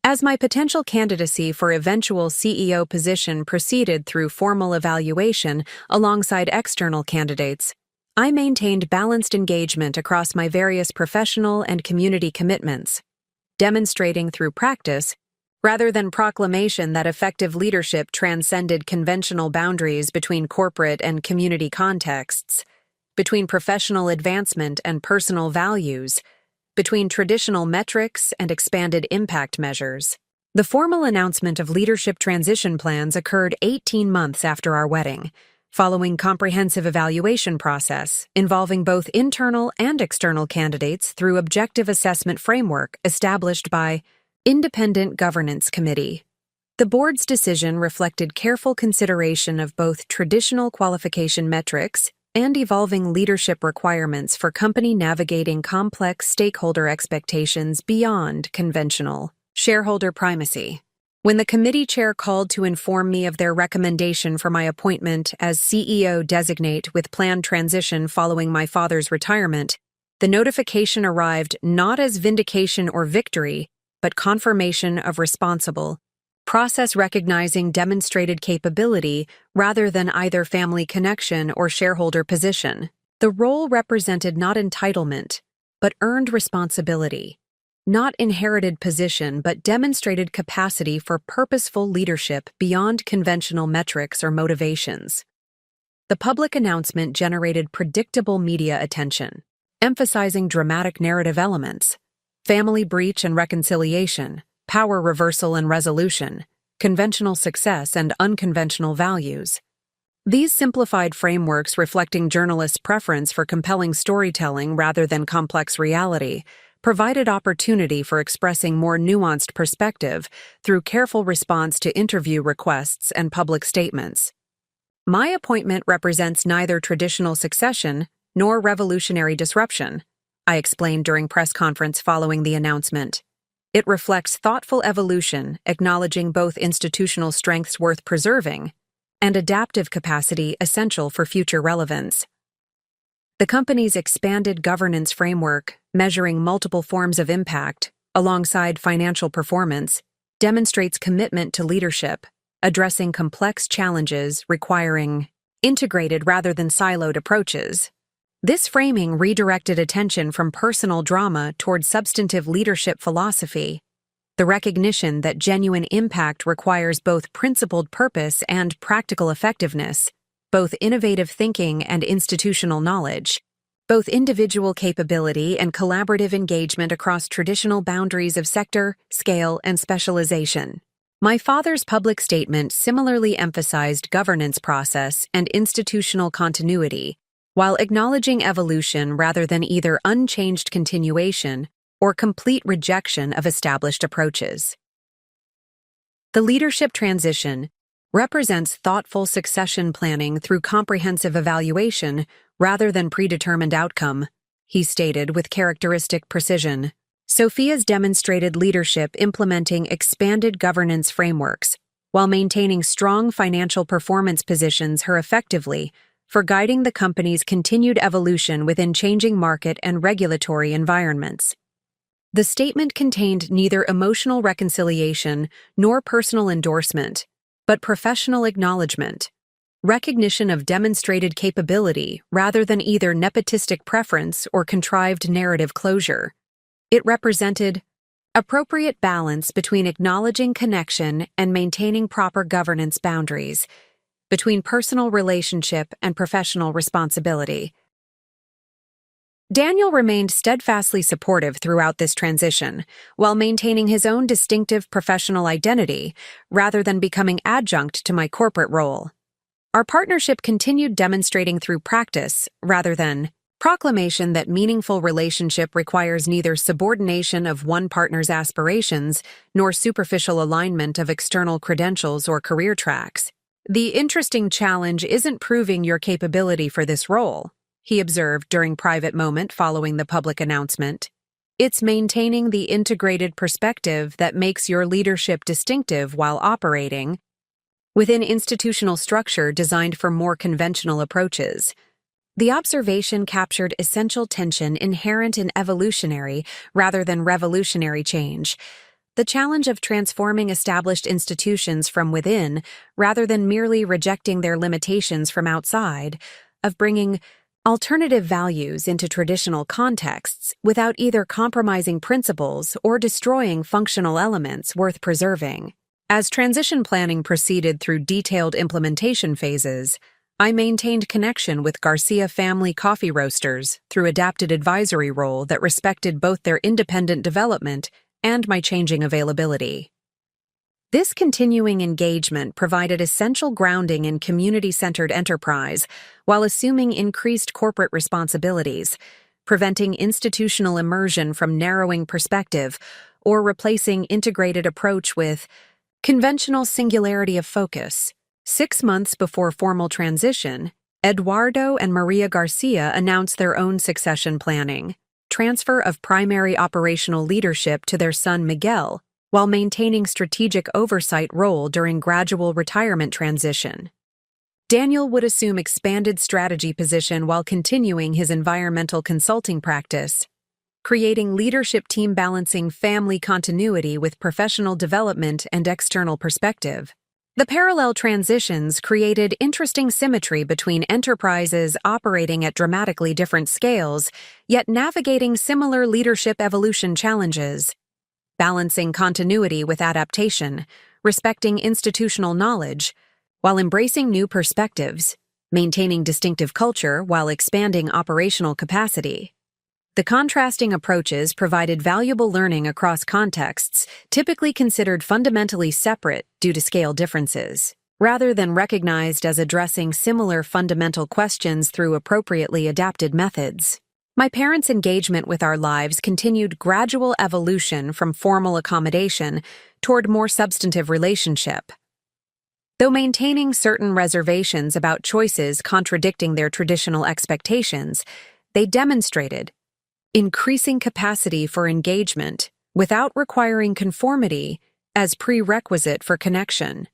As my potential candidacy for eventual CEO position proceeded through formal evaluation alongside external candidates, I maintained balanced engagement across my various professional and community commitments, demonstrating through practice, rather than proclamation, that effective leadership transcended conventional boundaries between corporate and community contexts, between professional advancement and personal values, between traditional metrics and expanded impact measures. The formal announcement of leadership transition plans occurred 18 months after our wedding, following comprehensive evaluation process involving both internal and external candidates through objective assessment framework established by Independent Governance Committee. The board's decision reflected careful consideration of both traditional qualification metrics and evolving leadership requirements for company navigating complex stakeholder expectations beyond conventional shareholder primacy. When the committee chair called to inform me of their recommendation for my appointment as CEO designate with planned transition following my father's retirement, the notification arrived not as vindication or victory, but confirmation of responsible process recognizing demonstrated capability rather than either family connection or shareholder position. The role represented not entitlement, but earned responsibility. Not inherited position, but demonstrated capacity for purposeful leadership beyond conventional metrics or motivations. The public announcement generated predictable media attention, emphasizing dramatic narrative elements, family breach and reconciliation, power reversal and resolution, conventional success and unconventional values. These simplified frameworks, reflecting journalists' preference for compelling storytelling rather than complex reality, provided opportunity for expressing more nuanced perspective through careful response to interview requests and public statements. My appointment represents neither traditional succession nor revolutionary disruption, I explained during press conference following the announcement. It reflects thoughtful evolution, acknowledging both institutional strengths worth preserving and adaptive capacity essential for future relevance. The company's expanded governance framework, measuring multiple forms of impact, alongside financial performance, demonstrates commitment to leadership, addressing complex challenges requiring integrated rather than siloed approaches. This framing redirected attention from personal drama toward substantive leadership philosophy, the recognition that genuine impact requires both principled purpose and practical effectiveness, both innovative thinking and institutional knowledge, both individual capability and collaborative engagement across traditional boundaries of sector, scale, and specialization. My father's public statement similarly emphasized governance process and institutional continuity, while acknowledging evolution rather than either unchanged continuation or complete rejection of established approaches. The leadership transition represents thoughtful succession planning through comprehensive evaluation rather than predetermined outcome, he stated with characteristic precision. Sophia's demonstrated leadership implementing expanded governance frameworks, while maintaining strong financial performance positions her effectively for guiding the company's continued evolution within changing market and regulatory environments. The statement contained neither emotional reconciliation nor personal endorsement, but professional acknowledgement, recognition of demonstrated capability rather than either nepotistic preference or contrived narrative closure. It represented appropriate balance between acknowledging connection and maintaining proper governance boundaries, between personal relationship and professional responsibility. Daniel remained steadfastly supportive throughout this transition, while maintaining his own distinctive professional identity rather than becoming adjunct to my corporate role. Our partnership continued demonstrating through practice rather than proclamation that meaningful relationship requires neither subordination of one partner's aspirations nor superficial alignment of external credentials or career tracks. "The interesting challenge isn't proving your capability for this role," he observed during private moment following the public announcement. "It's maintaining the integrated perspective that makes your leadership distinctive while operating within institutional structure designed for more conventional approaches." The observation captured essential tension inherent in evolutionary rather than revolutionary change, the challenge of transforming established institutions from within rather than merely rejecting their limitations from outside, of bringing alternative values into traditional contexts without either compromising principles or destroying functional elements worth preserving. As transition planning proceeded through detailed implementation phases, I maintained connection with Garcia Family Coffee Roasters through adapted advisory role that respected both their independent development and my changing availability. This continuing engagement provided essential grounding in community-centered enterprise while assuming increased corporate responsibilities, preventing institutional immersion from narrowing perspective or replacing integrated approach with conventional singularity of focus. 6 months before formal transition, Eduardo and Maria Garcia announced their own succession planning, transfer of primary operational leadership to their son Miguel, while maintaining strategic oversight role during gradual retirement transition. Daniel would assume expanded strategy position while continuing his environmental consulting practice, creating leadership team balancing family continuity with professional development and external perspective. The parallel transitions created interesting symmetry between enterprises operating at dramatically different scales, yet navigating similar leadership evolution challenges, balancing continuity with adaptation, respecting institutional knowledge, while embracing new perspectives, maintaining distinctive culture while expanding operational capacity. The contrasting approaches provided valuable learning across contexts typically considered fundamentally separate due to scale differences, rather than recognized as addressing similar fundamental questions through appropriately adapted methods. My parents' engagement with our lives continued gradual evolution from formal accommodation toward more substantive relationship. Though maintaining certain reservations about choices contradicting their traditional expectations, they demonstrated increasing capacity for engagement without requiring conformity as prerequisite for connection.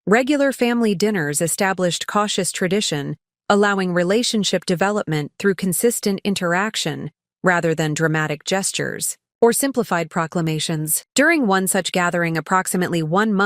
Regular family dinners established cautious tradition, allowing relationship development through consistent interaction rather than dramatic gestures or simplified proclamations. During one such gathering approximately 1 month